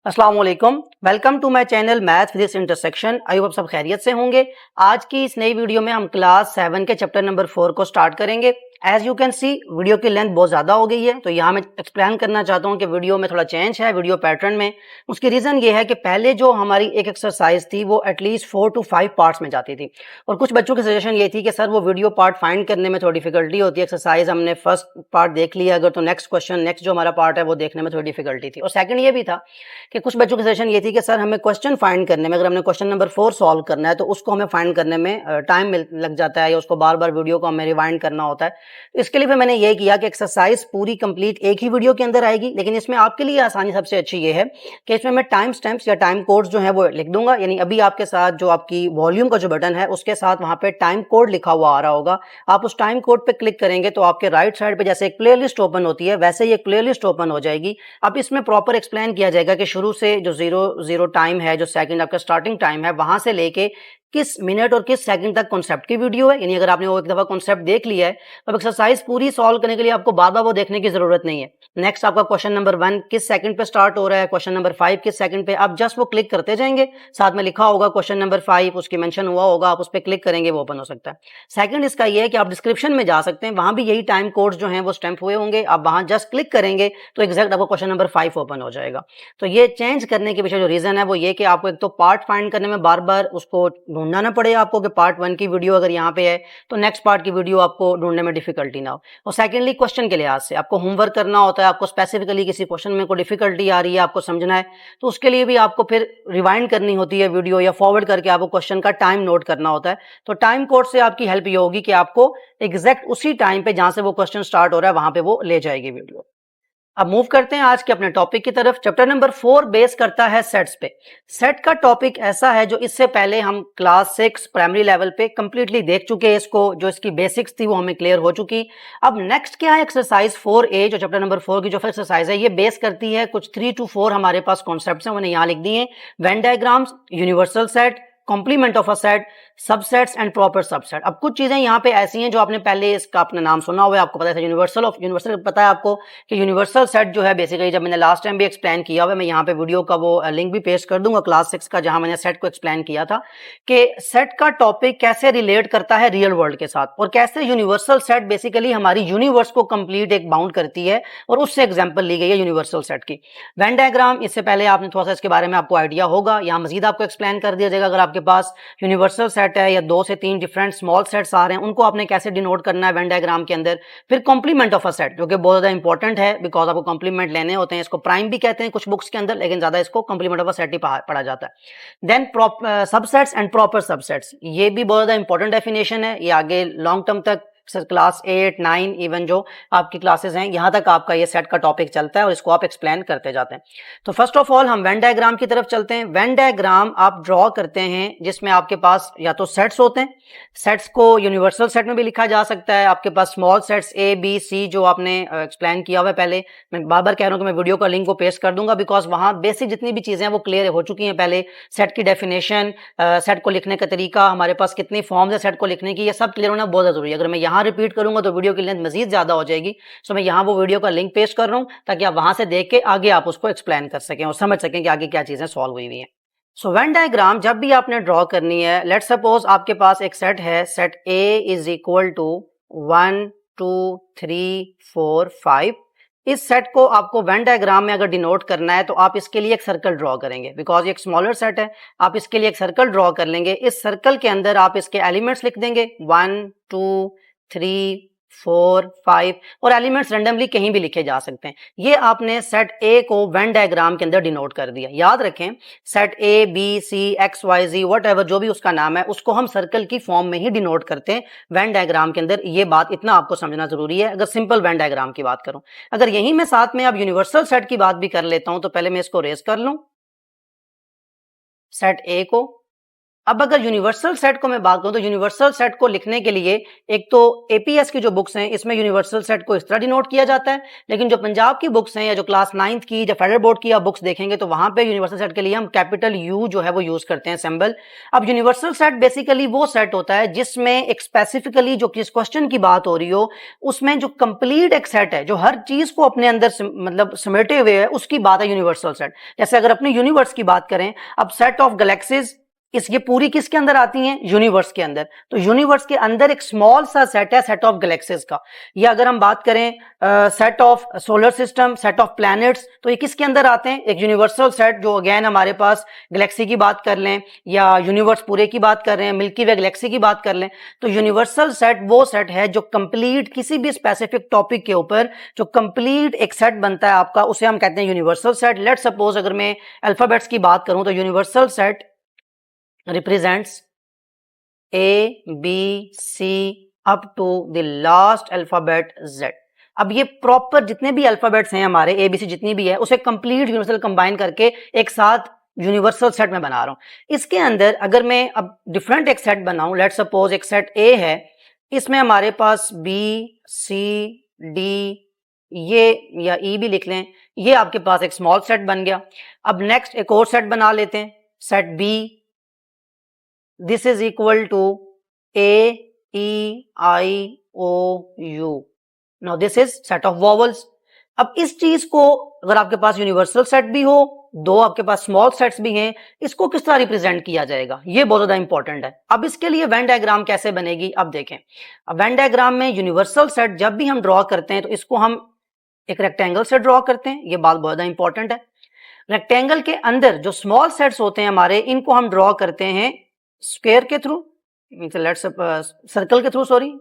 अस्सलाम वालेकुम, welcome to my channel math physics intersection. I hope आप सब खैरियत से होंगे। आज की इस नई वीडियो में हम क्लास 7 के चैप्टर नंबर 4 को स्टार्ट करेंगे। As you can see video की लेंथ बहुत ज़्यादा हो गई है, तो यहाँ मैं एक्सप्लेन करना चाहता हूँ कि वीडियो में थोड़ा चेंज है वीडियो पैटर्न में। उसकी रीज़न ये है कि पहले जो हमारी एक एक्सरसाइज थी वो एटलीस्ट 4 to 5 पार्ट्स में जाती थी, और कुछ बच्चों की सजेशन ये थी कि सर वो वीडियो पार्ट फाइंड करने में थोड़ी डिफिकल्टी होती है। एक्सरसाइज हमने फर्स्ट पार्ट देख लिया अगर, तो नेक्स्ट क्वेश्चन नेक्स्ट जो हमारा पार्ट है वो देखने में थोड़ी डिफिकल्टी थी। और सेकंड ये भी था कि कुछ बच्चों की सजेशन ये थी कि सर हमें क्वेश्चन फाइंड करने में, अगर हमने क्वेश्चन नंबर 4 सॉल्व करना है तो उसको हमें फाइंड करने में टाइम लग जाता है, या उसको बार बार वीडियो को हमें रिवाइंड करना होता है। तो इसके लिए फिर मैंने ये किया कि एक्सरसाइज पूरी कंप्लीट एक ही वीडियो के अंदर आएगी, लेकिन इसमें आपके लिए आसानी सबसे अच्छी ये है कि इसमें मैं टाइम स्टैम्प्स या टाइम कोड्स जो है वो लिख दूंगा। यानी अभी आपके साथ जो आपकी वॉल्यूम का जो बटन है उसके साथ वहां पे टाइम कोड लिखा हुआ आ रहा होगा। आप उस टाइम कोड पे क्लिक करेंगे तो आपके राइट साइड पे जैसे एक प्लेलिस्ट ओपन होती है वैसे ही एक प्लेलिस्ट ओपन हो जाएगी। अब इसमें प्रॉपर एक्सप्लेन किया जाएगा कि शुरू से जो जीरो टाइम है, जो सेकंड आपका स्टार्टिंग टाइम है, वहां से लेके किस मिनट और किस सेकंड तक कॉन्सेप्ट की वीडियो है। यानी अगर आपने वो एक दफा कॉन्सेप्ट देख लिया है तो अब एक्सरसाइज पूरी सॉल्व करने के लिए आपको बार बार वो देखने की जरूरत नहीं है। नेक्स्ट आपका क्वेश्चन नंबर 1 किस सेकंड पे स्टार्ट हो रहा है, क्वेश्चन नंबर 5 किस सेकंड पे, आप जस्ट वो क्लिक करते जाएंगे, साथ में लिखा होगा क्वेश्चन नंबर 5, उसकी मेंशन हुआ होगा, आप उस पर क्लिक करेंगे वो ओपन हो सकता है। सेकंड इसका ये है कि आप डिस्क्रिप्शन में जा सकते हैं, वहां भी यही टाइम कोड्स जो हैं वो स्टैम्प हुए होंगे, आप वहां जस्ट क्लिक करेंगे तो एग्जैक्ट आपको क्वेश्चन नंबर 5 ओपन हो जाएगा। तो ये चेंज करने के पीछे जो रीजन है वो ये कि आपको एक तो पार्ट फाइंड करने में बार बार उसको ढूंढना ना पड़े आपको, कि पार्ट 1 की वीडियो अगर यहाँ पे है तो नेक्स्ट पार्ट की वीडियो आपको ढूंढने में डिफिकल्टी ना हो। और सेकेंडली क्वेश्चन के लिहाज से आपको होमवर्क करना होता है, आपको स्पेसिफिकली किसी क्वेश्चन में कोई डिफिकल्टी आ रही है आपको समझना है, तो उसके लिए भी आपको फिर रिवाइंड करनी होती है वीडियो, या फॉरवर्ड करके आपको क्वेश्चन का टाइम नोट करना होता है। तो टाइम कोड से आपकी हेल्प ये होगी कि आपको एग्जैक्ट उसी टाइम पे जहां से वो क्वेश्चन स्टार्ट हो रहा है वहां पे वो ले जाएगी वीडियो। अब मूव करते हैं आज के अपने टॉपिक की तरफ। चैप्टर नंबर 4 बेस करता है सेट्स पे। सेट का टॉपिक ऐसा है जो इससे पहले हम क्लास 6 प्राइमरी लेवल पे कंप्लीटली देख चुके हैं, इसको जो इसकी बेसिक्स थी वो हमें क्लियर हो चुकी। अब नेक्स्ट क्या है, एक्सरसाइज 4A जो चैप्टर नंबर 4 की जो एक्सरसाइज है ये बेस करती है कुछ 3 to 4 हमारे पास कॉन्सेप्ट हैं, मैंने यहाँ लिख दिए। Venn diagrams, universal set, complement of a set, subsets and proper subset. अब कुछ चीजें यहाँ पे ऐसी हैं जो आपने पहले इसका अपना नाम सुना हुआ है, आपको पता है यूनिवर्सल पता है आपको कि यूनिवर्सल सेट जो है बेसिकली, जब मैंने लास्ट टाइम भी एक्सप्लेन किया हुआ है, मैं यहाँ पे वीडियो का वो लिंक भी पेस्ट कर दूंगा क्लास 6 का जहां मैंने सेट को एक्सप्लेन किया था कि सेट का टॉपिक कैसे रिलेट करता है रियल वर्ल्ड के साथ, और कैसे यूनिवर्सल सेट बेसिकली हमारी यूनिवर्स को कंप्लीट एक बाउंड करती है, और उससे एग्जाम्पल ली गई है यूनिवर्सल सेट की। वेन डायग्राम, इससे पहले आपने थोड़ा सा इसके बारे में आपको आइडिया होगा, यहाँ मजीद आपको एक्सप्लेन कर दिया जाएगा। अगर आपके पास यूनिवर्सल सेट है या 2 से 3 डिफरेंट स्मॉल सेट्स आ रहे हैं, उनको आपने कैसे डिनोट करना है वेन डायग्राम के अंदर। फिर कॉम्प्लीमेंट ऑफ अ सेट जो कि बहुत ज्यादा इंपॉर्टेंट है, बिकॉज आपको कॉम्प्लीमेंट लेने होते हैं, इसको प्राइम भी कहते हैं कुछ बुक्स के अंदर, लेकिन ज्यादा इसको कॉम्प्लीमेंट ऑफ अ सेट ही पढ़ा जाता है। Then subsets and proper subsets, ये भी बहुत ज्यादा इंपॉर्टेंट डेफिनेशन है, ये आगे लॉन्ग टर्म तक क्लास 8, 9 इवन जो आपकी क्लासेस हैं यहाँ तक आपका ये सेट का टॉपिक चलता है, और इसको आप एक्सप्लेन करते जाते हैं। तो फर्स्ट ऑफ ऑल हम वेन डायग्राम की तरफ चलते हैं। वेन डायग्राम आप ड्रॉ करते हैं जिसमें आपके पास या तो सेट्स होते हैं, सेट्स को यूनिवर्सल सेट में भी लिखा जा सकता है, आपके पास small sets A B C जो आपने एक्सप्लेन किया हुआ है पहले, मैं बार बार कह रहा हूं कि मैं वीडियो का लिंक को पेस्ट कर दूंगा, बिकॉज वहां बेसिक जितनी भी चीजें हैं वो क्लियर हो चुकी हैं पहले। सेट की डेफिनेशन, सेट को लिखने का तरीका, हमारे पास कितनी फॉर्म्स है सेट को लिखने की, ये सब क्लियर होना बहुत जरूरी है। अगर मैं यहाँ रिपीट करूंगा तो वीडियो की लेंथ मजीद ज्यादा हो जाएगी, सो मैं यहाँ वो वीडियो का लिंक पेस्ट कर रहा हूँ ताकि आप वहां से देख के आगे आप उसको एक्सप्लेन कर सकें और समझ सकें कि आगे क्या चीजें सॉल्व हुई हुई हैं। सो वेन डायग्राम जब भी आपने ड्रॉ करनी है, लेट सपोज आपके पास एक सेट है, set A is equal to 1 2 3 4 5। इस सेट को आपको वेन डायग्राम में अगर डिनोट करना है तो आप इसके लिए एक सर्कल ड्रॉ करेंगे, बिकॉज ये एक स्मॉलर सेट है। आप इसके लिए एक सर्कल ड्रॉ कर लेंगे, इस सर्कल के अंदर आप इसके एलिमेंट्स लिख देंगे 1 2 3 4 5, और एलिमेंट्स रेंडमली कहीं भी लिखे जा सकते हैं। ये आपने सेट A को वेन डायग्राम के अंदर डिनोट कर दिया। याद रखें, set A B C X Y Z what ever जो भी उसका नाम है उसको हम सर्कल की फॉर्म में ही डिनोट करते हैं वेन डायग्राम के अंदर। ये बात इतना आपको समझना जरूरी है अगर सिंपल वेन डायग्राम की बात करूं। अगर यही मैं साथ में अब यूनिवर्सल सेट की बात भी कर लेता हूं तो पहले मैं इसको रेज कर लूं, सेट A को, अब अगर यूनिवर्सल सेट को मैं बात करूं तो यूनिवर्सल सेट को लिखने के लिए एक तो एपीएस की जो बुक्स हैं इसमें यूनिवर्सल सेट को इस तरह डिनोट किया जाता है, लेकिन जो पंजाब की बुक्स हैं या जो क्लास 9th की या फेडरल बोर्ड की आप बुक्स देखेंगे तो वहां पे यूनिवर्सल सेट के लिए हम कैपिटल यू जो है वो यूज करते हैं, सिंबल। अब यूनिवर्सल सेट बेसिकली वो सेट होता है जिसमें एक स्पेसिफिकली जो किस क्वेश्चन की बात हो रही हो उसमें जो कंप्लीट एक सेट है जो हर चीज को अपने अंदर मतलब समेटे हुए है, उसकी बात है यूनिवर्सल सेट। जैसे अगर अपने यूनिवर्स की बात करें, अब सेट ऑफ गैलेक्सीज इस ये पूरी किसके अंदर आती हैं, यूनिवर्स के अंदर। तो यूनिवर्स के अंदर एक स्मॉल सा सेट है सेट ऑफ गैलेक्सीज का। या अगर हम बात करें set of solar system, set of planets, तो ये किसके अंदर आते हैं, एक यूनिवर्सल सेट जो अगेन हमारे पास गैलेक्सी की बात कर लें या यूनिवर्स पूरे की बात कर रहे हैं, मिल्की वे गैलेक्सी की बात कर लें, तो यूनिवर्सल सेट वो सेट है जो कंप्लीट किसी भी स्पेसिफिक टॉपिक के ऊपर जो कंप्लीट एक सेट बनता है आपका, उसे हम कहते हैं यूनिवर्सल सेट। लेट सपोज अगर मैं अल्फाबेट्स की बात करूं तो universal set represents A, B, C up to the last alphabet Z। अब ये प्रॉपर जितने भी अल्फाबेट्स हैं हमारे ABC जितनी भी है उसे कंप्लीट यूनिवर्सल कंबाइन करके एक साथ यूनिवर्सल सेट में बना रहा हूं। इसके अंदर अगर मैं अब डिफरेंट एक सेट बनाऊं, लेट सपोज एक सेट A है, इसमें हमारे पास B, C, D ये या E भी लिख लें, ये आपके पास एक स्मॉल सेट बन गया। अब नेक्स्ट एक और सेट बना लेते हैं, set B, this is equal to A, E, I, O, U. Now this is set of vowels। अब इस चीज को अगर आपके पास यूनिवर्सल सेट भी हो, दो आपके पास स्मॉल सेट्स भी हैं, इसको किस तरह रिप्रेजेंट किया जाएगा, ये बहुत ज्यादा इंपॉर्टेंट है। अब इसके लिए वेन डायग्राम कैसे बनेगी, अब देखें। अब वेन डायग्राम में यूनिवर्सल सेट जब भी हम ड्रॉ करते हैं तो इसको हम एक रेक्टेंगल से ड्रॉ करते हैं, ये बात बहुत ज्यादा इंपॉर्टेंट है। रेक्टेंगल के अंदर जो स्मॉल सेट्स होते हैं हमारे, इनको हम ड्रॉ करते हैं स्क्वायर के थ्रू, लेट्स सर्कल के थ्रू, सॉरी।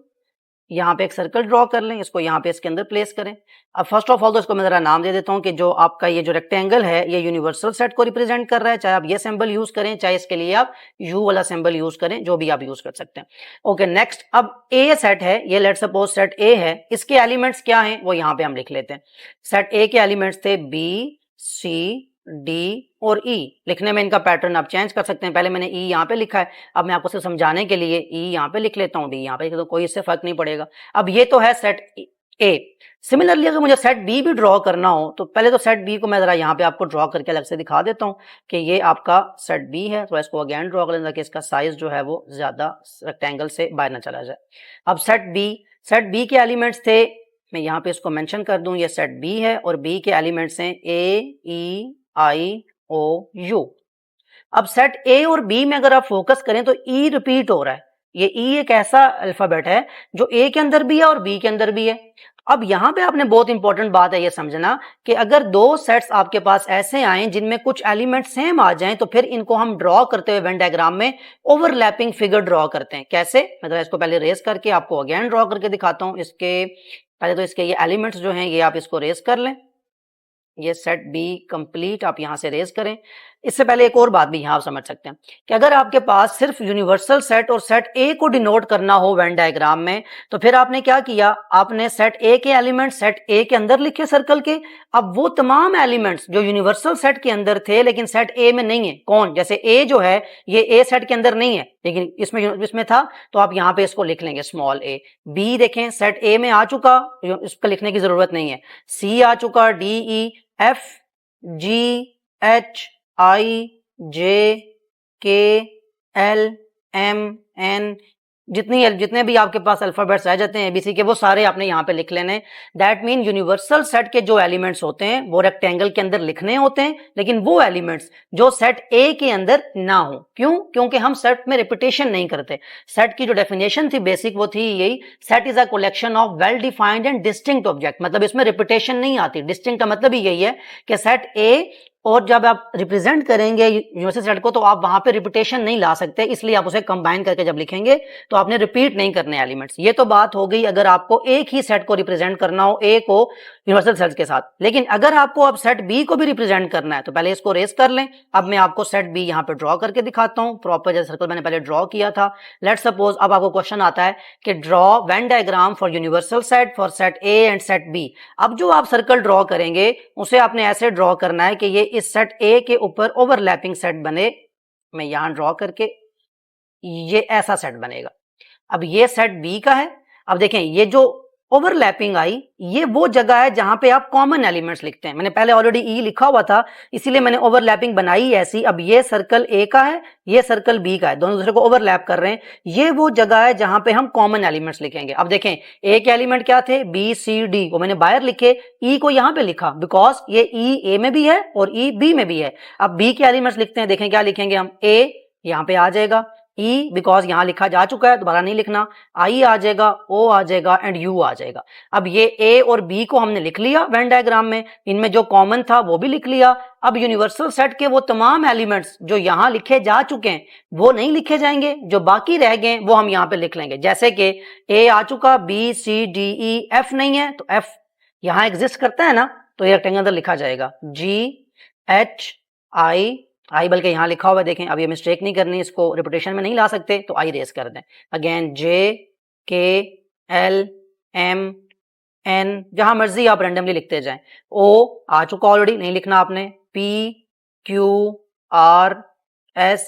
यहाँ पे एक सर्कल ड्रॉ कर लें, इसको यहाँ पे इसके अंदर प्लेस करें। अब फर्स्ट ऑफ ऑल तो इसको मैं जरा नाम दे देता हूँ कि जो आपका ये जो रेक्टेंगल है ये यूनिवर्सल सेट को रिप्रेजेंट कर रहा है, चाहे आप ये सिंबल यूज करें चाहे इसके लिए आप यू वाला सिंबल यूज करें, जो भी आप यूज कर सकते हैं। ओके नेक्स्ट, अब ए सेट है ये, लेट सपोज सेट ए है, इसके एलिमेंट्स क्या हैं वो यहाँ पे हम लिख लेते हैं। सेट ए के एलिमेंट्स थे बी, सी, डी और ई। लिखने में इनका पैटर्न आप चेंज कर सकते हैं, पहले मैंने ई यहाँ पे लिखा है, अब मैं आपको सिर्फ समझाने के लिए ई यहाँ पे लिख लेता हूँ, डी यहाँ पे, तो कोई इससे फर्क नहीं पड़ेगा। अब ये तो है सेट ए। सिमिलरली अगर मुझे सेट बी भी ड्रॉ करना हो तो पहले तो सेट बी को मैं जरा यहाँ पे आपको ड्रॉ करके अलग से दिखा देता हूँ कि ये आपका सेट बी है। तो इसको अगेन ड्रॉ कर लेना कि इसका साइज जो है वो ज्यादा रेक्टेंगल से बाहर ना चला जाए। अब सेट बी के एलिमेंट्स थे, मैं यहाँ पे इसको मेंशन कर दूं, ये सेट बी है और बी के एलिमेंट्स हैं ए, ई, आई, ओ, यू। अब सेट ए और बी में अगर आप फोकस करें तो ई रिपीट हो रहा है। ये ई एक ऐसा अल्फाबेट है जो ए के अंदर भी है और बी के अंदर भी है। अब यहां पे आपने बहुत इंपॉर्टेंट बात है ये समझना कि अगर दो सेट्स आपके पास ऐसे आए जिनमें कुछ एलिमेंट सेम आ जाएं तो फिर इनको हम ड्रॉ करते हुए वेन डायग्राम में ओवरलैपिंग फिगर ड्रॉ करते हैं। कैसे, मतलब इसको पहले रेस करके आपको अगेन ड्रॉ करके दिखाता हूं। इसके पहले तो इसके ये एलिमेंट्स जो हैं ये आप इसको रेस कर लें, ये सेट बी कंप्लीट आप यहां से रेज करें। इससे पहले एक और बात भी यहां आप समझ सकते हैं कि अगर आपके पास सिर्फ यूनिवर्सल सेट और सेट ए को डिनोट करना हो वेन डायग्राम में तो फिर आपने क्या किया, आपने सेट ए के एलिमेंट सेट ए के अंदर लिखे सर्कल के। अब वो तमाम एलिमेंट्स जो यूनिवर्सल सेट के अंदर थे लेकिन सेट ए में नहीं है, कौन, जैसे ए जो है ये ए सेट के अंदर नहीं है लेकिन इसमें था, तो आप यहाँ पे इसको लिख लेंगे स्मॉल ए। बी देखें सेट ए में आ चुका, इसको लिखने की जरूरत नहीं है। सी आ चुका, D, E, F, G, H, I, जे, के, एल, एम, एन, जितने भी आपके पास अल्फाबेट्स आ जाते हैं एबीसी के वो सारे आपने यहाँ पे लिख लेने। दैट मीन यूनिवर्सल सेट के जो एलिमेंट्स होते हैं वो रेक्टेंगल के अंदर लिखने होते हैं, लेकिन वो एलिमेंट्स जो सेट ए के अंदर ना हो। क्यों, क्योंकि हम सेट में रिपीटेशन नहीं करते। सेट की जो डेफिनेशन थी बेसिक वो थी यही, set is a collection of well defined and distinct object, मतलब इसमें रिपीटेशन नहीं आती। डिस्टिंक्ट का मतलब ही यही है कि सेट ए और जब आप रिप्रेजेंट करेंगे यूनिवर्सल सेट को तो आप वहां पे रिपीटेशन नहीं ला सकते, इसलिए आप उसे कंबाइन करके जब लिखेंगे तो आपने रिपीट नहीं करने एलिमेंट्स। ये तो बात हो गई अगर आपको एक ही सेट को रिप्रेजेंट करना हो, ए को यूनिवर्सल सेट के साथ। लेकिन अगर आपको अब सेट बी को भी रिप्रेजेंट करना है तो पहले इसको रेस कर लें। अब मैं आपको सेट बी यहाँ पे ड्रॉ करके दिखाता हूँ, प्रॉपर जैसे सर्कल मैंने पहले ड्रॉ किया था। लेट सपोज अब आपको क्वेश्चन आता है कि draw Venn diagram for universal set for set A and set B. अब जो आप सर्कल ड्रॉ करेंगे उसे आपने ऐसे ड्रॉ करना है कि ये इस सेट ए के ऊपर ओवरलैपिंग सेट बने। मैं यहां ड्रॉ करके ये ऐसा सेट बनेगा। अब ये सेट बी का है। अब देखें ये जो ओवरलैपिंग आई, ये वो जगह है जहां पे आप कॉमन एलिमेंट्स लिखते हैं। मैंने पहले ऑलरेडी ई लिखा हुआ था, इसीलिए मैंने ओवरलैपिंग बनाई ऐसी। अब ये सर्कल ए का है, ये सर्कल बी का है, दोनों दूसरे को ओवरलैप कर रहे हैं। ये वो जगह है जहां पे हम कॉमन एलिमेंट्स लिखेंगे। अब देखें ए के एलिमेंट क्या थे, बी सी डी, वो मैंने बाहर लिखे, ई को यहां पे लिखा बिकॉज ये ई ए में भी है और ई बी में भी है। अब बी के एलिमेंट्स लिखते हैं, देखें क्या लिखेंगे हम, ए यहां पे आ जाएगा, ई बिकॉज यहां लिखा जा चुका है, दोबारा नहीं लिखना, आई आ जाएगा, ओ आ जाएगा एंड यू आ जाएगा। अब ये ए और बी को हमने लिख लिया वेन डायग्राम में, इनमें जो कॉमन था वो भी लिख लिया। अब यूनिवर्सल सेट के वो तमाम एलिमेंट्स जो यहां लिखे जा चुके हैं वो नहीं लिखे जाएंगे, जो बाकी रह गए वो हम यहां पे लिख लेंगे। जैसे कि ए आ चुका, B C D E, F नहीं है तो एफ यहां एग्जिस्ट करता है ना, तो ये रेक्टेंगल अंदर लिखा जाएगा, जी एच आई बल्कि यहां लिखा हुआ है, देखें अब ये मिस्टेक नहीं करनी, इसको रिपीटेशन में नहीं ला सकते तो आई रेस कर दें। अगेन जे के एल एम एन, जहां मर्जी आप रैंडमली लिखते जाएं। ओ आ चुका ऑलरेडी, नहीं लिखना आपने, P Q R S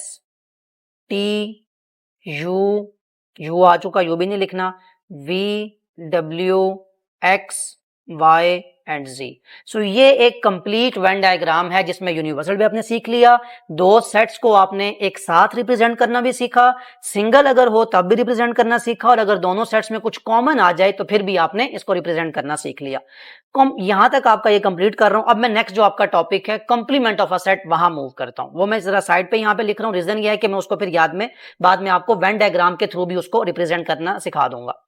T U, U आ चुका, यू भी नहीं लिखना, V W X Y and G. So ये एक कंप्लीट वेन डायग्राम है जिसमें यूनिवर्सल भी आपने सीख लिया, दो सेट्स को आपने एक साथ रिप्रेजेंट करना भी सीखा, सिंगल अगर हो तब भी रिप्रेजेंट करना सीखा, और अगर दोनों सेट्स में कुछ कॉमन आ जाए तो फिर भी आपने इसको रिप्रेजेंट करना सीख लिया। यहां तक आपका ये कंप्लीट कर रहा हूं। अब मैं नेक्स्ट जो आपका टॉपिक है कंप्लीमेंट ऑफ अ सेट, वहां मूव करता हूं। वो मैं जरा साइड पे यहां पे लिख रहा हूं, रीजन ये है कि मैं उसको फिर याद में बाद में आपको वेन डायग्राम के थ्रू भी उसको रिप्रेजेंट करना सिखा दूंगा।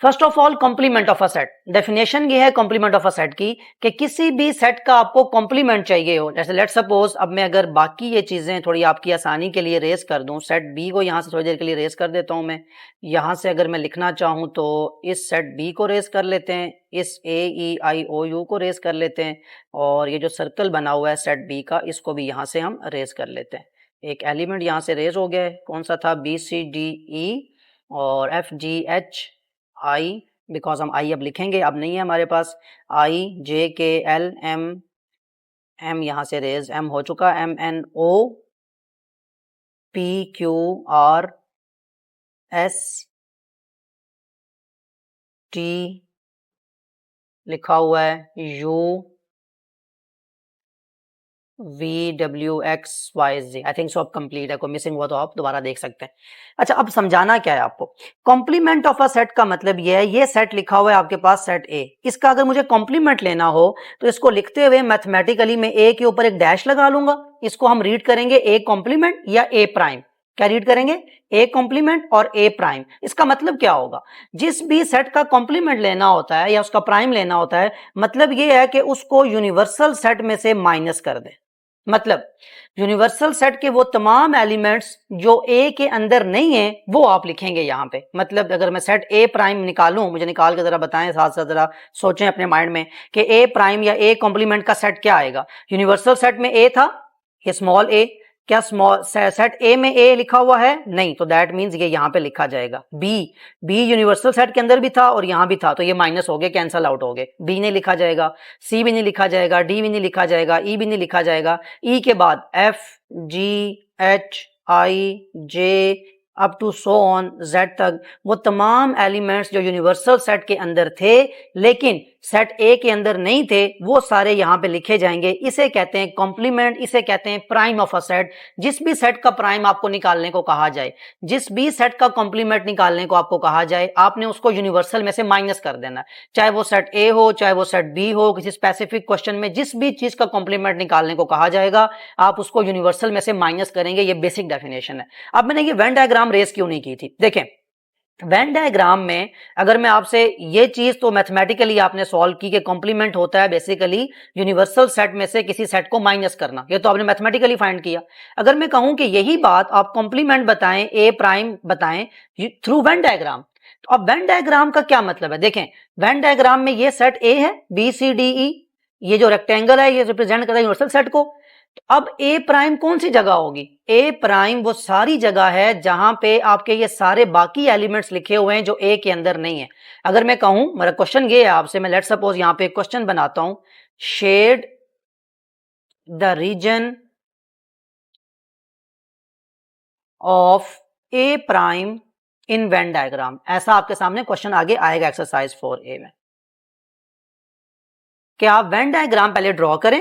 First of all complement of a set, definition ये है कॉम्प्लीमेंट ऑफ अ सेट की कि किसी भी सेट का आपको कॉम्प्लीमेंट चाहिए हो। जैसे लेट सपोज अब मैं अगर बाकी ये चीजें थोड़ी आपकी आसानी के लिए रेस कर दूं, सेट बी को यहां से थोड़ी देर के लिए रेस कर देता हूं मैं। यहां से अगर मैं लिखना चाहूं तो इस सेट बी को रेस कर लेते हैं, इस ए ई आई ओ यू को रेस कर लेते हैं, और ये जो सर्कल बना हुआ है सेट बी का इसको भी यहां से हम रेस कर लेते हैं। एक एलिमेंट यहां से रेस हो गया है, कौन सा था, बी सी डी ई और F G H I, because हम आई अब लिखेंगे, अब नहीं है हमारे पास, आई जे के एल एम एम यहां से रेज एम हो चुका, M N O P Q R S T लिखा हुआ है, U V W X Y Z. I think so अब कंप्लीट है, कोई मिसिंग हुआ तो आप दोबारा देख सकते हैं। अच्छा अब समझाना क्या है आपको, कॉम्प्लीमेंट ऑफ अ सेट का मतलब ये है, ये सेट लिखा हुआ है आपके पास सेट ए, इसका अगर मुझे कॉम्प्लीमेंट लेना हो तो इसको लिखते हुए मैथमेटिकली मैं ए के ऊपर एक डैश लगा लूंगा, इसको हम रीड करेंगे ए कॉम्प्लीमेंट या ए प्राइम। क्या रीड करेंगे, ए कॉम्प्लीमेंट और ए प्राइम। इसका मतलब क्या होगा, जिस भी सेट का कॉम्प्लीमेंट लेना होता है या उसका प्राइम लेना होता है, मतलब ये है कि उसको यूनिवर्सल सेट में से माइनस कर दे। मतलब यूनिवर्सल सेट के वो तमाम एलिमेंट्स जो ए के अंदर नहीं है वो आप लिखेंगे यहां पे। मतलब अगर मैं सेट ए प्राइम निकालूं, मुझे निकाल के जरा बताएं, साथ साथ जरा सोचें अपने माइंड में कि ए प्राइम या ए कॉम्प्लीमेंट का सेट क्या आएगा। यूनिवर्सल सेट में ए था, ये स्मॉल ए, क्या स्मॉल सेट ए में ए लिखा हुआ है, नहीं, तो दैट मींस ये यहां पे लिखा जाएगा। बी यूनिवर्सल सेट के अंदर भी था और यहां भी था, तो ये माइनस हो गए, कैंसल आउट हो गए, बी नहीं लिखा जाएगा, सी भी नहीं लिखा जाएगा, डी भी नहीं लिखा जाएगा, ई भी नहीं लिखा जाएगा। ई के बाद F G H I J up to so on Z तक वो तमाम एलिमेंट्स जो यूनिवर्सल सेट के अंदर थे लेकिन सेट ए के अंदर नहीं थे, वो सारे यहां पे लिखे जाएंगे। इसे कहते हैं कॉम्प्लीमेंट, इसे कहते हैं प्राइम ऑफ अ सेट। जिस भी सेट का प्राइम आपको निकालने को कहा जाए, जिस भी सेट का कॉम्प्लीमेंट निकालने को आपको कहा जाए, आपने उसको यूनिवर्सल में से माइनस कर देना, चाहे वो सेट ए हो चाहे वो सेट बी हो। किसी स्पेसिफिक क्वेश्चन में जिस भी चीज का कॉम्प्लीमेंट निकालने को कहा जाएगा आप उसको यूनिवर्सल में से माइनस करेंगे, ये बेसिक डेफिनेशन है। अब मैंने ये वेन डायग्राम रेस क्यों नहीं की थी, देखें वेन डायग्राम में अगर मैं आपसे ये चीज तो मैथमेटिकली आपने सॉल्व की कि कॉम्प्लीमेंट होता है बेसिकली यूनिवर्सल सेट में से किसी सेट को माइनस करना, ये तो आपने मैथमेटिकली फाइंड किया। अगर मैं कहूं कि यही बात आप कॉम्प्लीमेंट बताएं, ए प्राइम बताएं थ्रू वेन डायग्राम, तो अब वेन डायग्राम का क्या मतलब है, देखें वेन डायग्राम में ये सेट ए है, बी सी डी ई, ये जो रेक्टेंगल है ये रिप्रेजेंट करता है यूनिवर्सल सेट को। तो अब ए प्राइम कौन सी जगह होगी, ए प्राइम वो सारी जगह है जहां पे आपके ये सारे बाकी एलिमेंट्स लिखे हुए हैं जो ए के अंदर नहीं है। अगर मैं कहूं, मेरा क्वेश्चन ये है आपसे, मैं लेट सपोज यहां पे क्वेश्चन बनाता हूं, shade the region of A prime in Venn diagram. ऐसा आपके सामने क्वेश्चन आगे आएगा एक्सरसाइज 4A में। क्या आप वेन डायग्राम पहले ड्रॉ करें।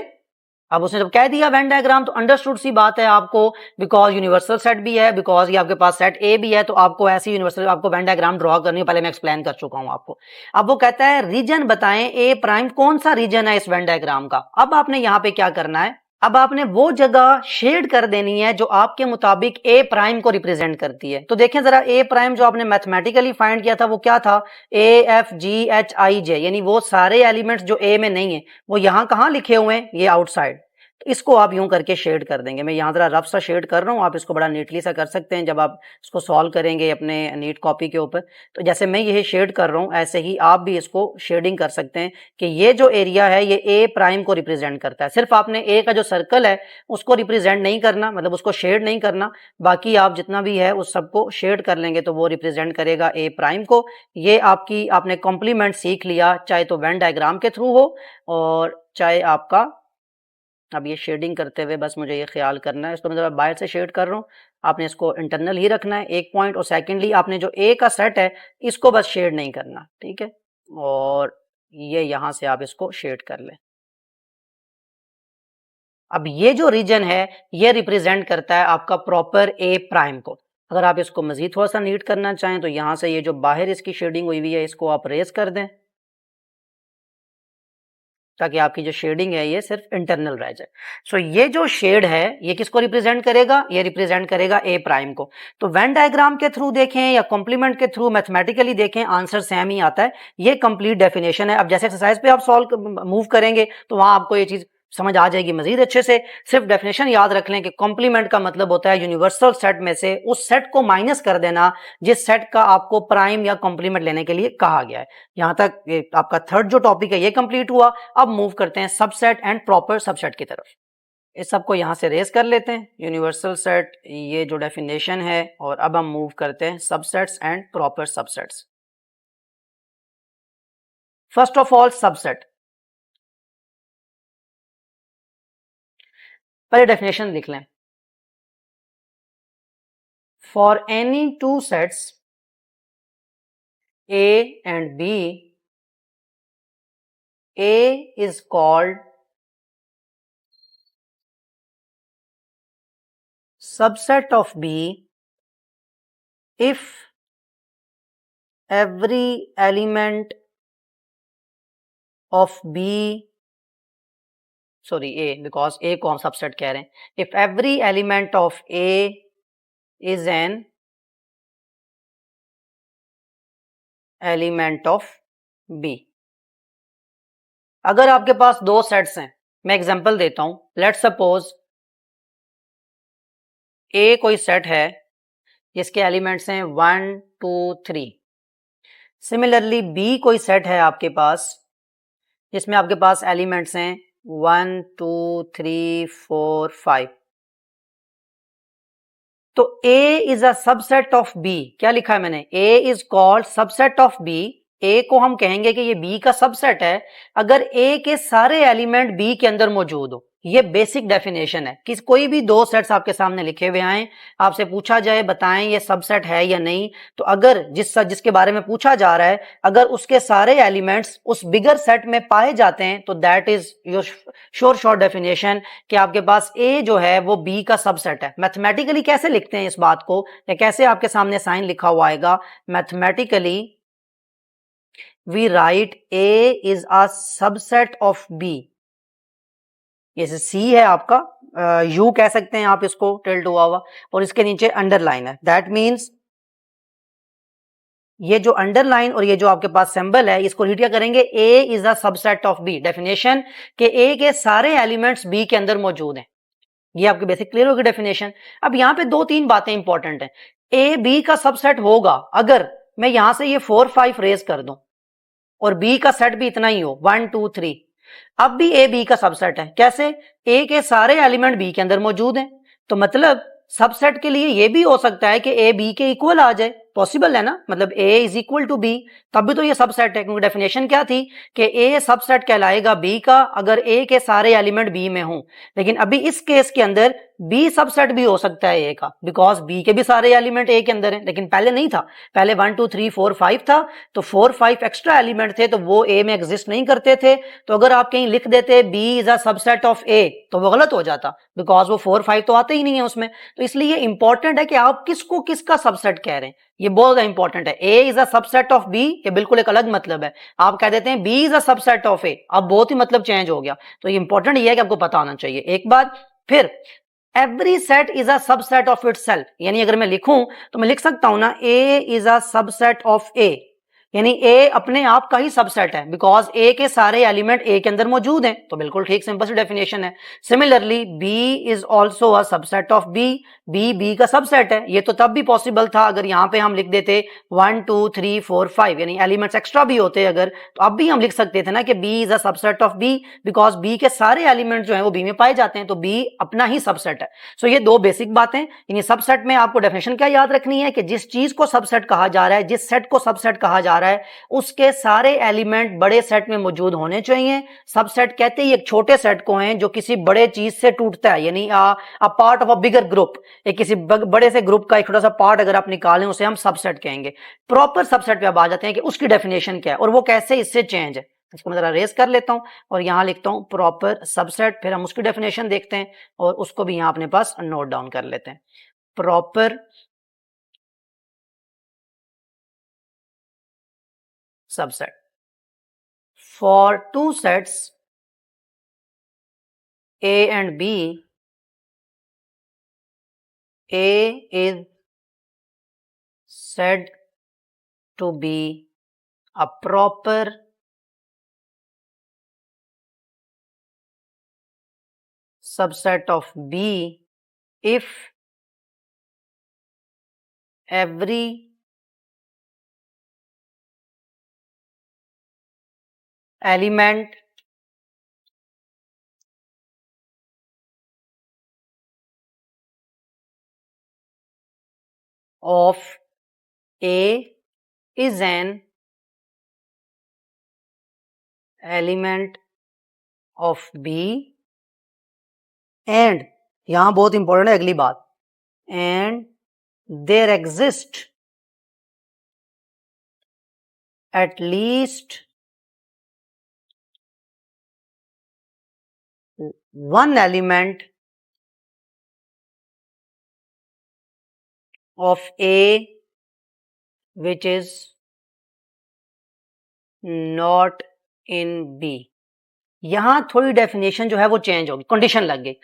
अब उसने जब कह दिया वेन डायग्राम तो अंडरस्टूड सी बात है आपको, बिकॉज यूनिवर्सल सेट भी है, बिकॉज ये आपके पास सेट ए भी है, तो आपको ऐसी यूनिवर्सल आपको वेन डायग्राम ड्रॉ करनी है। पहले मैं एक्सप्लेन कर चुका हूं आपको। अब वो कहता है रीजन बताएं ए प्राइम, कौन सा रीजन है इस वेन डायग्राम का। अब आपने यहां पे क्या करना है, अब आपने वो जगह शेड कर देनी है जो आपके मुताबिक ए प्राइम को रिप्रेजेंट करती है। तो देखें जरा, ए प्राइम जो आपने मैथमेटिकली फाइंड किया था वो क्या था, A F G H I जे, यानी वो सारे एलिमेंट्स जो ए में नहीं है वो यहां कहां लिखे हुए हैं, ये आउटसाइड। तो इसको आप यूं करके शेड कर देंगे। मैं यहां जरा रफ सा शेड कर रहा हूं, आप इसको बड़ा नीटली सा कर सकते हैं जब आप इसको सॉल्व करेंगे अपने नीट कॉपी के ऊपर। तो जैसे मैं ये शेड कर रहा हूं ऐसे ही आप भी इसको शेडिंग कर सकते हैं कि ये जो एरिया है ये ए प्राइम को रिप्रेजेंट करता है। सिर्फ आपने ए का जो सर्कल है उसको रिप्रेजेंट नहीं करना, मतलब उसको शेड नहीं करना, बाकी आप जितना भी है उस सबको शेड कर लेंगे तो वो रिप्रेजेंट करेगा ए प्राइम को। ये आपकी आपने कॉम्प्लीमेंट सीख लिया, चाहे तो वेन डायग्राम के थ्रू हो और चाहे आपका, अब ये शेडिंग करते हुए बस मुझे ये ख्याल करना है, इसको मैं जरा बाहर से शेड कर रहा हूँ, आपने इसको इंटरनल ही रखना है एक पॉइंट। और सेकेंडली आपने जो ए का सेट है इसको बस शेड नहीं करना, ठीक है। और ये यहां से आप इसको शेड कर लें। अब ये जो रीजन है ये रिप्रेजेंट करता है आपका प्रॉपर ए प्राइम को। अगर आप इसको मजीद थोड़ा सा नीट करना चाहें तो यहां से ये जो बाहर इसकी शेडिंग हुई हुई है इसको आप रेज कर दें ताकि आपकी जो शेडिंग है ये सिर्फ इंटरनल रह जाए। सो ये जो शेड है ये किसको रिप्रेजेंट करेगा, ये रिप्रेजेंट करेगा ए प्राइम को। तो वेन डायग्राम के थ्रू देखें या कॉम्प्लीमेंट के थ्रू मैथमेटिकली देखें आंसर सेम ही आता है। ये कंप्लीट डेफिनेशन है। अब जैसे एक्सरसाइज पे आप सॉल्व मूव करेंगे तो वहां आपको ये चीज समझ आ जाएगी मजीद अच्छे से। सिर्फ डेफिनेशन याद रख लें कि कॉम्प्लीमेंट का मतलब होता है यूनिवर्सल सेट में से उस सेट को माइनस कर देना जिस सेट का आपको प्राइम या कॉम्प्लीमेंट लेने के लिए कहा गया है। यहां तक आपका थर्ड जो टॉपिक है ये कंप्लीट हुआ। अब मूव करते हैं सबसेट एंड प्रॉपर सबसेट की तरफ। इस सबको यहां से रेज कर लेते हैं, यूनिवर्सल सेट ये जो डेफिनेशन है, और अब हम मूव करते हैं subsets and proper subsets. First of all subset, पहले डेफिनेशन लिख लें। For any two sets A and B, A is called subset of B if every element of B, sorry A, because A को हम subset कह रहे हैं, if every element of A is an element of B। अगर आपके पास दो sets हैं, मैं एग्जांपल देता हूं, लेट्स सपोज A कोई सेट है जिसके एलिमेंट्स हैं 1 2 3। सिमिलरली B कोई सेट है आपके पास जिसमें आपके पास एलिमेंट्स हैं 1 2 3 4 5। तो A is a subset of B। क्या लिखा है मैंने, A is called subset of B। A को हम कहेंगे कि ये B का सबसेट है अगर A के सारे एलिमेंट B के अंदर मौजूद हो। ये बेसिक डेफिनेशन है कि कोई भी दो सेट्स आपके सामने लिखे हुए आए, आपसे पूछा जाए बताएं ये सबसेट है या नहीं, तो अगर जिसके बारे में पूछा जा रहा है अगर उसके सारे एलिमेंट्स उस बिगर सेट में पाए जाते हैं तो that is your sure definition कि आपके पास A जो है वो B का सबसेट है। मैथमेटिकली कैसे लिखते हैं इस बात को, या कैसे आपके सामने साइन लिखा हुआ आएगा, mathematically we write A is a subset of B। ये C है आपका, U कह सकते हैं आप इसको टिल्ट हुआ हुआ, और इसके नीचे अंडरलाइन है। दैट मीन्स ये जो अंडरलाइन और ये जो आपके पास सिंबल है इसको रीड क्या करेंगे, A is a subset of B। Definition के A के सारे एलिमेंट्स B के अंदर मौजूद हैं। ये आपकी बेसिक क्लियर होगी डेफिनेशन। अब यहां पे दो तीन बातें इंपॉर्टेंट हैं। A B का सबसेट होगा अगर मैं यहां से ये 4 5 रेज कर दूं और B का सेट भी इतना ही हो 1 2 3, अब भी A B का सबसेट है। कैसे, A के सारे एलिमेंट B के अंदर मौजूद हैं, तो मतलब सबसेट के लिए ये भी हो सकता है कि A B के इक्वल आ जाए। पॉसिबल है ना, मतलब A is equal to B, तब भी तो ये सबसेट है, क्योंकि डेफिनेशन क्या थी कि A सबसेट कहलाएगा B का अगर A के सारे एलिमेंट B में हों। लेकिन अभी इस केस के अंदर B सबसेट भी हो सकता है A का, बिकॉज B के भी सारे एलिमेंट A के अंदर हैं, लेकिन पहले नहीं था, पहले 1 2 3 4 5 था, तो 4 5 एक्स्ट्रा एलिमेंट थे तो वो A में एग्जिस्ट नहीं करते थे। तो अगर आप कहीं लिख देते B is a subset of A तो वो गलत हो जाता, बिकॉज वो 4 5 तो आते ही नहीं है उसमें। तो इसलिए इंपॉर्टेंट है कि आप किसको किसका सबसेट कह रहे हैं, ये बहुत इंपॉर्टेंट है। A is a subset of B, ये बिल्कुल एक अलग मतलब है। आप कह देते हैं B is a subset of A, अब बहुत ही मतलब चेंज हो गया। तो ये इंपॉर्टेंट ये है कि आपको पता होना चाहिए। एक बात फिर, every set is a subset of itself, यानी अगर मैं लिखूं तो मैं लिख सकता हूं ना A is a subset of A, यानी A अपने आप का ही सबसेट है, बिकॉज A के सारे एलिमेंट A के अंदर मौजूद हैं। तो बिल्कुल ठीक, सिंपल सी डेफिनेशन है। Similarly B is also a subset of B, B का सबसेट है। ये तो तब भी पॉसिबल था अगर यहाँ पे हम लिख देते 1 2 3 4 5, यानी एलिमेंट्स एक्स्ट्रा भी होते अगर, तो अब भी हम लिख सकते थे ना कि B is a subset of B, because B के सारे एलिमेंट जो है वो B में पाए जाते हैं, तो B अपना ही सबसेट है। सो ये दो बेसिक बातें, यानी सबसेट में आपको डेफिनेशन क्या याद रखनी है कि जिस चीज को सबसेट कहा जा रहा है, जिस सेट को सबसेट कहा जा रहा है, उसके सारे एलिमेंट बड़े सेट में मौजूद होने चाहिए। सबसेट कहते ही एक छोटे सेट को हैं जो किसी बड़े चीज से टूटता है, यानी a part of a bigger group, एक किसी बड़े से ग्रुप का एक छोटा सा पार्ट अगर आप निकालें उसे हम सबसेट कहेंगे। प्रॉपर सबसेट पे अब आ जाते हैं कि उसकी डेफिनेशन क्या है और वो कैसे इससे चेंज है। इसको मैं जरा रेस कर लेता हूं और यहां लिखता हूं प्रॉपर सबसेट, फिर हम उसकी डेफिनेशन देखते हैं और उसको भी यहां अपने पास नोट डाउन कर लेते हैं। Proper subset for two sets A and B, A is said to be a proper subset of B if every element of A is an element of B and, यहां बहुत important है अगली बात, and there exist at least one element of A which is not in B। यहां थोड़ी definition जो है वो चेंज होगी, कंडीशन लग गई।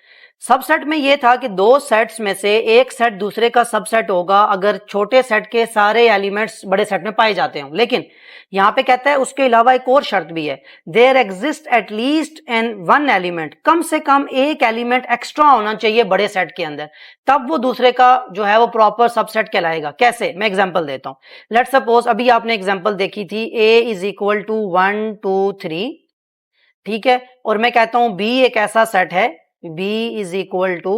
सबसेट में ये था कि दो सेट्स में से एक सेट दूसरे का सबसेट होगा अगर छोटे सेट के सारे एलिमेंट्स बड़े सेट में पाए जाते हों, लेकिन यहां पे कहता है उसके अलावा एक और शर्त भी है, there exist at least an one element, कम से कम एक एलिमेंट एक्स्ट्रा होना चाहिए बड़े सेट के अंदर, तब वो दूसरे का जो है वो प्रॉपर सबसेट कहलाएगा। कैसे, मैं एग्जांपल देता हूं। लेट्स सपोज अभी आपने एग्जांपल देखी थी A इज इक्वल टू 1 2 3, ठीक है, और मैं कहता हूं B एक ऐसा सेट है, B इज इक्वल टू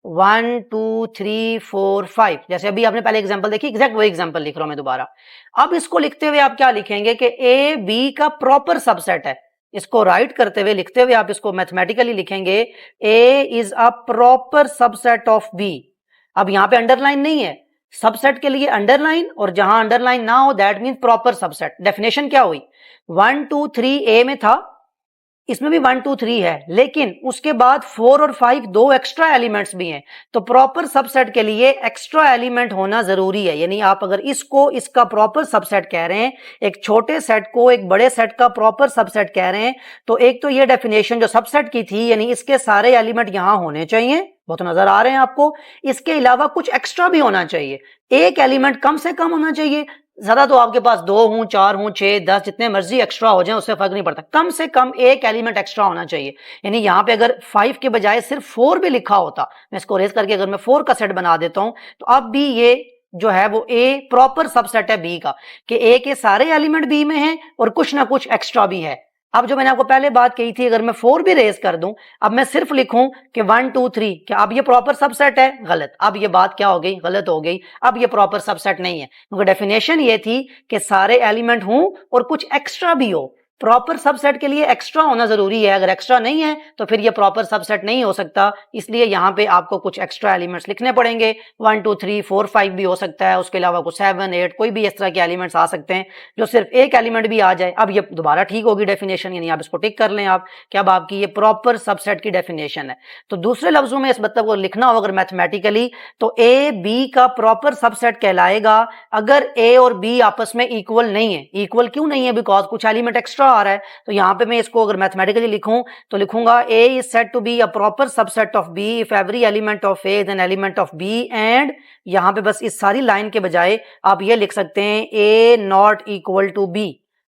1 2 3 4 5, जैसे अभी आपने पहले एग्जांपल देखी, एग्जैक्ट वही एग्जांपल लिख रहा हूं मैं दोबारा। अब इसको लिखते हुए आप क्या लिखेंगे कि A B का प्रॉपर सबसेट है। इसको राइट करते हुए लिखते हुए आप इसको मैथमेटिकली लिखेंगे A is a proper subset of B। अब यहां पे अंडरलाइन नहीं है, सबसेट के लिए अंडरलाइन, और जहां अंडरलाइन ना हो that means proper subset. Definition क्या हुई, 1 2 3 A में था, इसमें भी 1 2 3 है, लेकिन उसके बाद 4 और 5 दो एक्स्ट्रा एलिमेंट्स भी हैं, तो प्रॉपर सबसेट के लिए एक्स्ट्रा एलिमेंट होना जरूरी है। यानी आप अगर इसको इसका प्रॉपर सबसेट कह रहे हैं, एक छोटे सेट को एक बड़े सेट का प्रॉपर सबसेट कह रहे हैं, तो एक तो ये डेफिनेशन जो सबसेट की थी, यानी इसके सारे एलिमेंट यहां होने चाहिए, वो तो नजर आ रहे हैं आपको, इसके अलावा कुछ एक्स्ट्रा भी होना चाहिए, एक एलिमेंट कम से कम होना चाहिए। ज्यादा तो आपके पास 2 हूं 4 हूं 6 10 जितने मर्जी एक्स्ट्रा हो जाए उससे फर्क नहीं पड़ता, कम से कम एक एलिमेंट एक्स्ट्रा होना चाहिए। यानी यहां पे अगर 5 के बजाय सिर्फ 4 भी लिखा होता, मैं इसको रेज करके अगर मैं 4 का सेट बना देता हूं, तो अब भी ये जो है वो A प्रॉपर सबसेट है B का, कि A के सारे एलिमेंट B में हैं और कुछ ना कुछ एक्स्ट्रा भी है। अब जो मैंने आपको पहले बात कही थी, अगर मैं 4 भी रेज कर दूं, अब मैं सिर्फ लिखूं कि 1 2 3, क्या अब ये प्रॉपर सबसेट है? गलत। अब ये बात क्या हो गई? गलत हो गई। अब ये प्रॉपर सबसेट नहीं है, क्योंकि डेफिनेशन ये थी कि सारे एलिमेंट हों और कुछ एक्स्ट्रा भी हो। प्रॉपर सबसेट के लिए एक्स्ट्रा होना जरूरी है, अगर एक्स्ट्रा नहीं है तो फिर ये प्रॉपर सबसेट नहीं हो सकता। इसलिए यहां पे आपको कुछ एक्स्ट्रा एलिमेंट्स लिखने पड़ेंगे। 1 2 3 4 5 भी हो सकता है, उसके अलावा कुछ 7 8 कोई भी इस तरह के एलिमेंट्स आ सकते हैं। जो सिर्फ एक एलिमेंट भी आ जाए, अब ये दोबारा ठीक होगी डेफिनेशन, यानी आप इसको टिक कर लें आप कि अब आपकी ये प्रॉपर सबसेट की डेफिनेशन है। तो दूसरे लफ्जों में इस मतलब को लिखना हो अगर मैथमेटिकली, तो ए बी का प्रॉपर सबसेट कहलाएगा अगर ए और बी आपस में इक्वल नहीं है। इक्वल क्यों नहीं है? बिकॉज कुछ एलिमेंट एक्स्ट्रा आ रहा है। तो यहां पे मैं इसको अगर मैथमेटिकली लिखूं तो लिखूंगा A is said to be a proper subset of B if every element of A is an element of B, and यहां पे बस इस सारी लाइन के बजाय आप ये लिख सकते हैं ए नॉट इक्वल टू बी।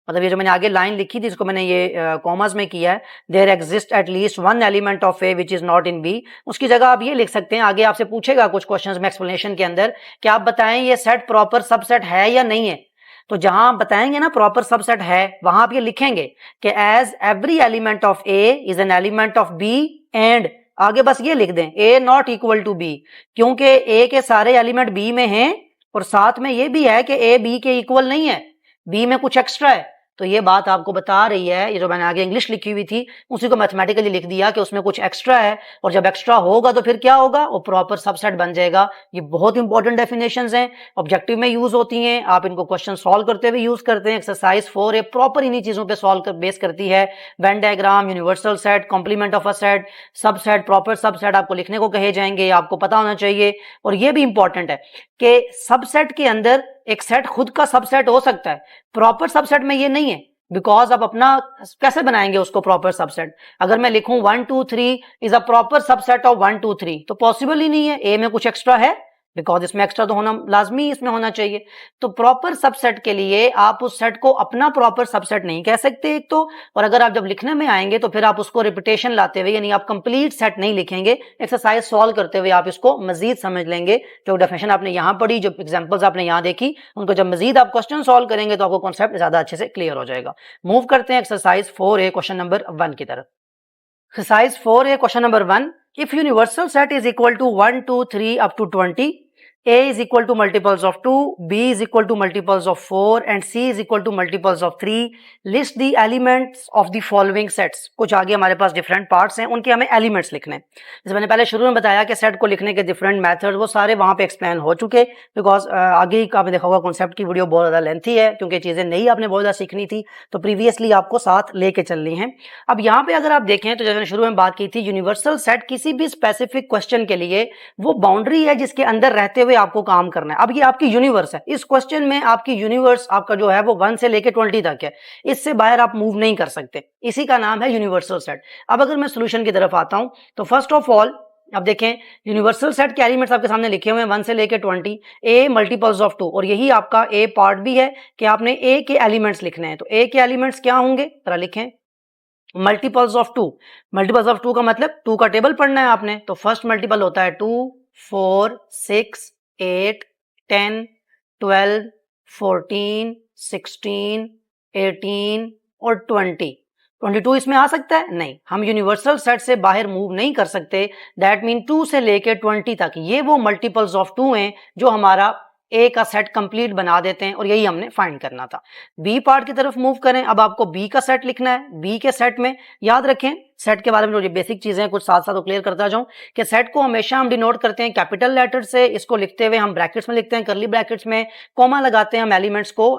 मतलब ये जो मैंने आगे लाइन लिखी थी इसको मैंने ये कॉमर्स में किया है, there exist at least one element of A which is not in B. उसकी जगह आप ये लिख सकते हैं, आगे आपसे पूछेगा कुछ क्वेश्चंस में एक्सप्लेनेशन के अंदर कि आप बताएं ये सेट प्रॉपर सबसेट है या नहीं है। तो जहां आप बताएंगे ना प्रॉपर सबसेट है, वहां आप ये लिखेंगे कि as every element of A is an element of B, and आगे बस ये लिख दें A not equal to B, क्योंकि ए के सारे एलिमेंट बी में हैं और साथ में ये भी है कि ए बी के इक्वल नहीं है, बी में कुछ एक्स्ट्रा है। तो ये बात आपको बता रही है, ये जो मैंने आगे इंग्लिश लिखी हुई थी उसी को मैथमेटिकली लिख दिया कि उसमें कुछ एक्स्ट्रा है, और जब एक्स्ट्रा होगा तो फिर क्या होगा? वो प्रॉपर सबसेट बन जाएगा। ये बहुत इंपॉर्टेंट डेफिनेशंस हैं, ऑब्जेक्टिव में यूज होती हैं, आप इनको क्वेश्चन सॉल्व करते हुए यूज करते हैं। एक्सरसाइज 4 प्रॉपर इन्हीं चीजों पे सॉल्व कर बेस करती है। Venn diagram, universal set, complement of a set, subset, proper subset आपको लिखने को कहे जाएंगे, आपको पता होना चाहिए। और ये भी इंपॉर्टेंट है कि सबसेट के अंदर एक सेट खुद का सबसेट हो सकता है, प्रॉपर सबसेट में ये नहीं है। बिकॉज आप अपना कैसे बनाएंगे उसको प्रॉपर सबसेट? अगर मैं लिखूं 1 2 3 is a proper subset of 1 2 3, तो पॉसिबल ही नहीं है, ए में कुछ एक्स्ट्रा है, बिकॉज इसमें एक्स्ट्रा तो होना लाजमी इसमें होना चाहिए। तो प्रॉपर सबसेट के लिए आप उस सेट को अपना प्रॉपर सबसेट नहीं कह सकते एक तो, और अगर आप जब लिखने में आएंगे तो फिर आप उसको रिपीटेशन लाते हुए, यानी आप कंप्लीट सेट नहीं लिखेंगे, एक्सरसाइज सॉल्व करते हुए आप इसको मजीद समझ लेंगे। जो डेफिनेशन आपने यहाँ पढ़ी, जो एग्जाम्पल्स आपने यहाँ देखी, उनको जब मजीद आप क्वेश्चन सॉल्व करेंगे तो आपको कॉन्सेप्ट ज्यादा अच्छे से क्लियर हो जाएगा। मूव करते हैं एक्सरसाइज 4A क्वेश्चन नंबर 1 की तरफ। Exercise 4A question number 1, if universal set is equal to 1 2 3 up to 20, A is equal to multiples of 2, B is equal to multiples of 4 and C is equal to multiples of 3. List the elements of the following sets. कुछ आगे हमारे पास different parts हैं, उनके हमें elements लिखने हैं। जैसे मैंने पहले शुरू में बताया कि सेट को लिखने के डिफरेंट मेथड वो सारे वहां पे एक्सप्लेन हो चुके, बिकॉज आगे ही आपने देखा होगा कॉन्सेप्ट की वीडियो बहुत ज्यादा लेंथी है, क्योंकि चीजें नई आपने बहुत ज्यादा सीखनी थी, तो प्रीवियसली आपको साथ लेके चलनी है। अब यहाँ पे अगर आप देखें तो जैसे मैंने शुरू में बात की थी, यूनिवर्सल सेट किसी भी स्पेसिफिक क्वेश्चन के लिए वो बाउंड्री है जिसके अंदर रहते हुए आपको काम करना है। अब ये आपकी यूनिवर्स है, इस क्वेश्चन में आपकी यूनिवर्स आपका जो है वो 1 से लेके 20 तक है, इससे बाहर आप मूव नहीं कर सकते, इसी का नाम है यूनिवर्सल सेट। अब अगर मैं सॉल्यूशन की तरफ आता हूं तो फर्स्ट ऑफ ऑल अब देखें, यूनिवर्सल सेट के एलिमेंट्स आपके सामने लिखे हुए हैं 1 से लेके 20, ए मल्टीपल्स ऑफ 2, और यही आपका ए पार्ट भी है कि आपने ए के एलिमेंट्स लिखने हैं। तो ए के एलिमेंट्स क्या होंगे जरा लिखें, मल्टीपल्स ऑफ 2। मल्टीपल्स ऑफ 2 का मतलब 2 का टेबल पढ़ना है आपने, तो फर्स्ट मल्टीपल होता है 2 4 6 8 10 12 14 16 18 और 20। 22 इसमें आ सकता है? नहीं, हम यूनिवर्सल सेट से बाहर मूव नहीं कर सकते। दैट मीन 2 से लेके 20 तक ये वो मल्टीपल्स ऑफ 2 हैं जो हमारा ए का सेट कंप्लीट बना देते हैं, और यही हमने फाइंड करना था। बी पार्ट की तरफ मूव करें। अब आपको बी का सेट लिखना है। बी के सेट में याद रखें, सेट के बारे में जो बेसिक चीजें कुछ साथ साथ क्लियर करता जाऊं कि सेट को हमेशा हम डिनोट करते हैं कैपिटल लेटर से, इसको लिखते हुए हम ब्रैकेट्स में लिखते हैं, करली ब्रैकेट्स में कॉमा लगाते हैं हम एलिमेंट्स को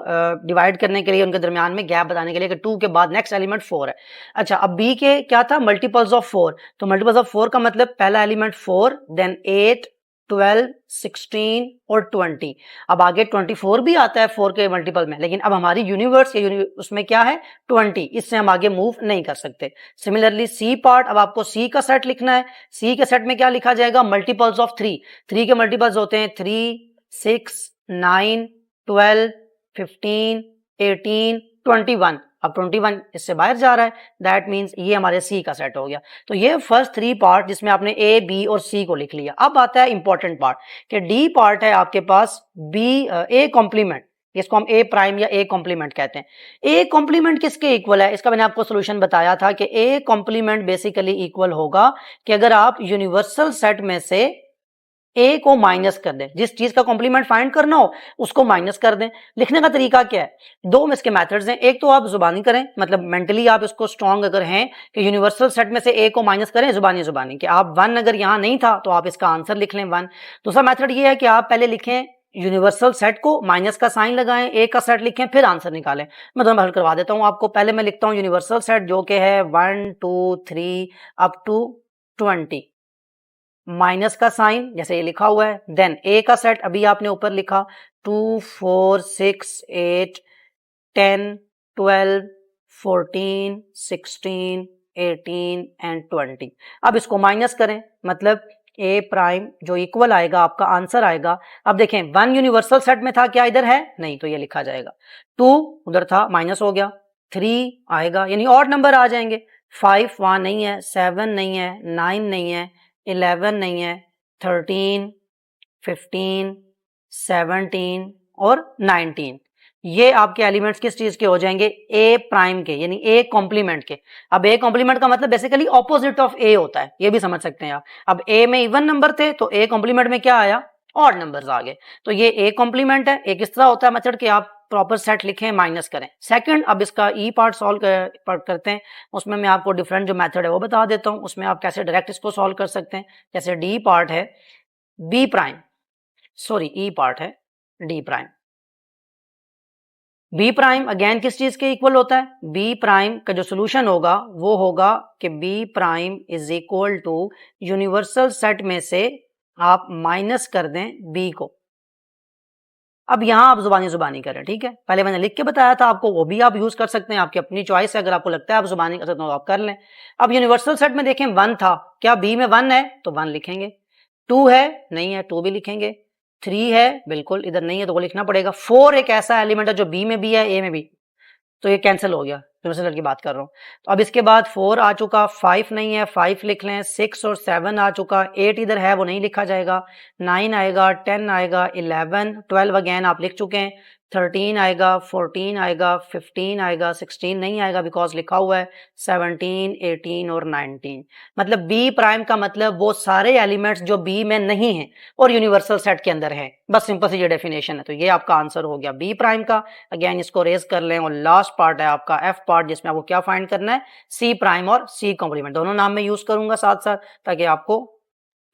डिवाइड करने के लिए, उनके दरमियान में गैप बताने के लिए कि 2 के बाद नेक्स्ट एलिमेंट 4 है। अच्छा, अब बी के क्या था, मल्टीपल्स ऑफ 4, तो मल्टीपल्स ऑफ 4 का मतलब पहला एलिमेंट 4, देन 8 12 16 और 20। अब आगे 24 भी आता है 4 के मल्टीपल में, लेकिन अब हमारी यूनिवर्स उसमें क्या है 20, इससे हम आगे मूव नहीं कर सकते। सिमिलरली सी पार्ट, अब आपको सी का सेट लिखना है। सी के सेट में क्या लिखा जाएगा, मल्टीपल्स ऑफ 3। 3 के मल्टीपल्स होते हैं 3 6 9 12 15 18 21। अब 21 इससे बाहर जा रहा है, दैट मींस ये हमारे सी का सेट हो गया। तो ये फर्स्ट 3 पार्ट जिसमें आपने ए बी और सी को लिख लिया। अब आता है इंपॉर्टेंट पार्ट कि डी पार्ट है आपके पास बी ए कॉम्प्लीमेंट, इसको हम ए प्राइम या ए कॉम्प्लीमेंट कहते हैं। ए कॉम्प्लीमेंट किसके इक्वल है, इसका मैंने आपको सोल्यूशन बताया था कि ए कॉम्प्लीमेंट बेसिकली इक्वल होगा कि अगर आप यूनिवर्सल सेट में से ए को माइनस कर दें, जिस चीज का कॉम्प्लीमेंट फाइंड करना हो उसको माइनस कर दें। लिखने का तरीका क्या है, दो इसके मेथड्स हैं। एक तो आप जुबानी करें, मतलब मेंटली आप इसको स्ट्रॉन्ग अगर हैं कि यूनिवर्सल सेट में से ए को माइनस करें, जुबानी जुबानी कि आप 1 अगर यहां नहीं था तो आप इसका आंसर लिख लें 1। दूसरा मेथड ये है कि आप पहले लिखें यूनिवर्सल सेट को, माइनस का साइन लगाएं, ए का सेट लिखें, फिर आंसर निकालें। मैं दोनों हल करवा देता हूं आपको। पहले मैं लिखता हूं यूनिवर्सल सेट जो कि है 1 2 3 अप टू 20, माइनस का साइन जैसे ये लिखा हुआ है, देन ए का सेट अभी आपने ऊपर लिखा 2 4 6 8 10 12 14 16 18 एंड 20। अब इसको माइनस करें, मतलब ए प्राइम जो इक्वल आएगा आपका आंसर आएगा। अब देखें 1 यूनिवर्सल सेट में था, क्या इधर है नहीं, तो ये लिखा जाएगा। 2 उधर था, माइनस हो गया। 3 आएगा यानी ऑड नंबर आ जाएंगे। 5 वहां नहीं है, 7 नहीं है, 9 नहीं है, 11 नहीं है, 13 15 17 और 19। ये आपके एलिमेंट्स किस चीज के हो जाएंगे, ए प्राइम के, यानी ए कॉम्प्लीमेंट के। अब ए कॉम्प्लीमेंट का मतलब बेसिकली ऑपोजिट ऑफ ए होता है, ये भी समझ सकते हैं आप। अब ए में इवन नंबर थे तो ए कॉम्प्लीमेंट में क्या आया, ऑड नंबर्स आ गए, तो ये ए कॉम्प्लीमेंट है। एक इस तरह होता है मेथड कि आप प्रॉपर सेट लिखें, माइनस करें। सेकंड, अब इसका ई पार्ट सॉल्व करते हैं, उसमें मैं आपको डिफरेंट जो मेथड है वो बता देता हूं। उसमें आप कैसे डायरेक्ट इसको सॉल्व कर सकते हैं। जैसे डी पार्ट है B prime, sorry E part है D prime. B prime again किस चीज के इक्वल होता है, बी प्राइम का जो सोल्यूशन होगा वो होगा कि B prime is equal to universal set में से आप माइनस कर दें बी को। अब यहां आप जुबानी जुबानी करें, ठीक है। पहले मैंने लिख के बताया था आपको, वो भी आप यूज कर सकते हैं, आपकी अपनी चॉइस है। अगर आपको लगता है आप जुबानी कर सकते हो आप कर लें। अब यूनिवर्सल सेट में देखें 1 था, क्या बी में 1 है तो 1 लिखेंगे। 2 है नहीं है, 2 भी लिखेंगे। 3 है बिल्कुल इधर नहीं है तो वो लिखना पड़ेगा। 4 एक ऐसा एलिमेंट है जो बी में भी है ए में भी, तो ये कैंसिल हो गया, यूनिवर्सल की बात कर रहा हूं। तो अब इसके बाद 4 आ चुका, 5 नहीं है 5 लिख लें, 6 और 7 आ चुका, 8 इधर है वो नहीं लिखा जाएगा, 9 आएगा, 10 आएगा, 11 12 अगेन आप लिख चुके हैं, 13 आएगा, 14 आएगा, 15 आएगा, 16 नहीं आएगा बिकॉज लिखा हुआ है, 17 18 और 19। मतलब बी प्राइम का मतलब वो सारे एलिमेंट्स जो बी में नहीं है और यूनिवर्सल सेट के अंदर है। बस सिंपल सी ये डेफिनेशन है, तो ये आपका आंसर हो गया बी प्राइम का। अगेन इसको रेज कर लें और लास्ट पार्ट है आपका एफ पार्ट, जिसमें आपको क्या फाइंड करना है, सी प्राइम और सी कॉम्प्लीमेंट। दोनों नाम में यूज करूंगा साथ साथ ताकि आपको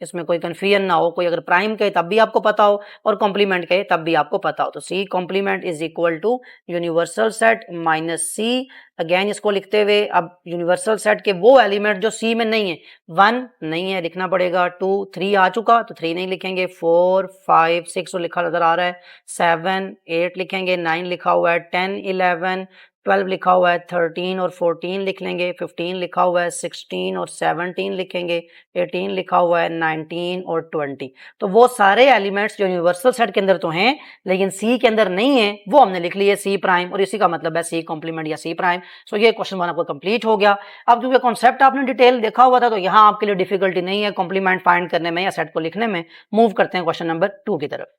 इसमें कोई कंफ्यूजन ना हो। कोई अगर प्राइम कहे तब भी आपको पता हो और कॉम्प्लीमेंट कहे तब भी आपको पता हो। तो C complement is equal to universal set minus C. Again इसको लिखते हुए अब यूनिवर्सल सेट के वो एलिमेंट जो सी में नहीं है, 1 नहीं है लिखना पड़ेगा, 2 3 आ चुका तो 3 नहीं लिखेंगे, 4 5 6 लिखा नजर आ रहा है, 7 8 लिखेंगे, 9 लिखा हुआ है, 10 11 12 लिखा हुआ है, 13 और 14 लिख लेंगे, 15 लिखा हुआ है, 16 और 17 लिखेंगे, 18 लिखा हुआ है, 19 और 20। तो वो सारे एलिमेंट्स जो यूनिवर्सल सेट के अंदर तो हैं लेकिन सी के अंदर नहीं है वो हमने लिख लिए सी प्राइम, और इसी का मतलब है सी कॉम्प्लीमेंट या सी प्राइम। सो ये क्वेश्चन 1 आपको कंप्लीट हो गया। अब क्योंकि कॉन्सेप्ट आपने डिटेल देखा हुआ था तो यहाँ आपके लिए डिफिकल्टी नहीं है कॉम्प्लीमेंट फाइंड करने में या सेट को लिखने में। मूव करते हैं क्वेश्चन नंबर 2 की तरफ।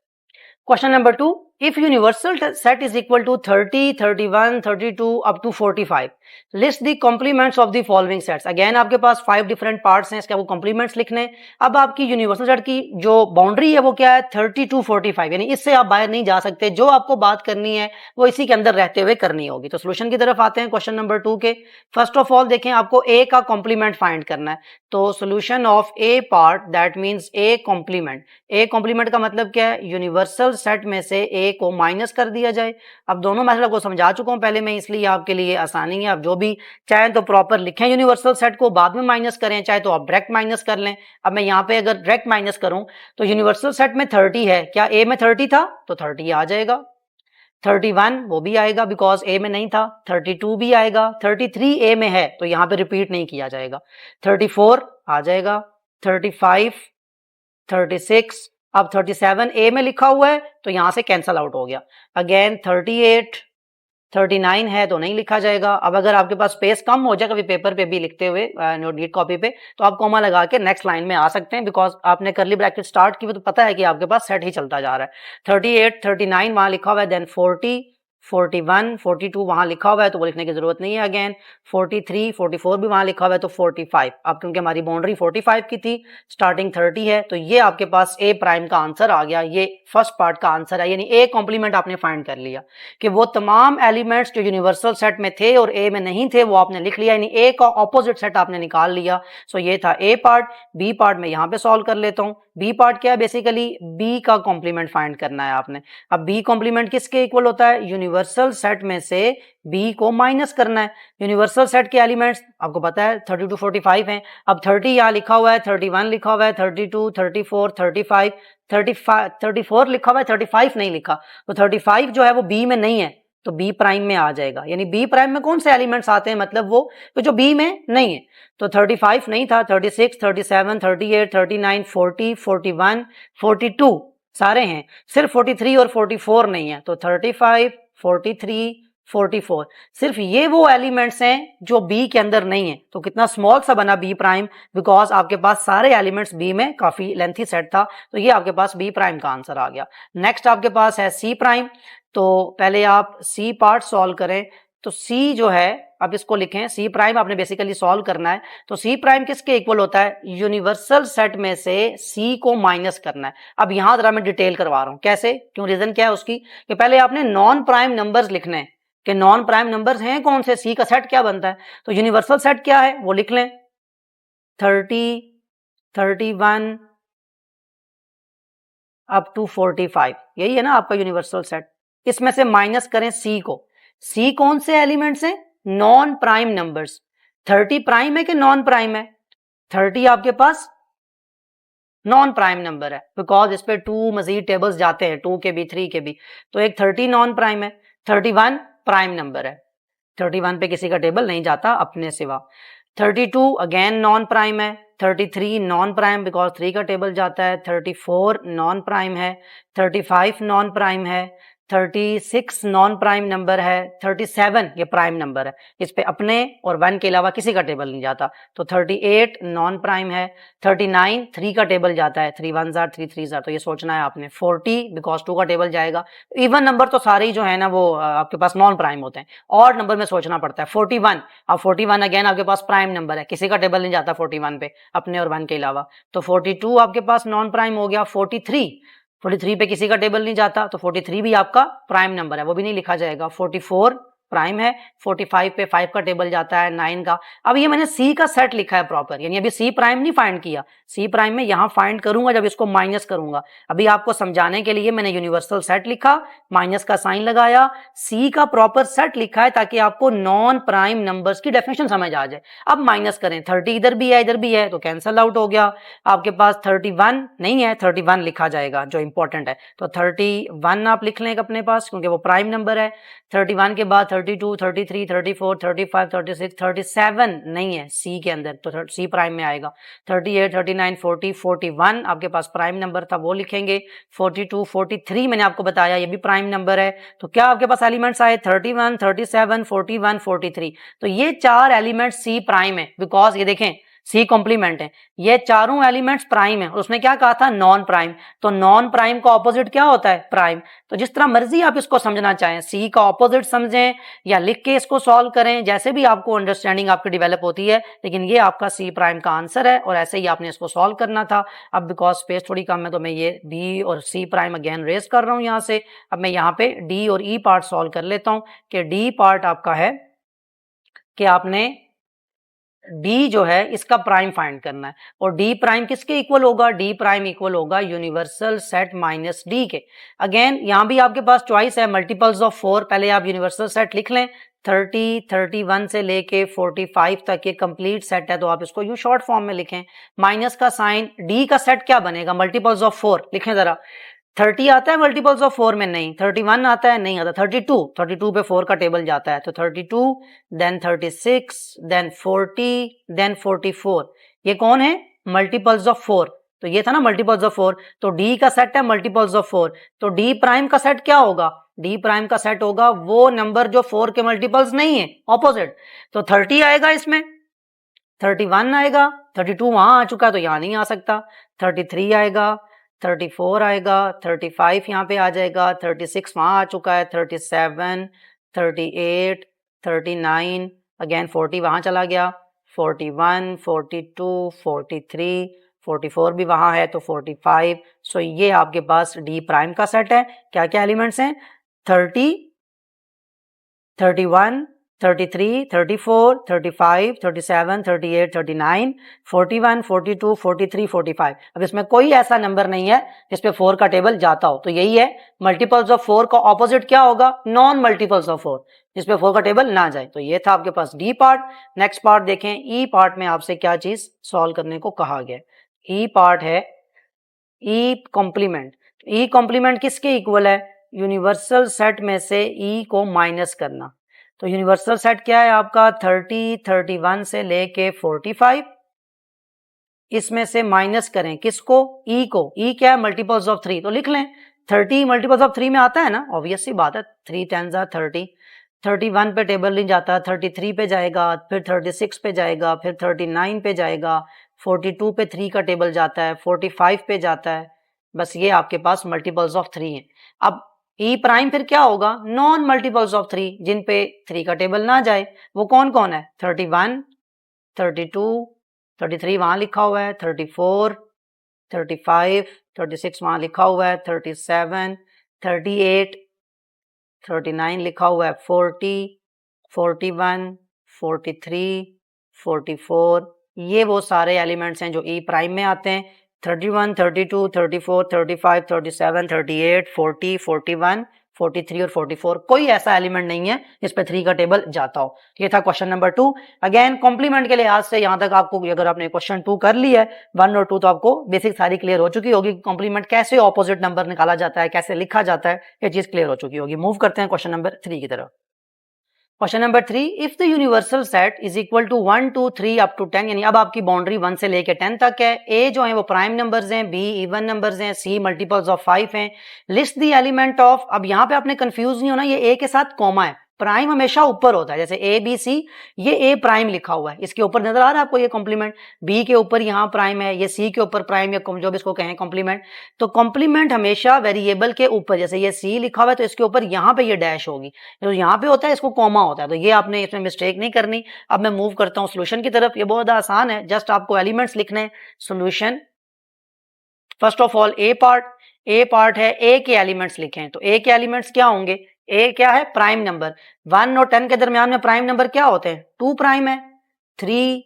Question number 2, if universal set is equal to 30, 31, 32 up to 45, list the complements of the following sets। Again आपके पास 5 different parts हैं, इसके आपको complements लिखने। अब आपकी यूनिवर्सल सेट की जो बाउंड्री है वो क्या है, 30 to 45, यानी इससे आप बाहर नहीं जा सकते। जो आपको बात करनी है वो इसी के अंदर रहते हुए करनी होगी। तो सोल्यूशन की तरफ आते हैं क्वेश्चन नंबर 2 के। फर्स्ट ऑफ ऑल देखें, आपको ए का कॉम्प्लीमेंट फाइंड करना है, तो solution of A part that means A complement. A complement का मतलब क्या है, यूनिवर्सल सेट में से ए को माइनस कर दिया जाए। अब दोनों मेथड को समझा चुका हूं पहले मैं, इसलिए आपके लिए आसानी है। आप जो भी चाहे तो प्रॉपर लिखें यूनिवर्सल सेट को, बाद में माइनस करें, चाहे तो आप डायरेक्ट माइनस कर लें। अब मैं यहाँ पे अगर डायरेक्ट माइनस करूं तो यूनिवर्सल सेट में 30 है, क्या ए में 30 था तो 30 आ जाएगा, 31 वो भी आएगा बिकॉज ए में नहीं था, 32 भी आएगा, 33 ए में है तो यहाँ पे रिपीट नहीं किया जाएगा, 34 आ जाएगा, 35 36, अब 37 ए में लिखा हुआ है तो यहां से कैंसल आउट हो गया। अगेन 38 39 है तो नहीं लिखा जाएगा। अब अगर आपके पास स्पेस कम हो जाए कभी पेपर पे भी लिखते हुए नोट नीट कॉपी पे, तो आप कॉमा लगा के नेक्स्ट लाइन में आ सकते हैं, बिकॉज आपने करली ब्रैकेट स्टार्ट की हुई तो पता है कि आपके पास सेट ही चलता जा रहा है। 38 39 वहां लिखा हुआ है, देन 40 41 42 वहां लिखा हुआ है तो वो लिखने की जरूरत नहीं है। अगेन 43 44 भी वहां लिखा हुआ है तो 45। अब क्योंकि हमारी बाउंड्री 45 की थी, स्टार्टिंग 30 है, तो ये आपके पास ए प्राइम का आंसर आ गया। ये फर्स्ट पार्ट का आंसर है, यानी ए कॉम्प्लीमेंट आपने फाइंड कर लिया कि वो तमाम एलिमेंट्स जो यूनिवर्सल सेट में थे और ए में नहीं थे वो आपने लिख लिया, यानी ए का ऑपोजिट सेट आपने निकाल लिया। सो ये था ए पार्ट। बी पार्ट में यहां पे सॉल्व कर लेता हूं। बी पार्ट क्या है, बेसिकली बी का कॉम्प्लीमेंट फाइंड करना है आपने। अब बी कॉम्प्लीमेंट किसके इक्वल होता है, यूनिवर्सल सेट में से बी को माइनस करना है। यूनिवर्सल सेट के एलिमेंट्स आपको पता है 30 to 45 हैं। अब 30 यहाँ लिखा हुआ है, 31 लिखा हुआ है, 32 34 35 34 लिखा हुआ है, 35 नहीं लिखा, तो 35 जो है वो बी में नहीं है तो बी प्राइम में आ जाएगा। यानी बी प्राइम में कौन से एलिमेंट्स आते हैं, मतलब वो तो जो बी में नहीं है। तो 35 नहीं था, 36 37 38 39 40 41 42 सारे हैं, सिर्फ 43 और 44 नहीं है। तो 35 43 44 सिर्फ ये वो एलिमेंट्स हैं जो बी के अंदर नहीं है। तो कितना स्मॉल सा बना बी प्राइम, बिकॉज आपके पास सारे एलिमेंट्स बी में काफी लेंथी सेट था, तो ये आपके पास बी प्राइम का आंसर आ गया। नेक्स्ट आपके पास है सी प्राइम। तो पहले आप सी पार्ट सॉल्व करें। तो सी जो है, अब इसको लिखें, सी प्राइम आपने बेसिकली सॉल्व करना है। तो सी प्राइम किसके इक्वल होता है, यूनिवर्सल सेट में से सी को माइनस करना है। अब यहां जरा मैं डिटेल करवा रहा हूं कैसे, क्यों, रीजन क्या है उसकी, कि पहले आपने नॉन प्राइम नंबर्स लिखने हैं कि नॉन प्राइम नंबर्स हैं कौन से, सी का सेट क्या बनता है। तो यूनिवर्सल सेट क्या है वो लिख लें, 30 31 अप टू 45, यही है ना आपका यूनिवर्सल सेट। इसमें से माइनस करें सी को। सी कौन से एलिमेंट्स हैं, नॉन प्राइम नंबर्स। 30 प्राइम है कि नॉन प्राइम है, 30 आपके पास नॉन प्राइम नंबर है, बिकॉज इस पे 2 मजीद टेबल्स जाते हैं, 2 के भी 3 के भी, तो एक 30 नॉन प्राइम है। 31 प्राइम नंबर है, 31 पे किसी का टेबल नहीं जाता अपने सिवा। 32 अगेन नॉन प्राइम है। 33 नॉन प्राइम बिकॉज 3 का टेबल जाता है। 34 नॉन प्राइम है। 35 नॉन प्राइम है। 36 नॉन प्राइम नंबर है। 37 ये प्राइम नंबर है, इस पे अपने और 1 के अलावा किसी का टेबल नहीं जाता, तो 38 नॉन प्राइम है। 39 3 का टेबल जाता है, 3 1 जार 3 3 जार, तो ये सोचना है आपने। 40 बिकॉज 2 का टेबल जाएगा। इवन नंबर तो सारे ही जो है ना वो आपके पास नॉन प्राइम होते हैं, और नंबर में सोचना पड़ता है। 41, अब 41 अगेन आपके पास प्राइम नंबर है, किसी का टेबल नहीं जाता 41 पे अपने और 1 के अलावा, तो 42 आपके पास नॉन प्राइम हो गया। 43 पे किसी का टेबल नहीं जाता, तो 43 भी आपका प्राइम नंबर है, वो भी नहीं लिखा जाएगा। 44 प्राइम है। 45 पे 5 का टेबल जाता है, 9 का। अब ये मैंने सी का सेट लिखा है प्रॉपर, यानी अभी सी प्राइम नहीं फाइंड किया, सी प्राइम में यहां फाइंड करूंगा जब इसको माइनस करूंगा। अभी आपको समझाने के लिए मैंने यूनिवर्सल सेट लिखा, माइनस का साइन लगाया, सी का प्रॉपर सेट लिखा है ताकि आपको नॉन प्राइम नंबर्स की डेफिनेशन समझ आ जाए। अब माइनस करें, 30 इधर भी है इधर भी है, तो कैंसल आउट हो गया। आपके पास 31 नहीं है, 31 लिखा जाएगा जो इंपॉर्टेंट है, तो 31 आप लिख लें अपने पास क्योंकि वो प्राइम नंबर है। 31 के बाद 32 33 34 35 36 37 नहीं है सी के अंदर, तो सी प्राइम में आएगा। 38 39 40 41 आपके पास प्राइम नंबर था, वो लिखेंगे। 42 43 मैंने आपको बताया ये भी प्राइम नंबर है। तो क्या आपके पास एलिमेंट्स आए, 31 37 41 43, तो ये 4 एलिमेंट्स सी प्राइम है, बिकॉज ये देखें सी कॉम्प्लीमेंट है, ये चारों एलिमेंट्स प्राइम है। उसने क्या कहा था, नॉन प्राइम, तो नॉन प्राइम का ऑपोजिट क्या होता है, प्राइम। तो जिस तरह मर्जी आप इसको समझना चाहें, सी का ऑपोजिट समझें या लिख के इसको सॉल्व करें, जैसे भी आपको अंडरस्टैंडिंग आपकी डेवलप होती है, लेकिन ये आपका सी प्राइम का आंसर है और ऐसे ही आपने इसको सॉल्व करना था। अब बिकॉज स्पेस थोड़ी कम है तो मैं ये बी और सी प्राइम अगेन रेज कर रहा हूं यहां से। अब मैं यहाँ पे डी और ई पार्ट सॉल्व कर लेता हूं कि डी पार्ट आपका है कि आपने डी जो है इसका प्राइम फाइंड करना है, और डी प्राइम किसके इक्वल होगा, डी प्राइम इक्वल होगा यूनिवर्सल सेट माइनस डी के। अगेन यहां भी आपके पास चॉइस है मल्टीपल्स ऑफ 4, पहले आप यूनिवर्सल सेट लिख लें। 30 31 से लेके 45 तक ये कंप्लीट सेट है, तो आप इसको यू शॉर्ट फॉर्म में लिखें। माइनस का साइन, डी का सेट क्या बनेगा, मल्टीपल्स ऑफ 4 लिखें जरा। 30 आता है मल्टीपल्स ऑफ 4 में, नहीं। 31 आता है, नहीं आता। 32 पे 4 का टेबल जाता है, तो 32 देन 36 देन 40 देन 44, ये कौन है, मल्टीपल्स ऑफ 4। तो ये था ना मल्टीपल्स ऑफ 4, तो डी का सेट है मल्टीपल्स ऑफ 4, तो डी प्राइम का सेट क्या होगा, डी प्राइम का सेट होगा वो नंबर जो 4 के मल्टीपल्स नहीं है, ऑपोजिट। तो 30 आएगा इसमें, 31 आएगा, 32 वहां आ चुका है तो यहां नहीं आ सकता, 33 आएगा, 34 आएगा, 35 यहाँ पे आ जाएगा, 36 वहां आ चुका है, 37, 38, 39, अगेन 40 वहां चला गया, 41, 42, 43, 44 भी वहां है तो 45। सो ये आपके पास डी प्राइम का सेट है। क्या क्या एलिमेंट्स हैं? 30, 31, 33, 34, 35, 37, 38, 39, 41, 42, 43, 45। अब इसमें कोई ऐसा नंबर नहीं है जिसपे 4 का टेबल जाता हो, तो यही है मल्टीपल्स ऑफ 4 का ऑपोजिट क्या होगा? नॉन मल्टीपल्स ऑफ 4, जिसपे 4 का टेबल ना जाए। तो ये था आपके पास डी पार्ट। नेक्स्ट पार्ट देखें, ई पार्ट में आपसे क्या चीज सॉल्व करने को कहा गया। ई पार्ट है ई कॉम्प्लीमेंट। ई कॉम्प्लीमेंट किसके इक्वल है? यूनिवर्सल सेट में से ई को माइनस करना। तो यूनिवर्सल सेट क्या है आपका? 30, 31 से लेके 45, इसमें से माइनस करें किसको? ई को। ई क्या है? मल्टीपल्स ऑफ 3, तो लिख लें 30 मल्टीपल्स ऑफ 3 में आता है ना, ऑब्वियस सी बात है, 3 10 30। 31 पे टेबल नहीं जाता, 33 पे जाएगा, फिर 36 पे जाएगा, फिर 39 पे जाएगा, 42 पे 3 का टेबल जाता है, 45 पे जाता है। बस ये आपके पास मल्टीपल्स ऑफ 3 है। अब ई प्राइम फिर क्या होगा? नॉन मल्टीपल्स ऑफ 3, जिन पे 3 का टेबल ना जाए। वो कौन कौन है? 31, 32, 33 वहां लिखा हुआ है, 34, 35, 36 वहां लिखा हुआ है, 37, 38, 39 लिखा हुआ है, 40, 41, 43, 44। ये वो सारे एलिमेंट्स हैं जो ई प्राइम में आते हैं। 31, 32, 34, 35, 37, 38, 40, 41, 43 और 44, कोई ऐसा एलिमेंट नहीं है जिस पे 3 का टेबल जाता हो। ये था क्वेश्चन नंबर 2। अगेन कॉम्प्लीमेंट के लिहाज से यहां तक आपको, अगर आपने क्वेश्चन 2 कर लिया है, 1 और 2, तो आपको बेसिक सारी क्लियर हो चुकी होगी। कॉम्प्लीमेंट कैसे ऑपोजिट नंबर निकाला जाता है, कैसे लिखा जाता है, ये चीज क्लियर हो चुकी होगी। मूव करते हैं क्वेश्चन नंबर 3 की तरफ। Question number 3, if the universal set is equal to 1, 2, 3 up to 10, यानी अब आपकी बाउंड्री 1 से लेके 10 तक है। ए जो है वो प्राइम नंबर्स हैं, बी इवन नंबर्स हैं, सी मल्टीपल्स ऑफ 5 हैं। लिस्ट द एलिमेंट ऑफ, अब यहां पे आपने कंफ्यूज नहीं होना, ये ए के साथ कॉमा है, प्राइम हमेशा ऊपर होता है, जैसे ए बी सी, ये ए प्राइम लिखा हुआ है, इसके ऊपर नजर आ रहा है आपको ये कॉम्प्लीमेंट, बी के ऊपर यहाँ प्राइम है, ये सी के ऊपर प्राइम, या जो भी इसको कहें कॉम्प्लीमेंट। तो कॉम्प्लीमेंट हमेशा वेरिएबल के ऊपर, जैसे ये सी लिखा हुआ है तो इसके ऊपर यहाँ पे ये डैश होगी, जो यहाँ पे होता है इसको कॉमा होता है, तो ये आपने इसमें मिस्टेक नहीं करनी। अब मैं मूव करता हूँ सोल्यूशन की तरफ। ये बहुत आसान है, जस्ट आपको एलिमेंट्स लिखने हैं। Solution, first of all A part, A part है ए के एलिमेंट्स लिखें, तो ए के एलिमेंट्स क्या होंगे? ए क्या है? Prime number. 1 और 10 के दरमियान में प्राइम नंबर क्या होते हैं? 2 प्राइम है, 3,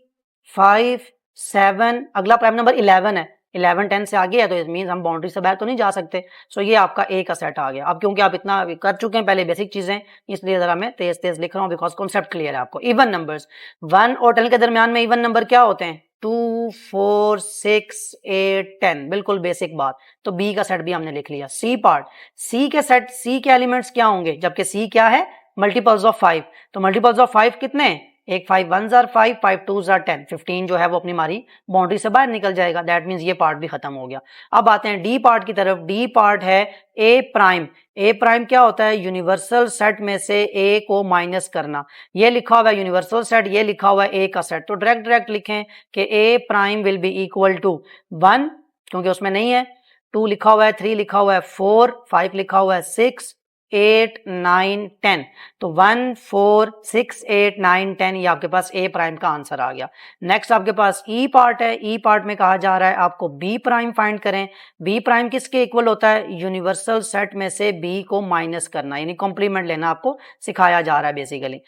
5, 7, अगला प्राइम नंबर 11 है, 11 10 से आगे है, तो इट मींस हम बाउंड्री से बाहर तो नहीं जा सकते। सो ये आपका ए का सेट आ गया। अब क्योंकि आप इतना कर चुके हैं पहले बेसिक चीजें, इसलिए जरा मैं तेज तेज लिख रहा हूँ, बिकॉज कॉन्सेप्ट क्लियर है आपको। इवन नंबर्स, 1 और 10 के दरमियान में इवन नंबर क्या होते हैं? 2, 4, 6, 8, 10, बिल्कुल बेसिक बात। तो बी का सेट भी हमने लिख लिया। सी पार्ट, सी के सेट, सी के एलिमेंट्स क्या होंगे? जबकि सी क्या है? मल्टीपल्स ऑफ 5, तो मल्टीपल्स ऑफ 5 कितने हैं? एक 5 1 जार 5, 5 2 जार 10, 15 जो है वो अपनी हमारी बाउंड्री से बाहर निकल जाएगा। दैट मींस ये पार्ट भी खत्म हो गया। अब आते हैं डी पार्ट की तरफ। डी पार्ट है ए प्राइम। ए प्राइम क्या होता है? यूनिवर्सल सेट में से ए को माइनस करना। ये लिखा हुआ है यूनिवर्सल सेट, ये लिखा हुआ है ए का सेट, तो डायरेक्ट लिखें कि A prime will be equal to 1, क्योंकि उसमें नहीं है, 2 लिखा हुआ है, 3 लिखा हुआ है, 4, 5 लिखा हुआ है, 6, 8, 9, 10, तो 1, 4, 6, 8, 9, 10, ये आपके पास ए प्राइम का आंसर आ गया। नेक्स्ट आपके पास ई पार्ट है। ई पार्ट में कहा जा रहा है आपको बी प्राइम फाइंड करें। बी प्राइम किसके इक्वल होता है? यूनिवर्सल सेट में से बी को माइनस करना, यानी कॉम्प्लीमेंट लेना आपको सिखाया जा रहा है बेसिकली।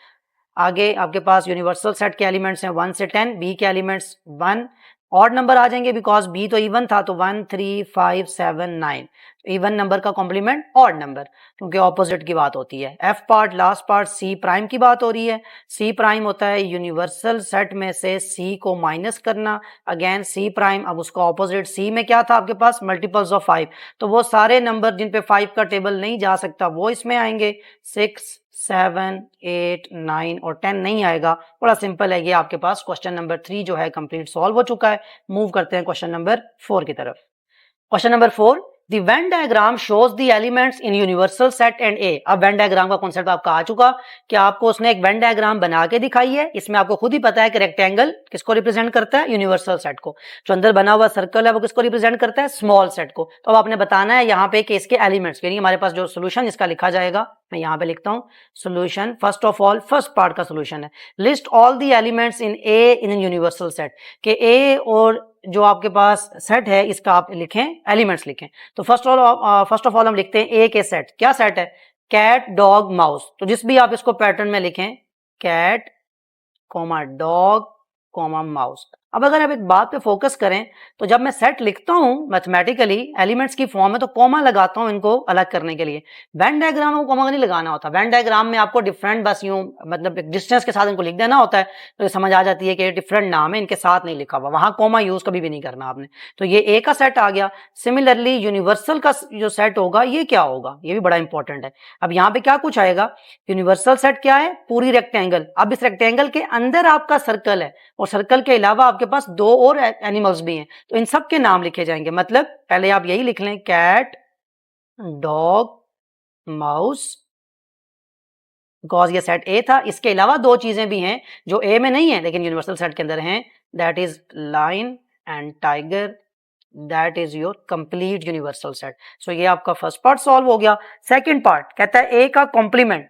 आगे आपके पास यूनिवर्सल सेट के एलिमेंट्स हैं 1 से 10, बी के एलिमेंट्स 1, ऑड नंबर आ जाएंगे बिकॉज बी तो इवन था, तो 1, 3, 5, 7, 9, इवन नंबर का कॉम्प्लीमेंट ऑड नंबर, क्योंकि ऑपोजिट की बात होती है। F part, last part, C prime की बात हो रही है। सी प्राइम होता है यूनिवर्सल सेट में से सी को माइनस करना। अगेन सी प्राइम, अब उसका ऑपोजिट, सी में क्या था आपके पास? मल्टीपल्स ऑफ 5, तो वो सारे नंबर जिन पे 5 का टेबल नहीं जा सकता वो इसमें आएंगे। 6, 7, 8, 9 और 10 नहीं आएगा। बड़ा सिंपल है ये आपके पास। क्वेश्चन नंबर 3 जो है कंप्लीट सॉल्व हो चुका है। मूव करते हैं क्वेश्चन नंबर 4 की तरफ। Question number 4, the Venn diagram shows the elements in universal set and A. अब वेन डायग्राम का कॉन्सेप्ट आपका आ चुका कि आपको उसने एक वेन डायग्राम बना के दिखाई है। इसमें आपको खुद ही पता है कि रेक्टेंगल किसको रिप्रेजेंट करता है, यूनिवर्सल सेट को। जो अंदर बना हुआ सर्कल है वो किसको रिप्रेजेंट करता है, स्मॉल सेट को। तो अब आपने बताना है यहाँ पे कि इसके एलिमेंट्स, यानी हमारे पास जो सोल्यूशन इसका लिखा जाएगा, मैं यहाँ पे लिखता हूँ solution. First of all first part का सोल्यूशन है list all the elements in A in universal set, के ए और जो आपके पास सेट है इसका आप लिखें, एलिमेंट्स लिखें। तो फर्स्ट ऑफ ऑल हम लिखते हैं ए के सेट। क्या सेट है, कैट डॉग माउस। तो जिस भी आप इसको पैटर्न में लिखें, cat comma dog comma mouse. अब अगर आप एक बात पे फोकस करें तो जब मैं सेट लिखता हूं मैथमेटिकली एलिमेंट्स की फॉर्म में तो कॉमा लगाता हूं इनको अलग करने के लिए। वेन डायग्राम में कॉमा नहीं लगाना होता। वेन डायग्राम में आपको डिफरेंट बस यूं मतलब डिस्टेंस के साथ इनको लिख देना होता है, तो ये समझ आ जाती है कि डिफरेंट नाम है, इनके साथ नहीं लिखा हुआ। वहां कॉमा यूज कभी भी नहीं करना आपने। तो ये ए का सेट आ गया। सिमिलरली यूनिवर्सल का जो सेट होगा ये क्या होगा, ये भी बड़ा इंपॉर्टेंट है। अब यहाँ पे क्या कुछ आएगा, यूनिवर्सल सेट क्या है, पूरी रेक्टेंगल। अब इस रेक्टेंगल के अंदर आपका सर्कल है और सर्कल के अलावा आपके पास दो और एनिमल्स भी हैं, तो इन सब के नाम लिखे जाएंगे। मतलब पहले आप यही लिख लें, कैट डॉग माउस, बिकॉज ये सेट ए था। इसके अलावा दो चीजें भी हैं जो ए में नहीं है लेकिन यूनिवर्सल सेट के अंदर हैं, that is lion and tiger, that is your complete universal set. So ये आपका फर्स्ट पार्ट सॉल्व हो गया। सेकंड पार्ट कहता है ए का कॉम्प्लीमेंट,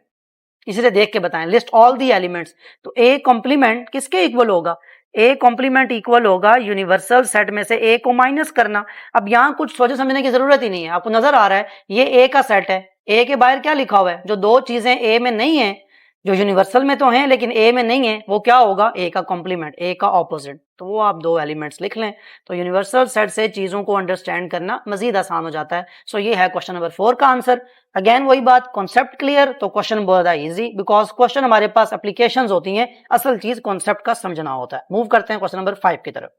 इसे देख के बताएं, लिस्ट ऑल दी एलिमेंट्स। तो ए कॉम्प्लीमेंट किसके इक्वल होगा, ए कॉम्प्लीमेंट इक्वल होगा यूनिवर्सल सेट में से ए को माइनस करना। अब यहां कुछ सोचे समझने की जरूरत ही नहीं है, आपको नजर आ रहा है ये ए का सेट है। ए के बाहर क्या लिखा हुआ है, जो दो चीजें ए में नहीं है, जो यूनिवर्सल में तो हैं लेकिन ए में नहीं है, वो क्या होगा, ए का कॉम्प्लीमेंट, ए का ऑपोजिट। तो वो आप दो एलिमेंट्स लिख लें तो यूनिवर्सल सेट से चीजों को अंडरस्टैंड करना मजीद आसान हो जाता है। सो ये है क्वेश्चन नंबर 4 का आंसर। अगेन वही बात, कॉन्सेप्ट क्लियर तो क्वेश्चन बहुत इजी, बिकॉज क्वेश्चन हमारे पास एप्लीकेशंस होती हैं, असल चीज कॉन्सेप्ट का समझना होता है। मूव करते हैं क्वेश्चन नंबर 5 की तरफ।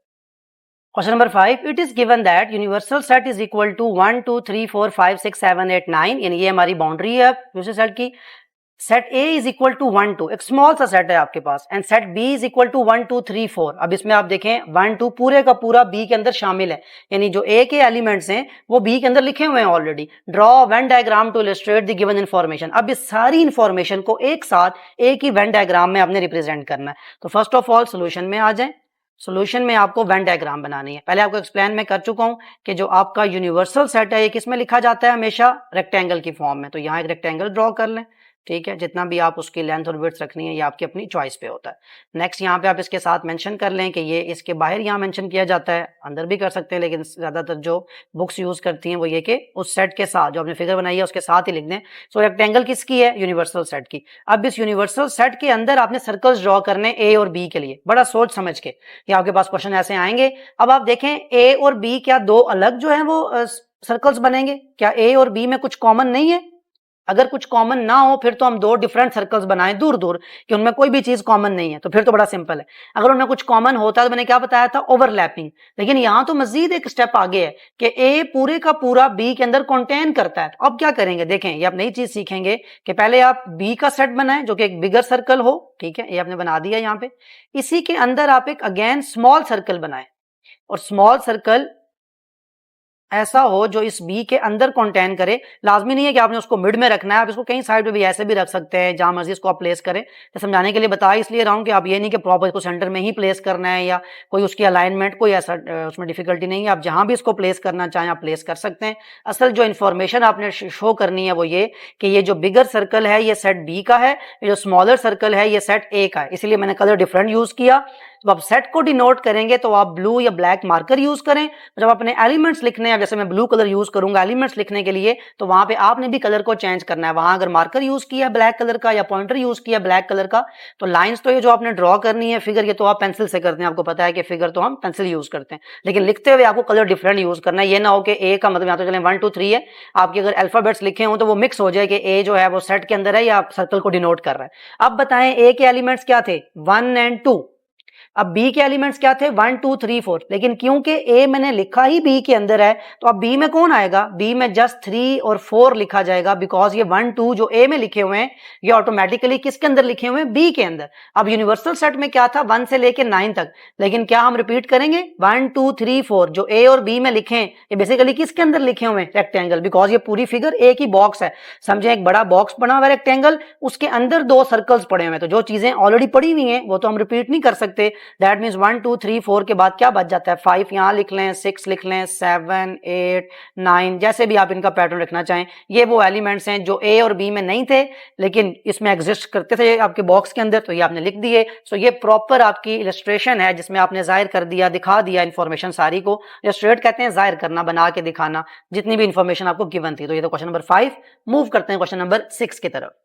Question number 5, it is given that universal set is equal to 1 2 3 4 5 6 7 8 9, यानी ये हमारी बाउंड्री है दूसरे सेट की। Set A is equal to 1 2, एक स्मॉल सा सेट है आपके पास, and set B is equal to 1 2 3 4। अब इसमें आप देखें 1 2 पूरे का पूरा बी के अंदर शामिल है, यानी जो ए के एलिमेंट्स हैं वो बी के अंदर लिखे हुए हैं already. Draw Venn diagram to illustrate the given information. अब इस सारी इन्फॉर्मेशन को एक साथ एक ही वेन डायग्राम में आपने रिप्रेजेंट करना है। तो फर्स्ट ऑफ ऑल सोल्यूशन में आ जाए। सोल्यूशन में आपको वेन डायग्राम बनानी है। पहले आपको एक्सप्लेन मैं कर चुका हूं कि जो आपका यूनिवर्सल सेट है ये किस में लिखा जाता है, हमेशा रेक्टेंगल की फॉर्म में। तो यहाँ एक रेक्टेंगल ड्रॉ कर लें, ठीक है। जितना भी आप उसकी लेंथ और विड्थ रखनी है ये आपकी अपनी चॉइस पे होता है। नेक्स्ट यहाँ पे आप इसके साथ मेंशन कर लें कि ये इसके बाहर यहाँ मेंशन किया जाता है, अंदर भी कर सकते हैं लेकिन ज्यादातर जो बुक्स यूज करती हैं वो ये कि उस सेट के साथ जो आपने फिगर बनाई है उसके साथ ही लिख दें। सो रेक्टेंगल किसकी है, यूनिवर्सल सेट की। अब इस यूनिवर्सल सेट के अंदर आपने सर्कल्स ड्रॉ करने ए और बी के लिए, बड़ा सोच समझ के। ये आपके पास क्वेश्चन ऐसे आएंगे। अब आप देखें ए और बी क्या दो अलग जो है वो सर्कल्स बनेंगे, क्या ए और बी में कुछ कॉमन नहीं है? अगर कुछ कॉमन ना हो फिर तो हम दो डिफरेंट सर्कल्स बनाएं दूर दूर कि उनमें कोई भी चीज कॉमन नहीं है, तो फिर तो बड़ा सिंपल है। अगर उनमें कुछ कॉमन होता है तो मैंने क्या बताया था, ओवरलैपिंग। लेकिन यहां तो मजीद एक स्टेप आगे है कि ए पूरे का पूरा बी के अंदर कंटेन करता है। तो अब क्या करेंगे, देखें ये आप नई चीज सीखेंगे कि पहले आप बी का सेट बनाएं जो कि एक बिगर सर्कल हो, ठीक है, ये आपने बना दिया यहाँ पे। इसी के अंदर आप एक अगेन स्मॉल सर्कल बनाएं और स्मॉल सर्कल ऐसा हो जो इस बी के अंदर कंटेन करे। लाजमी नहीं है कि आपने उसको मिड में रखना है, आप इसको कहीं साइड पे भी ऐसे भी रख सकते हैं जहां मर्जी इसको आप प्लेस करें। तो समझाने के लिए बताया इसलिए रहा हूं कि आप ये नहीं कि प्रॉपर इसको सेंटर में ही प्लेस करना है या कोई उसकी अलाइनमेंट कोई ऐसा उसमें डिफिकल्टी नहीं है। आप जहां भी इसको प्लेस करना चाहें आप प्लेस कर सकते हैं। असल जो इन्फॉर्मेशन आपने शो करनी है वो ये कि ये जो बिगर सर्कल है ये सेट बी का है, ये जो स्मॉलर सर्कल है ये सेट ए का है, इसलिए मैंने कलर डिफरेंट यूज किया। तो आप सेट को डिनोट करेंगे तो आप ब्लू या ब्लैक मार्कर यूज करें। जब अपने एलिमेंट्स लिखने हैं, जैसे मैं ब्लू कलर यूज करूंगा एलिमेंट्स लिखने के लिए, तो वहां पे आपने भी कलर को चेंज करना है। वहां अगर मार्कर यूज किया ब्लैक कलर का या पॉइंटर यूज किया ब्लैक कलर का, तो लाइंस तो ये जो आपने ड्रॉ करनी है फिगर, ये तो आप पेंसिल से करते हैं, आपको पता है कि फिगर तो हम पेंसिल यूज करते हैं, लेकिन लिखते हुए आपको कलर डिफरेंट यूज करना है। ये ना हो कि ए का मतलब यहाँ तो चले 1 2 3 है, आपके अगर अल्फाबेट्स लिखे हो तो वो मिक्स हो जाए कि ए जो है वो सेट के अंदर है या सर्कल को डिनोट कर रहा है। अब बताएं ए के एलिमेंट्स क्या थे, 1 और 2। अब बी के एलिमेंट्स क्या थे 1 2 3 4, लेकिन क्योंकि ए मैंने लिखा ही बी के अंदर है तो अब बी में कौन आएगा, बी में जस्ट 3 और 4 लिखा जाएगा, बिकॉज ये 1 2 जो ए में लिखे हुए हैं ये ऑटोमेटिकली किसके अंदर लिखे हुए हैं, बी के अंदर। अब यूनिवर्सल सेट में क्या था 1 से लेके 9 तक, लेकिन क्या हम रिपीट करेंगे 1 2 3 4 जो ए और बी में लिखे हैं ये बेसिकली किसके अंदर लिखे हुए हैं, रेक्टेंगल, बिकॉज ये पूरी फिगर एक ही बॉक्स है। समझे, एक बड़ा बॉक्स बना हुआ है रेक्टेंगल, उसके अंदर 2 सर्कल्स पड़े हुए हैं, तो जो चीजें ऑलरेडी पड़ी हुई हैं वो तो हम रिपीट नहीं कर सकते। दैट मीन्स 1 2 3 4 के बाद क्या बच जाता है 5, यहां लिख लें 6 लिख लें 7 8 9, जैसे भी आप इनका पैटर्न रखना चाहें। ये वो एलिमेंट्स हैं जो ए और बी में नहीं थे लेकिन इसमें एग्जिस्ट करते थे आपके बॉक्स के अंदर, तो ये आपने लिख दिए। सो ये प्रॉपर आपकी इलस्ट्रेशन है जिसमें आपने जाहिर कर दिया, दिखा दिया इंफॉर्मेशन सारी को। इलस्ट्रेट कहते हैं जाहिर करना, बना के दिखाना जितनी भी इंफॉर्मेशन आपको गिवन थी। तो ये तो क्वेश्चन नंबर 5। मूव करते हैं क्वेश्चन नंबर 6 की तरफ।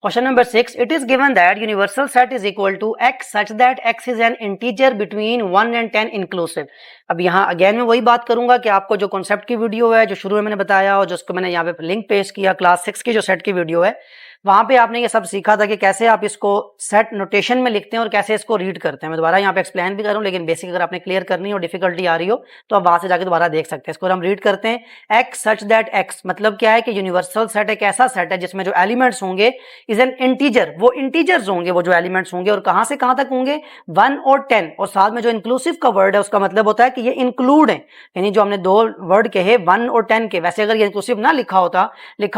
Question number 6. It is given that universal set is equal to x such that x is an integer between 1 and 10 inclusive. अब यहाँ अगेन मैं वही बात करूंगा कि आपको जो कॉन्सेप्ट की वीडियो है जो शुरू में मैंने बताया और जिसको मैंने यहाँ पे लिंक पेश किया, क्लास 6 की जो सेट की वीडियो है, वहां पे आपने ये सब सीखा था कि कैसे आप इसको सेट नोटेशन में लिखते हैं और कैसे इसको रीड करते हैं। मैं दोबारा यहाँ पे एक्सप्लेन भी करूँ, लेकिन बेसिक अगर आपने क्लियर करनी हो, डिफिकल्टी आ रही हो, तो आप वहां से जाकर दोबारा देख सकते हैं। इसको हम रीड करते हैं। एक्स सच दैट एक्स मतलब क्या है कि यूनिवर्सल सेट एक ऐसा सेट है जिसमें जो एलिमेंट्स होंगे इज एन इंटीजर, वो इंटीजर्स होंगे वो जो एलिमेंट्स होंगे, और कहां से कहां तक होंगे 1 और 10, और साथ में जो इंक्लूसिव का वर्ड है उसका मतलब होता है कि ये इंक्लूड है, यानी जो हमने 2 वर्ड कहे 1 और 10 के, वैसे अगर ये इंक्लूसिव ना लिखा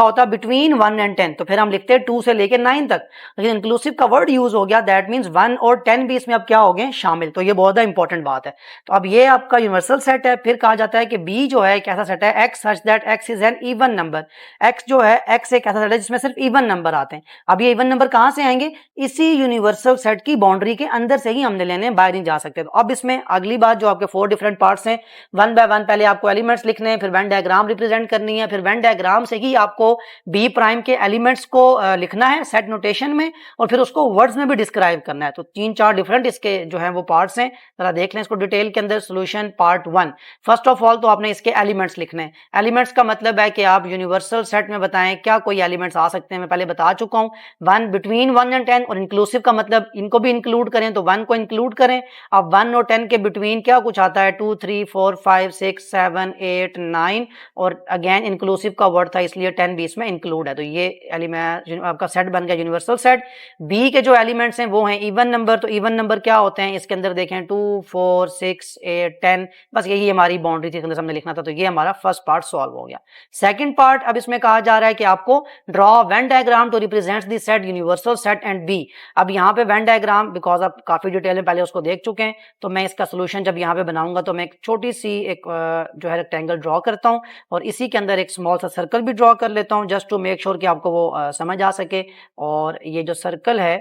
होता बिटवीन 1 एंड 10 तो फिर हम लिखते 2 से लेके 9 तक, लेकिन इंक्लूसिव का वर्ड यूज हो गया, दैट मींस 1 और 10 भी इसमें अब क्या हो गए शामिल। तो ये बहुत इंपॉर्टेंट बात है। तो अब ये आपका यूनिवर्सल सेट है। फिर कहा जाता है कि बी जो है कैसा सेट है, x such that X is N even number. X जो है एक्स एक ऐसा सेट है जिसमें सिर्फ इवन नंबर आते हैं। अब ये इवन नंबर कहां से आएंगे, इसी यूनिवर्सल सेट की बाउंड्री के अंदर से ही हमने लेने, बाहर नहीं जा सकते। तो अब इसमें अगली बात जो आपके 4 डिफरेंट पार्ट्स हैं, 1 बाय 1 पहले आपको एलिमेंट्स लिखने हैं, फिर वेन डायग्राम रिप्रेजेंट करनी है, फिर वेन डायग्राम से ही आपको बी प्राइम के एलिमेंट्स को लिखना है सेट नोटेशन में, और फिर उसको वर्ड्स में भी डिस्क्राइब करना है। तो 3-4 डिफरेंट इसके जो है वो पार्ट्स हैं, जरा देख लें इसको डिटेल के अंदर। Solution part 1, first of all तो आपने इसके एलिमेंट्स लिखने हैं। एलिमेंट्स का मतलब है कि आप यूनिवर्सल सेट में बताएं क्या कोई एलिमेंट्स आ सकते हैं, मैं पहले बता चुका हूं 1 बिटवीन 1 एंड 10, और इंक्लूसिव का मतलब इनको भी इंक्लूड करें तो 1 को इंक्लूड करें। अब 1 और 10 के बिटवीन क्या कुछ आता है 2 3 4 5 6 7 8 9, और अगेन इंक्लूसिव का वर्ड था इसलिए 10 भी इसमें इंक्लूड है। तो ये एलिमेंट आपका सेट बन गया यूनिवर्सल सेट। बी के जो एलिमेंट्स हैं वो हैं इवन नंबर। तो इवन नंबर क्या होते हैं इसके अंदर देखें 2 4 6 8 10, बस यही हमारी बाउंड्री थी, इसके अंदर हमने लिखना था। तो ये हमारा फर्स्ट पार्ट सॉल्व हो गया। सेकंड पार्ट, अब इसमें कहा जा रहा है कि आपको draw Venn diagram to represent the set universal set and B. अब यहाँ पे वेन डायग्राम बिकॉज आप काफी डिटेल में पहले उसको देख चुके हैं, तो मैं इसका सोल्यूशन जब यहाँ पे बनाऊंगा तो मैं एक छोटी सी एक जो है रेक्टेंगल ड्रॉ करता हूँ, और इसी के अंदर एक स्मॉल सा सर्कल भी ड्रॉ कर लेता हूँ जस्ट टू मेक श्योर कि आपको वो समझ आ सके। और ये जो सर्कल है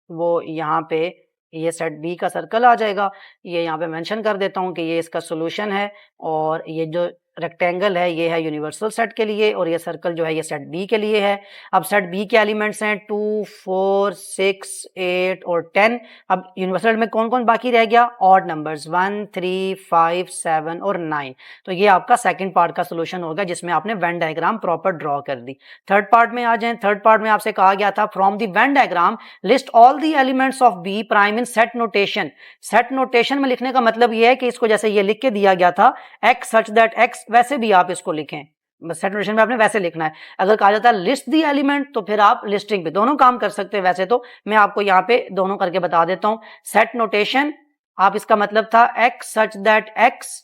वो यहाँ पे ये सेट बी का सर्कल आ जाएगा। ये यहाँ पे मेंशन कर देता हूँ कि ये इसका सॉल्यूशन है, और ये जो रेक्टेंगल है ये है यूनिवर्सल सेट के लिए, और ये सर्कल जो है ये सेट बी के लिए है। अब सेट बी के एलिमेंट्स हैं 2 4 6 8 और 10। अब यूनिवर्सल में कौन कौन बाकी रह गया, ऑड नंबर्स 1 3 5 7 और 9। तो ये आपका सेकंड पार्ट का सोल्यूशन होगा जिसमें आपने वेन डायग्राम प्रॉपर ड्रॉ कर दी। थर्ड पार्ट में आ जाएं। थर्ड पार्ट में आपसे कहा गया था from the Venn diagram list all the elements of B prime in set notation. Set notation में लिखने का मतलब ये है कि इसको जैसे ये लिख के दिया गया था एक्स सच दैट एक्स, वैसे भी आप इसको लिखें। सेट नोटेशन में आपने वैसे लिखना है। अगर कहा जाता है लिस्ट दी एलिमेंट तो फिर आप लिस्टिंग पे दोनों काम कर सकते हैं। वैसे तो मैं आपको यहाँ पे दोनों करके बता देता हूं। सेट नोटेशन आप इसका मतलब था x such that X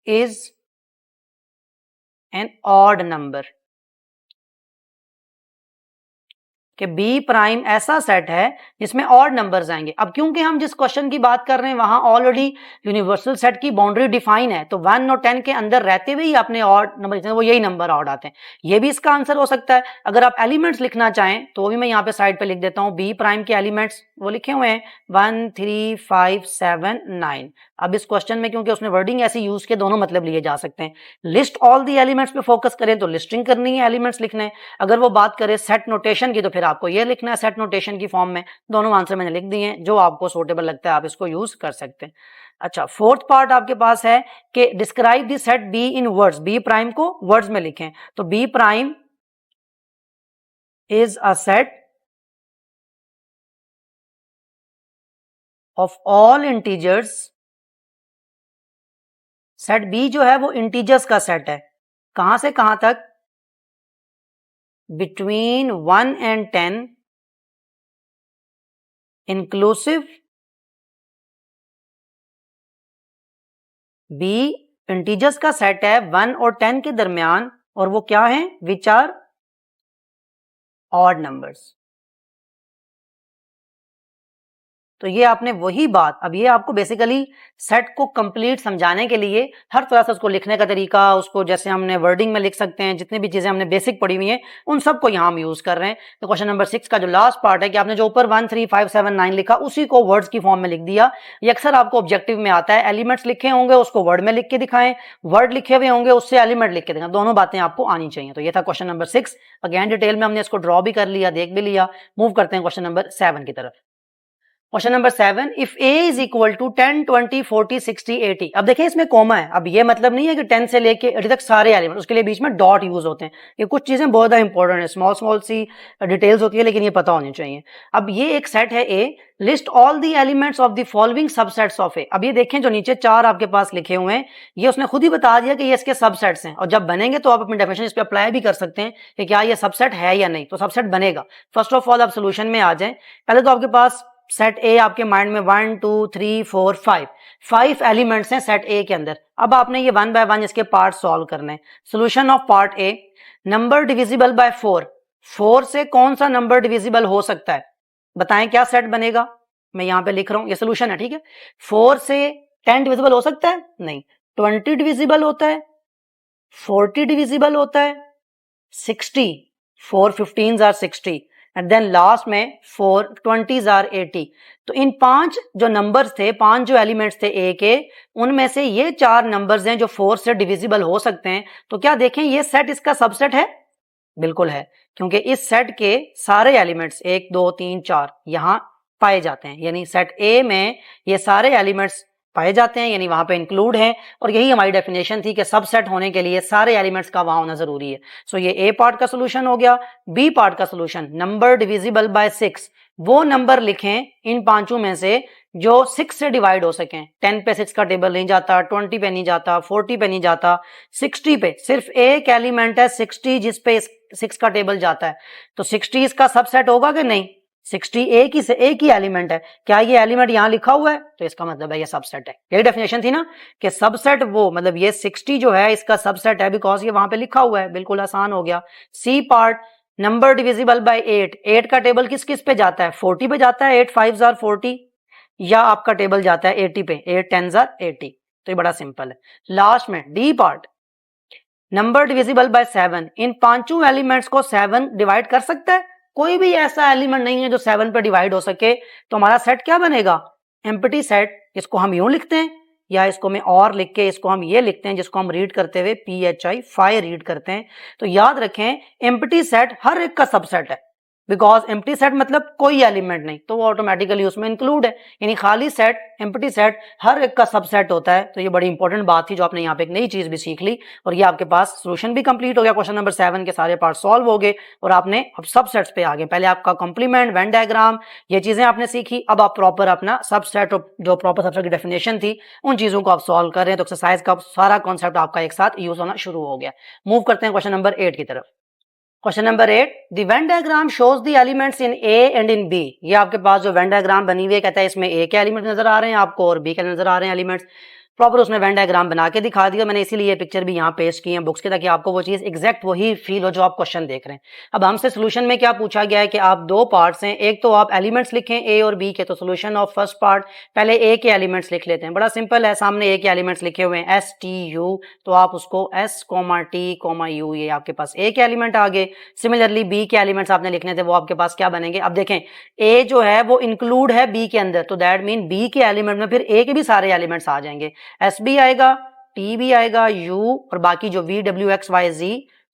is N odd number, कि बी प्राइम ऐसा सेट है जिसमें ऑड नंबर्स आएंगे। अब क्योंकि हम जिस क्वेश्चन की बात कर रहे हैं वहां ऑलरेडी यूनिवर्सल सेट की बाउंड्री डिफाइन है, तो 1 और 10 के अंदर रहते हुए ही अपने ऑड नंबर वो यही नंबर ऑड आते हैं। ये भी इसका आंसर हो सकता है। अगर आप एलिमेंट्स लिखना चाहें तो भी मैं यहाँ पे साइड पे लिख देता हूँ। बी प्राइम के एलिमेंट्स वो लिखे हुए हैं 1 3 5 7 9। अब इस क्वेश्चन में क्योंकि उसने वर्डिंग ऐसी यूज के दोनों मतलब लिए जा सकते हैं। लिस्ट ऑल दी एलिमेंट्स पे फोकस करें तो लिस्टिंग करनी है, एलिमेंट्स लिखने हैं। अगर वो बात करें सेट नोटेशन की तो फिर आपको ये लिखना है सेट नोटेशन की फॉर्म में। दोनों आंसर मैंने लिख दिए हैं, जो आपको सूटेबल लगता है आप इसको यूज कर सकते हैं। अच्छा, फोर्थ पार्ट आपके पास है कि describe the set B in words. B prime को वर्ड्स में लिखें। तो B prime is a set of all integers, set B जो है वो इंटीजर्स का सेट है, कहां से कहां तक, between 1 and 10 inclusive B integers का सेट है 1 और 10 के दरमियान, और वो क्या है, विच आर ऑड नंबर्स। तो ये आपने वही बात, अब ये आपको बेसिकली सेट को कंप्लीट समझाने के लिए हर तरह से उसको लिखने का तरीका, उसको जैसे हमने वर्डिंग में लिख सकते हैं, जितनी भी चीजें हमने बेसिक पढ़ी हुई हैं उन सबको यहाँ हम यूज कर रहे हैं। तो क्वेश्चन नंबर 6 का जो लास्ट पार्ट है कि आपने जो ऊपर 1 3 5 7 9 लिखा उसी को वर्ड्स की फॉर्म में लिख दिया। ये अक्सर आपको ऑब्जेक्टिव में आता है, एलिमेंट्स लिखे होंगे उसको वर्ड में लिख के दिखाएं, वर्ड लिखे हुए होंगे उससे एलिमेंट लिख के दिखाएं, दोनों बातें आपको आनी चाहिए। तो ये था क्वेश्चन नंबर 6। अगेन डिटेल में हमने इसको ड्रॉ भी कर लिया, देख भी लिया। मूव करते हैं क्वेश्चन नंबर 7 की तरफ। Question number 7, if a is equal to 10 20 40 60 80। अब देखिए इसमें कॉमा है, अब ये मतलब नहीं है कि 10 से लेके 80 तक सारे एलिमेंट, उसके लिए बीच में डॉट यूज होते हैं। ये कुछ चीजें बहुत ज्यादा इंपॉर्टेंट है, स्मॉल स्मॉल सी डिटेल्स होती है लेकिन ये पता होनी चाहिए। अब ये एक सेट है a, list all the elements of the following subsets of a। अब ये देखें जो नीचे 4 आपके पास लिखे हुए हैं, ये उसने खुद ही बता दिया कि ये इसके सबसेट्स हैं, और जब बनेंगे तो आप अपनी डेफिनेशन इस पे अप्लाई भी कर सकते हैं कि क्या ये सबसेट है या नहीं। तो सबसेट बनेगा। फर्स्ट ऑफ ऑल आप सोल्यूशन में आ जाएं। पहले तो आपके पास सेट ए आपके माइंड में 1 2 3 4 5 एलिमेंट्स हैं सेट ए के अंदर। अब आपने ये 1 बाय 1 इसके पार्ट सॉल्व करने हैं। Solution of part A, number divisible bye 4, 4 से कौन सा नंबर डिविजिबल हो सकता है, बताएं क्या सेट बनेगा। मैं यहां पे लिख रहा हूं, ये सोल्यूशन है, ठीक है। 4 से 10 डिविजिबल हो सकता है, नहीं। 20 डिविजिबल होता है, 40 डिविजिबल होता है, 60, 4 15s are 60, and then last में 4 20s आर 80। तो इन 5 जो नंबर्स थे, 5 जो एलिमेंट्स थे ए के, उनमें से ये 4 नंबर्स हैं जो 4 से डिविजिबल हो सकते हैं। तो क्या देखें ये सेट इसका सबसेट है, बिल्कुल है, क्योंकि इस सेट के सारे एलिमेंट्स 1 2 3 4 यहां पाए जाते हैं, यानी सेट ए में ये सारे एलिमेंट्स पाए जाते हैं, यानी वहां पे इंक्लूड है। और यही हमारी डेफिनेशन थी कि सबसेट होने के लिए सारे एलिमेंट्स का वहां होना जरूरी है। सो ये ए पार्ट का सोल्यूशन हो गया। बी पार्ट का सोल्यूशन, नंबर डिविजिबल बाय 6, वो नंबर लिखें इन पांचों में से जो 6 से डिवाइड हो सकें। 10 पे 6 का टेबल नहीं जाता, 20 पे नहीं जाता, 40 पे नहीं जाता, 60 पे सिर्फ एक एलिमेंट है 60 जिस पे 6 का टेबल जाता है। तो 60 इसका सबसेट होगा कि नहीं, 60 एक ही एलिमेंट है। क्या ये एलिमेंट यहां लिखा हुआ है, तो इसका मतलब है ये सबसेट है। यही डेफिनेशन थी ना कि सबसेट वो मतलब ये 60 जो है इसका सबसेट है, बिकॉज ये वहां पे लिखा हुआ है। बिल्कुल आसान हो गया। C part, number divisible by 8, 8 का टेबल किस किस पे जाता है, 40 पे जाता है, 8 5s आर 40, या आपका टेबल जाता है 80 पे, 8 10s आर 80। तो ये बड़ा सिंपल है। लास्ट में D part, number divisible bye 7, इन पांचों एलिमेंट्स को 7 डिवाइड कर सकता है, कोई भी ऐसा एलिमेंट नहीं है जो 7 पे डिवाइड हो सके। तो हमारा सेट क्या बनेगा, एम्प्टी सेट। इसको हम यूं लिखते हैं, या इसको मैं और लिख के इसको हम ये लिखते हैं, जिसको हम रीड करते हुए PHI 5 रीड करते हैं। तो याद रखें एम्प्टी सेट हर एक का सबसेट है, बिकॉज एम्प्टी सेट मतलब कोई एलिमेंट नहीं, तो वो ऑटोमेटिकली उसमें इंक्लूड है, यानी खाली सेट एम्प्टी सेट हर एक का सबसेट होता है। तो ये बड़ी इंपॉर्टेंट बात थी जो आपने यहाँ पे एक नई चीज भी सीख ली, और ये आपके पास सोल्यूशन भी कंप्लीट हो गया। क्वेश्चन नंबर 7 के सारे पार्ट सॉल्व हो गए और आपने अब सबसेट्स पे आ गए। पहले आपका कॉम्प्लीमेंट, वेन डायग्राम, ये चीजें आपने सीखी। अब आप प्रॉपर अपना सबसेट, जो प्रॉपर सबसेट की डेफिनेशन थी, उन चीजों को आप सॉल्व कर रहे हैं। तो एक्सरसाइज का सारा कॉन्सेप्ट आपका एक साथ यूज होना शुरू हो गया। मूव करते हैं क्वेश्चन नंबर 8 की तरफ। Question number 8, the Venn diagram shows the elements in A and in B. ये आपके पास जो वेन डायग्राम बनी हुई है, कहता है इसमें ए के एलिमेंट नजर आ रहे हैं आपको और बी के नजर आ रहे हैं एलिमेंट्स। प्रॉपर उसने वेन डायग्राम बना के दिखा दिया। मैंने इसीलिए पिक्चर भी यहाँ पेश की है बुक्स के, ताकि आपको वो चीज एग्जैक्ट वही फील हो जो आप क्वेश्चन देख रहे हैं। अब हमसे सोल्यूशन में क्या पूछा गया है कि आप दो पार्ट्स हैं, एक तो आप एलिमेंट्स लिखें ए और बी के। तो सोल्यूशन ऑफ फर्स्ट पार्ट, पहले ए के एलिमेंट्स लिख लेते हैं। बड़ा सिंपल है, सामने ए के एलिमेंट्स लिखे हुए हैं STU, तो आप उसको S,T,U, ये आपके पास ए के एलिमेंट आ गए। सिमिलरली बी के एलिमेंट्स आपने लिखने थे, वो आपके पास क्या बनेंगे। अब देखें ए जो है वो इंक्लूड है बी के अंदर, तो दैट मीन बी के एलिमेंट में फिर ए के भी सारे एलिमेंट्स आ जाएंगे। SB आएगा, T भी आएगा, U और बाकी जो VWXYZ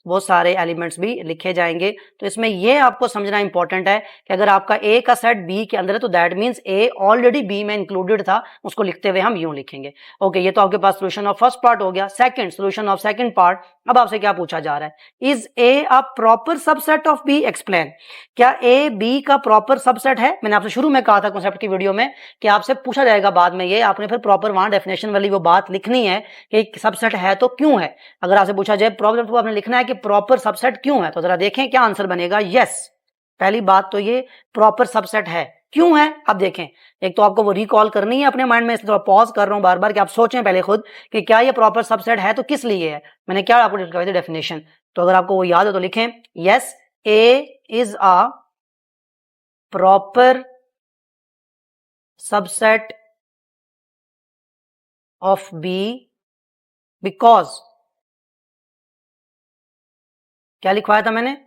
वो सारे एलिमेंट्स भी लिखे जाएंगे। तो इसमें ये आपको समझना इंपॉर्टेंट है कि अगर आपका ए का सेट बी के अंदर है तो that means A already B में इंक्लूडेड था, उसको लिखते हुए हम यूं लिखेंगे। ओके, ये तो आपके पास सोल्यूशन ऑफ फर्स्ट पार्ट हो गया। Second, solution of second part. अब आपसे क्या पूछा जा रहा है, is A a proper subset of B, explain. क्या ए बी का प्रॉपर सबसेट है? मैंने आपसे शुरू में कहा था कॉन्सेप्ट की वीडियो में कि आपसे पूछा जाएगा बाद में, ये आपने फिर प्रॉपर वहां डेफिनेशन वाली वो बात लिखनी है कि सबसेट है तो क्यों है। अगर आपसे पूछा जाए प्रॉब्लम तो आपने लिखना है कि प्रॉपर सबसेट क्यों है। तो जरा देखें क्या आंसर बनेगा। यस, पहली बात तो ये प्रॉपर सबसेट है। क्यों है? अब देखें, एक तो आपको वो रिकॉल करनी है अपने माइंड में, इसलिए पॉज कर रहा हूं बार बार कि आप सोचें पहले खुद कि क्या ये प्रॉपर सबसेट है तो किस लिए है। मैंने क्या आपको लिखवाई थी डेफिनेशन, तो अगर आपको वो याद है तो लिखें, yes A is a proper subset of B because, क्या लिखवाया था मैंने,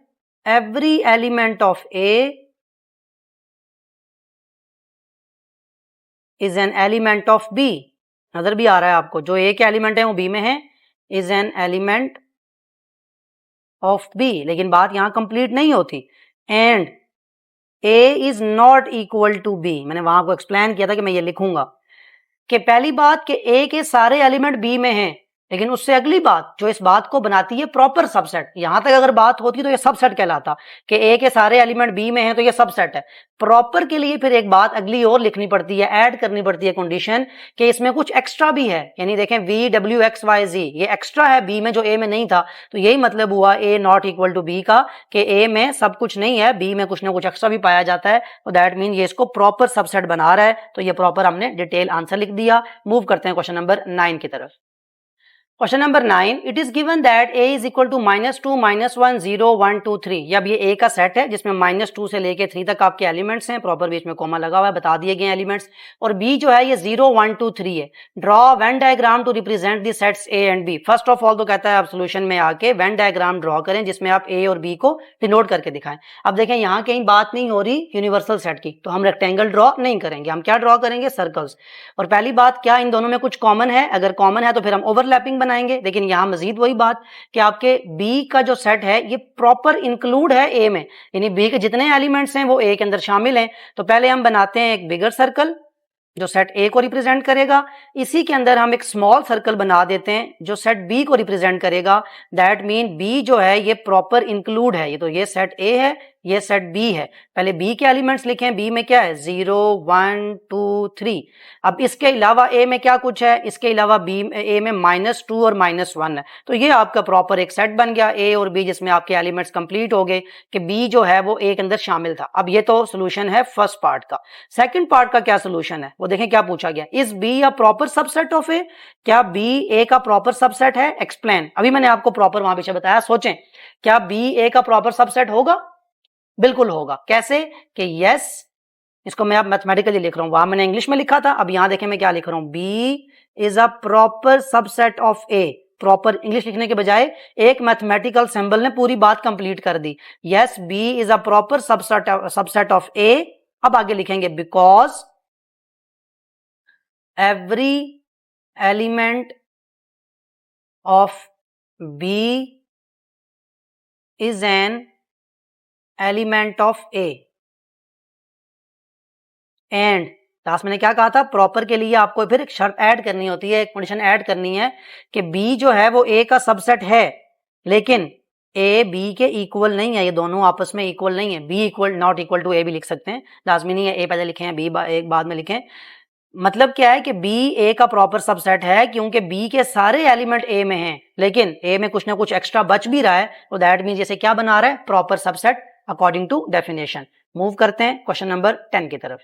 every element of A is an element of B. नजर भी आ रहा है आपको, जो ए के एलिमेंट है वो बी में है, is an element of B. लेकिन बात यहां कंप्लीट नहीं होती, and A is not equal to B. मैंने वहां को एक्सप्लेन किया था कि मैं ये लिखूंगा कि पहली बात कि ए के सारे एलिमेंट बी में हैं, लेकिन उससे अगली बात जो इस बात को बनाती है प्रॉपर सबसेट, यहां तक अगर बात होती तो ये सबसेट कहलाता कि ए के सारे एलिमेंट बी में हैं तो ये सबसेट है। प्रॉपर के लिए फिर एक बात अगली और लिखनी पड़ती है, ऐड करनी पड़ती है कंडीशन कि इसमें कुछ एक्स्ट्रा भी है। यानी देखें वी डब्ल्यू एक्स वाई जी, ये एक्स्ट्रा है बी में जो ए में नहीं था। तो यही मतलब हुआ ए नॉट इक्वल टू बी का, कि ए में सब कुछ नहीं है, बी में कुछ ना कुछ एक्स्ट्रा भी पाया जाता है। तो दैट मीन ये इसको प्रॉपर सबसेट बना रहा है। तो ये प्रॉपर हमने डिटेल आंसर लिख दिया। मूव करते हैं क्वेश्चन नंबर 9 की तरफ। Question number 9, it is given that a is equal to -2 -1 0 1 2 3। अब ये a का सेट है जिसमें -2 से लेके 3 तक आपके एलिमेंट्स हैं, प्रॉपर बीच में कोमा लगा हुआ है, बता दिए गए एलिमेंट्स। और b जो है ये 0 1 2 3 है। Draw Venn diagram to represent the sets a and b। First of all तो कहता है आप सोल्यूशन में आके वेन डायग्राम ड्रॉ करें जिसमें आप a और b को डिनोट करके दिखाएं। अब देखें यहाँ कहीं बात नहीं हो रही यूनिवर्सल सेट की, तो हम रेक्टेंगल ड्रॉ नहीं करेंगे, हम क्या ड्रॉ करेंगे, सर्कल्स। और पहली बात, क्या इन दोनों में कुछ कॉमन है? अगर कॉमन है तो फिर हम ओवरलैपिंग बनाएंगे। लेकिन यहां मजीद वही बात कि आपके B का जो सेट है ये प्रॉपर इंक्लूड है A में, यानी B के जितने एलिमेंट्स हैं वो A के अंदर शामिल हैं। तो पहले हम बनाते हैं एक बिगर सर्कल जो सेट A को रिप्रेजेंट करेगा, इसी के अंदर हम एक स्मॉल सर्कल बना देते हैं जो सेट B को रिप्रेजेंट करेगा। दैट मीन B जो है ये प्रॉपर इंक्लूड है, ये तो ये सेट A है, ये सेट B है। पहले B के एलिमेंट्स लिखें, B में क्या है 0 1 2 3। अब इसके अलावा A में क्या कुछ है, इसके अलावा A में -2 और -1 है। तो ये आपका प्रॉपर एक सेट बन गया A और B जिसमें आपके एलिमेंट्स कंप्लीट हो गए कि B जो है वो A के अंदर शामिल था। अब ये तो सोल्यूशन है फर्स्ट पार्ट का। सेकंड पार्ट का क्या सोल्यूशन है वो देखें क्या पूछा गया, is B a proper subset of A। क्या B A का प्रॉपर सबसेट है? एक्सप्लेन। अभी मैंने आपको प्रॉपर वहां पीछे बताया, सोचें क्या B A का प्रॉपर सबसेट होगा? बिल्कुल होगा। कैसे कि यस, इसको मैं अब मैथमेटिकली लिख रहा हूं, वहां मैंने इंग्लिश में लिखा था, अब यहां देखें मैं क्या लिख रहा हूं, B is a proper subset of A। Proper English लिखने के बजाय एक मैथमेटिकल सिंबल ने पूरी बात कंप्लीट कर दी। Yes, B is a proper subset of A। अब आगे लिखेंगे because every element of B is an element of A। And last मैंने क्या कहा था, प्रॉपर के लिए आपको फिर एक शर्त ऐड करनी होती है, एक कंडीशन ऐड करनी है कि B जो है वो A का सबसेट है, लेकिन A B के इक्वल नहीं है, ये दोनों आपस में इक्वल नहीं है। B equal not equal to A भी लिख सकते हैं, लाजमी नहीं है A पहले लिखें B एक बाद में लिखें। मतलब क्या है कि B A का प्रॉपर सबसेट है क्योंकि B के सारे एलिमेंट A में हैं, लेकिन A में कुछ ना कुछ एक्स्ट्रा बच भी रहा है, तो दैट मीन जैसे क्या बना रहा है, proper subset according to definition. Move करते हैं क्वेश्चन नंबर 10 की तरफ।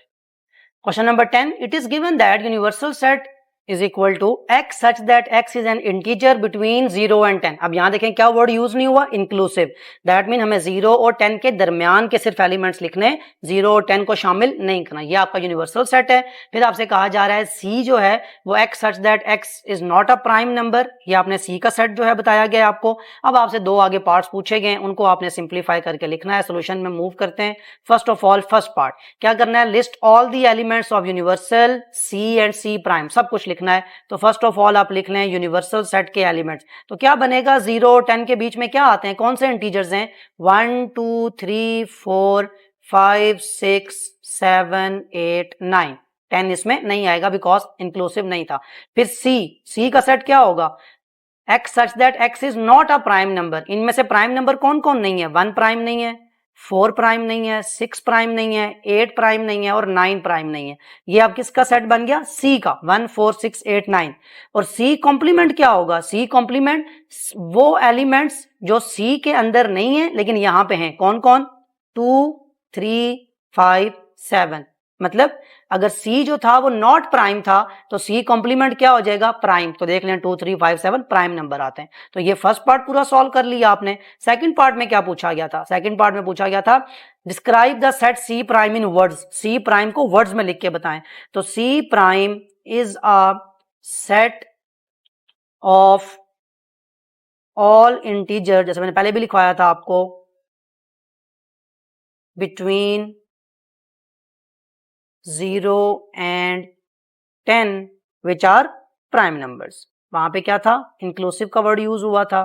Question number 10, it is given that universal set is equal to x such that x is an integer between 0 and 10। अब यहां देखें क्या वर्ड यूज नहीं हुआ, इंक्लूसिव। दैट मीन हमें 0 और 10 के दरमियान के सिर्फ एलिमेंट्स लिखने, 0 और 10 को शामिल नहीं करना। ये आपका यूनिवर्सल सेट है। फिर आपसे कहा जा रहा है C जो है वो x such that x is not a prime number। ये आपने C का सेट जो है बताया गया आपको। अब आपसे दो आगे पार्ट्स पूछे गए, उनको आपने सिंप्लीफाई करके लिखना है। सोल्यूशन में मूव करते हैं। First of all first part क्या करना है, list all the elements of universal C and C prime, सब कुछ लिखना है। तो फर्स्ट ऑफ ऑल आप लिख लें यूनिवर्सल सेट के एलिमेंट्स। तो क्या बनेगा, 0 और 10 के बीच में क्या आते हैं, कौन से इंटीजर्स हैं, 1 2 3 4 5 6 7 8 9, 10 इसमें नहीं आएगा बिकॉज इंक्लूसिव नहीं था। फिर सी का सेट क्या होगा, x such that x is not a prime number। इनमें से प्राइम नंबर कौन कौन नहीं है, 1 प्राइम नहीं है, 4 प्राइम नहीं है, 6 प्राइम नहीं है, 8 प्राइम नहीं है और 9 प्राइम नहीं है। ये अब किसका सेट बन गया, C का, 1 4 6 8 9। और C कॉम्प्लीमेंट क्या होगा, C कॉम्प्लीमेंट वो एलिमेंट्स जो C के अंदर नहीं है लेकिन यहां पे हैं, कौन कौन, 2 3 5 7। मतलब अगर C जो था वो नॉट प्राइम था तो C कॉम्प्लीमेंट क्या हो जाएगा, प्राइम। तो देख लें 2 3 5 7 प्राइम नंबर आते हैं। तो ये फर्स्ट पार्ट पूरा सॉल्व कर लिया आपने। सेकंड पार्ट में क्या पूछा गया था, सेकंड पार्ट में पूछा गया था describe the set C prime in words. C prime को वर्ड्स में लिख के बताएं। तो C prime is a set of all integer, जैसे मैंने पहले भी लिखवाया था आपको, between 0 and 10 which are prime numbers। वहां पे क्या था, इंक्लूसिव का वर्ड यूज हुआ था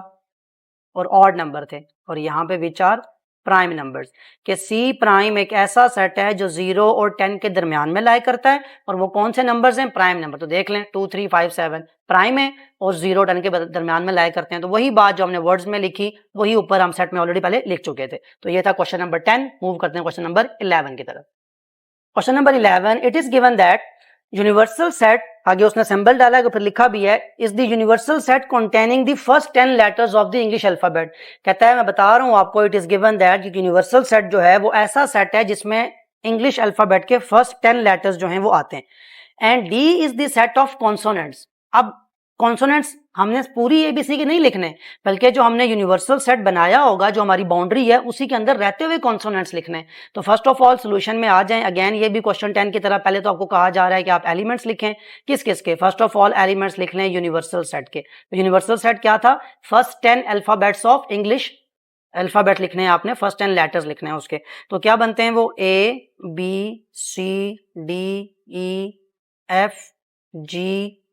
और ऑड नंबर थे, और यहाँ पे विच आर प्राइम नंबर्स। कि सी प्राइम एक ऐसा सेट है जो 0 और 10 के दरमियान में लाई करता है, और वो कौन से नंबर्स हैं, प्राइम नंबर। तो देख लें 2 3 5 7 प्राइम है और 0 10 के दरमियान में लाई करते हैं। तो वही बात जो हमने वर्ड्स में लिखी वही ऊपर हम सेट में ऑलरेडी पहले लिख चुके थे। तो ये था क्वेश्चन नंबर 10। मूव करते हैं क्वेश्चन नंबर 11 की तरफ। Question number 11, it is given that universal set, आगे उसने सिंबल डाला है, फिर लिखा भी है, is the universal set containing the first 10 letters of the English alphabet. कहता है मैं बता रहा हूं आपको, it is given that universal set जो है वो ऐसा सेट है जिसमें इंग्लिश अल्फाबेट के फर्स्ट 10 लेटर्स जो हैं वो आते हैं। And D is the set of consonants. अब कॉन्सोनेंट्स हमने पूरी एबीसी के नहीं लिखने, बल्कि जो हमने यूनिवर्सल सेट बनाया होगा, जो हमारी बाउंड्री है, उसी के अंदर रहते हुए कॉन्सोनेंट्स लिखने। तो फर्स्ट ऑफ ऑल सोल्यूशन में आ जाएं। अगेन ये भी क्वेश्चन 10 की तरह, पहले तो आपको कहा जा रहा है कि आप एलिमेंट्स लिखें, किस किस के, फर्स्ट ऑफ ऑल एलिमेंट्स लिख लें यूनिवर्सल सेट के। तो यूनिवर्सल सेट क्या था, first 10 alphabets of English alphabet लिखने हैं आपने, फर्स्ट 10 लेटर्स लिखने हैं उसके। तो क्या बनते हैं वो, A B C D E F G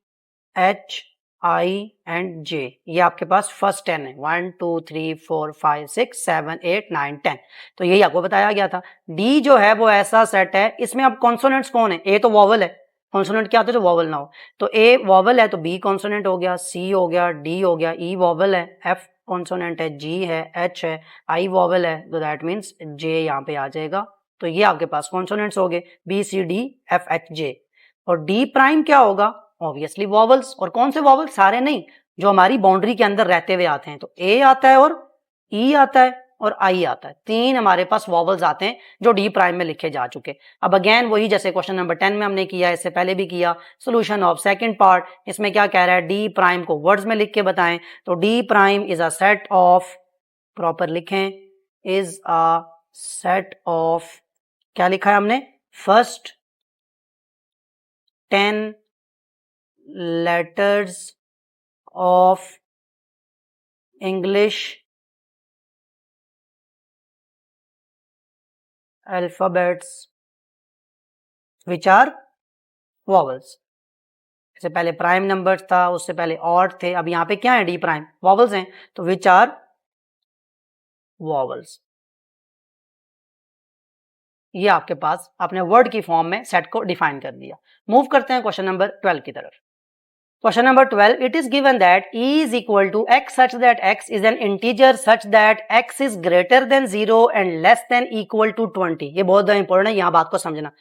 H I and J, ये आपके पास फर्स्ट 10 है, 1 2 3 4 5 6 7 8 9 10। तो यही आपको बताया गया था। डी जो है वो ऐसा सेट है, इसमें अब कॉन्सोनेंट्स कौन है, ए तो वॉवल है, कॉन्सोनेंट क्या होता है जो वॉवल ना हो। तो ए वॉवल है तो बी कॉन्सोनेंट हो गया, सी हो गया, डी हो गया, ई वॉवल है, एफ कॉन्सोनेंट है, जी है, एच है, आई वॉवल है, तो दैट मीन्स जे यहाँ पे आ जाएगा। तो ये आपके पास कॉन्सोनेंट्स हो गए, B C D F H J. और डी प्राइम क्या होगा, ऑब्वियसली वॉवल्स। और कौन से वॉवल्स, सारे नहीं, जो हमारी बाउंड्री के अंदर रहते हुए आते हैं। तो ए आता है और ई आता है और आई आता है, 3 हमारे पास वॉवल्स आते हैं जो डी प्राइम में लिखे जा चुके। अब अगेन वही जैसे क्वेश्चन नंबर 10 में हमने किया, इससे पहले भी किया, सोल्यूशन ऑफ सेकंड पार्ट। इसमें क्या कह रहा है, डी प्राइम को वर्ड्स में लिख के बताएं। तो D prime is a set of, proper लिखें, इज अ सेट ऑफ, क्या लिखा है हमने, first 10 letters of English alphabets which are vowels। जैसे पहले प्राइम नंबर था, उससे पहले ऑड थे, अब यहां पे क्या है, डी प्राइम, वॉवल्स हैं, तो विच आर वॉवल्स। ये आपके पास आपने वर्ड की फॉर्म में सेट को डिफाइन कर दिया। मूव करते हैं क्वेश्चन नंबर 12 की तरफ। Question number 12, it is given that e is equal to x such that x is an integer such that x is greater than 0 and less than equal to 20। ये बहुत ज़्यादा important है, यहाँ बात को समझना।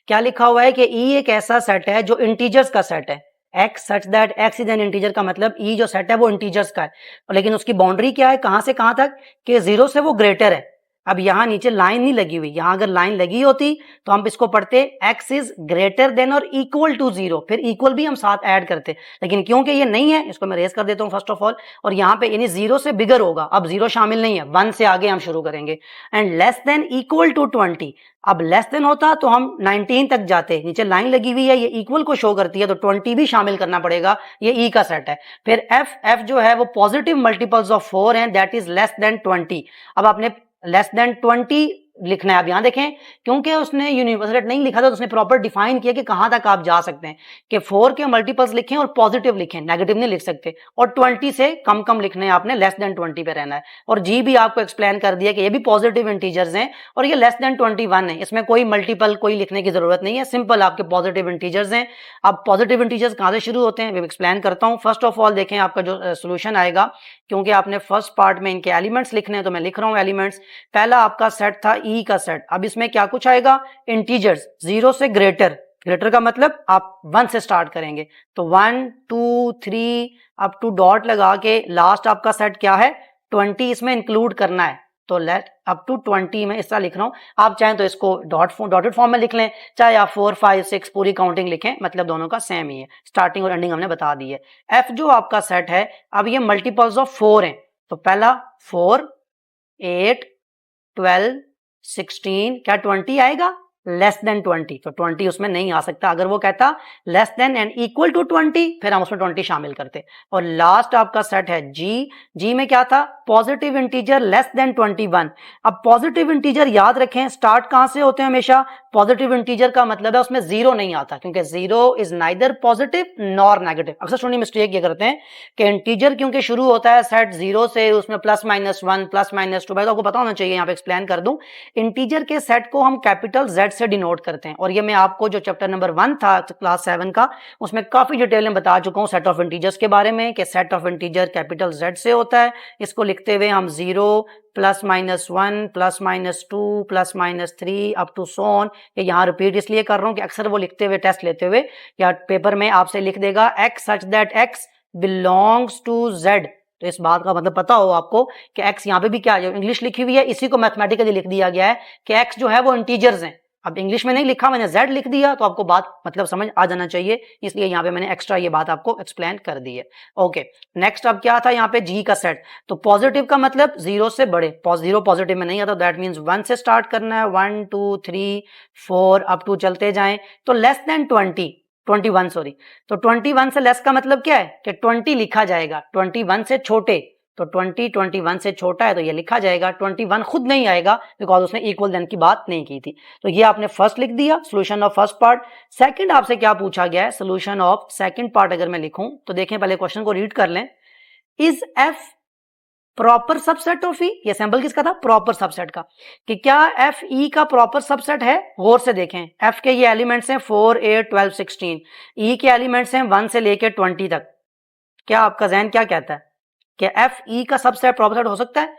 क्या लिखा हुआ है कि e एक ऐसा सेट है जो इंटीजर्स का सेट है। x such that x is an integer का मतलब e जो सेट है वो इंटीजर्स का है, लेकिन उसकी बाउंड्री क्या है, कहाँ से कहाँ तक, कि 0 से वो ग्रेटर है। अब यहाँ नीचे लाइन नहीं लगी हुई, यहाँ अगर लाइन लगी होती तो हम इसको पढ़ते x इज ग्रेटर देन और इक्वल टू 0, फिर इक्वल भी हम साथ ऐड करते, लेकिन क्योंकि ये नहीं है, इसको मैं रेस कर देता हूँ फर्स्ट ऑफ ऑल। और यहाँ पे यानी 0 से बिगर होगा, अब 0 शामिल नहीं है, 1 से आगे हम शुरू करेंगे। And less than equal to 20, अब लेस देन होता तो हम 19 तक जाते, नीचे लाइन लगी हुई है, ये इक्वल को शो करती है, तो 20 भी शामिल करना पड़ेगा, ये ई का सेट है। फिर एफ जो है वो पॉजिटिव मल्टीपल्स ऑफ 4 है, दैट इज लेस देन 20। अब आपने लेस देन 20 लिखना है। आप यहाँ देखें, क्योंकि उसने यूनिवर्सल नहीं लिखा था तो उसने प्रॉपर डिफाइन किया कि कहां तक आप जा सकते हैं, कि 4 के मल्टीपल्स लिखें और पॉजिटिव लिखें, नेगेटिव नहीं लिख सकते, और 20 से कम कम लिखने हैं आपने, लेस देन 20 पे रहना है। और जी भी आपको एक्सप्लेन कर दिया कि ये भी पॉजिटिव इंटीजर्स हैं और ये लेस देन 21 है, इसमें कोई मल्टीपल कोई लिखने की जरूरत नहीं है, सिंपल आपके पॉजिटिव इंटीजर्स हैं। अब पॉजिटिव इंटीजर्स कहां से शुरू होते हैं मैं एक्सप्लेन करता हूं। फर्स्ट ऑफ ऑल देखें आपका जो सोल्यूशन आएगा, क्योंकि आपने फर्स्ट पार्ट में इनके एलिमेंट्स लिखने हैं तो मैं लिख रहा हूं एलिमेंट्स। पहला आपका सेट था ई का सेट। अब इसमें क्या कुछ आएगा, इंटीजर्स 0 से ग्रेटर, ग्रेटर का मतलब आप 1 से स्टार्ट करेंगे, तो 1 2 3 अप टू डॉट लगा के लास्ट आपका सेट क्या है 20, इसमें इंक्लूड करना है, तो लेट अप टू 20 में इस तरह लिख रहा हूं। आप चाहें तो इसको डॉटेड फॉर्म में लिख लें, चाहे आप 4 5 6 पूरी काउंटिंग लिखें, मतलब दोनों का सेम ही है, स्टार्टिंग और एंडिंग हमने बता दी है। एफ जो आपका सेट है, अब ये मल्टीपल्स ऑफ 4 हैं, तो पहला 4 8 12 16, क्या 20 आएगा, लेस देन 20, तो 20 उसमें नहीं आ सकता। अगर वो कहता less than and equal to 20, फिर हम उसमें 20 शामिल करते। और लास्ट आपका सेट है जी। जी में क्या था, पॉजिटिव इंटीजर लेस देन 21। अब पॉजिटिव इंटीजर याद रखें स्टार्ट कहां से होते हैं, हमेशा पॉजिटिव इंटीजर का मतलब है उसमें जीरो नहीं आता, क्योंकि zero is neither positive nor negative. अक्सर स्टूडेंट मिस्टेक ये करते हैं कि इंटीजर क्योंकि शुरू होता है सेट जीरो से, उसमें +-1 +-2, भाई तो आपको पता होना चाहिए, यहाँ पे एक्सप्लेन कर दूं। इंटीजर के सेट को हम कैपिटल Z से डिनोट करते हैं, और ये मैं आपको जो चैप्टर नंबर 1 था क्लास 7 का, उसमें काफी डिटेल में बता चुका हूं सेट ऑफ इंटीजर्स के बारे में, कि set of integer capital Z से होता है। इसको लिखते हुए हम 0 +-1 +-2 +-3 अप टू सो ऑन। ये यहाँ रिपीट इसलिए कर रहा हूं कि अक्सर वो लिखते हुए टेस्ट लेते हुए या पेपर में आपसे लिख देगा x such that x belongs to Z, तो इस बात का मतलब पता हो आपको कि x यहाँ पे भी क्या इंग्लिश लिखी हुई है, इसी को मैथमेटिकली लिख दिया गया है कि x जो है वो इंटीजर्स हैं। अब इंग्लिश में नहीं लिखा, मैंने Z लिख दिया, तो आपको बात मतलब समझ आ जाना चाहिए, इसलिए यहाँ पे मैंने एक्स्ट्रा ये बात आपको एक्सप्लेन कर दी है। ओके, नेक्स्ट अब क्या था यहाँ पे G का सेट, तो पॉजिटिव का मतलब 0 से बड़े, 0 पॉजिटिव में नहीं आता, दैट मीन्स 1 से स्टार्ट करना है, 1 2 3 4 अप टू चलते जाएं, तो लेस देन 21 सॉरी, तो 21 से लेस का मतलब क्या है कि 20 लिखा जाएगा, 21 से छोटे, तो 21 से छोटा है तो ये लिखा जाएगा, 21 खुद नहीं आएगा बिकॉज उसने इक्वल देन की बात नहीं की थी। तो ये आपने फर्स्ट लिख दिया, solution of first part. Second आपसे क्या पूछा गया है, सोल्यूशन ऑफ सेकंड पार्ट अगर मैं लिखूं तो देखें, पहले क्वेश्चन को रीड कर लें। Is F proper subset of E, ये सैंपल किसका था, प्रॉपर सबसेट का, कि क्या एफ ई का प्रॉपर सबसेट है। गौर से देखें, एफ के ये एलिमेंट्स हैं 4 8 12 16, ई के एलिमेंट्स हैं 1 से लेकर 20 तक। क्या आपका जहन क्या कहता है कि एफ ई का सबसेट प्रॉपर सेट हो सकता है,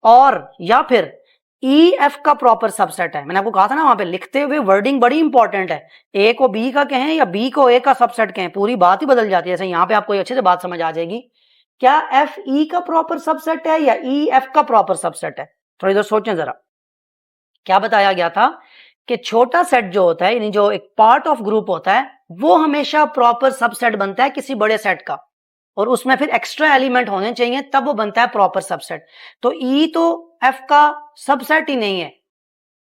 और या फिर ई एफ का प्रॉपर सबसेट है। मैंने आपको कहा था ना, वहां पे लिखते हुए वर्डिंग बड़ी इंपॉर्टेंट है, ए को बी का कहें या बी को ए का सबसेट कहें, पूरी बात ही बदल जाती है। जैसे यहाँ पे आपको अच्छे से बात समझ आ जाएगी, क्या एफ ई का प्रॉपर सबसेट है या ई एफ का प्रॉपर सबसेट है। थोड़ी देर सोचें जरा। क्या बताया गया था कि छोटा सेट जो होता है, यानी जो एक पार्ट ऑफ ग्रुप होता है, वो हमेशा प्रॉपर सबसेट बनता है किसी बड़े सेट का, और उसमें फिर एक्स्ट्रा एलिमेंट होने चाहिए तब वो बनता है प्रॉपर सबसेट। तो ई तो एफ का सबसेट ही नहीं है,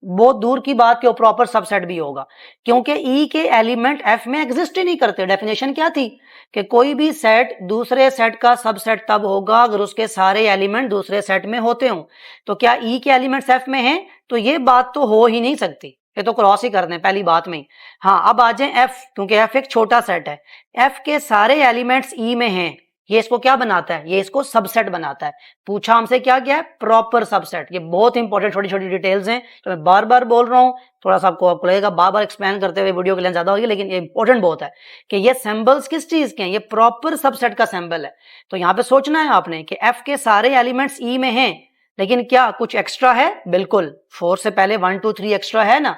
बहुत दूर की बात कि वो प्रॉपर सबसेट भी होगा, क्योंकि ई के एलिमेंट एफ में एग्जिस्ट ही नहीं करते। डेफिनेशन क्या थी कि कोई भी सेट दूसरे सेट का सबसेट तब होगा अगर उसके सारे एलिमेंट दूसरे सेट में होते हों। तो क्या ई के एलिमेंट्स एफ में हैं, तो ये बात तो हो ही नहीं सकती, ये तो क्रॉस ही कर दें पहली बात में। हाँ, अब आ जाए एफ, क्योंकि एफ एक छोटा सेट है, एफ के सारे एलिमेंट्स ई में हैं, ये इसको क्या बनाता है, ये इसको सबसेट बनाता है। पूछा हमसे क्या क्या है, प्रॉपर सबसेट। ये बहुत इंपॉर्टेंट छोटी छोटी डिटेल्स हैं, तो मैं बार बार बोल रहा हूं, थोड़ा सा आपको लगेगा बार बार एक्सप्लेन करते हुए वीडियो के लेंथ ज्यादा होगी, लेकिन ये इंपॉर्टेंट बहुत है कि ये सिंबल्स किस चीज के हैं, ये प्रॉपर सबसेट का सिंबल है। तो यहां पे सोचना है आपने कि एफ के सारे एलिमेंट्स ई में हैं, लेकिन क्या कुछ एक्स्ट्रा है, बिल्कुल 4 से पहले 1 2 3 एक्स्ट्रा है ना,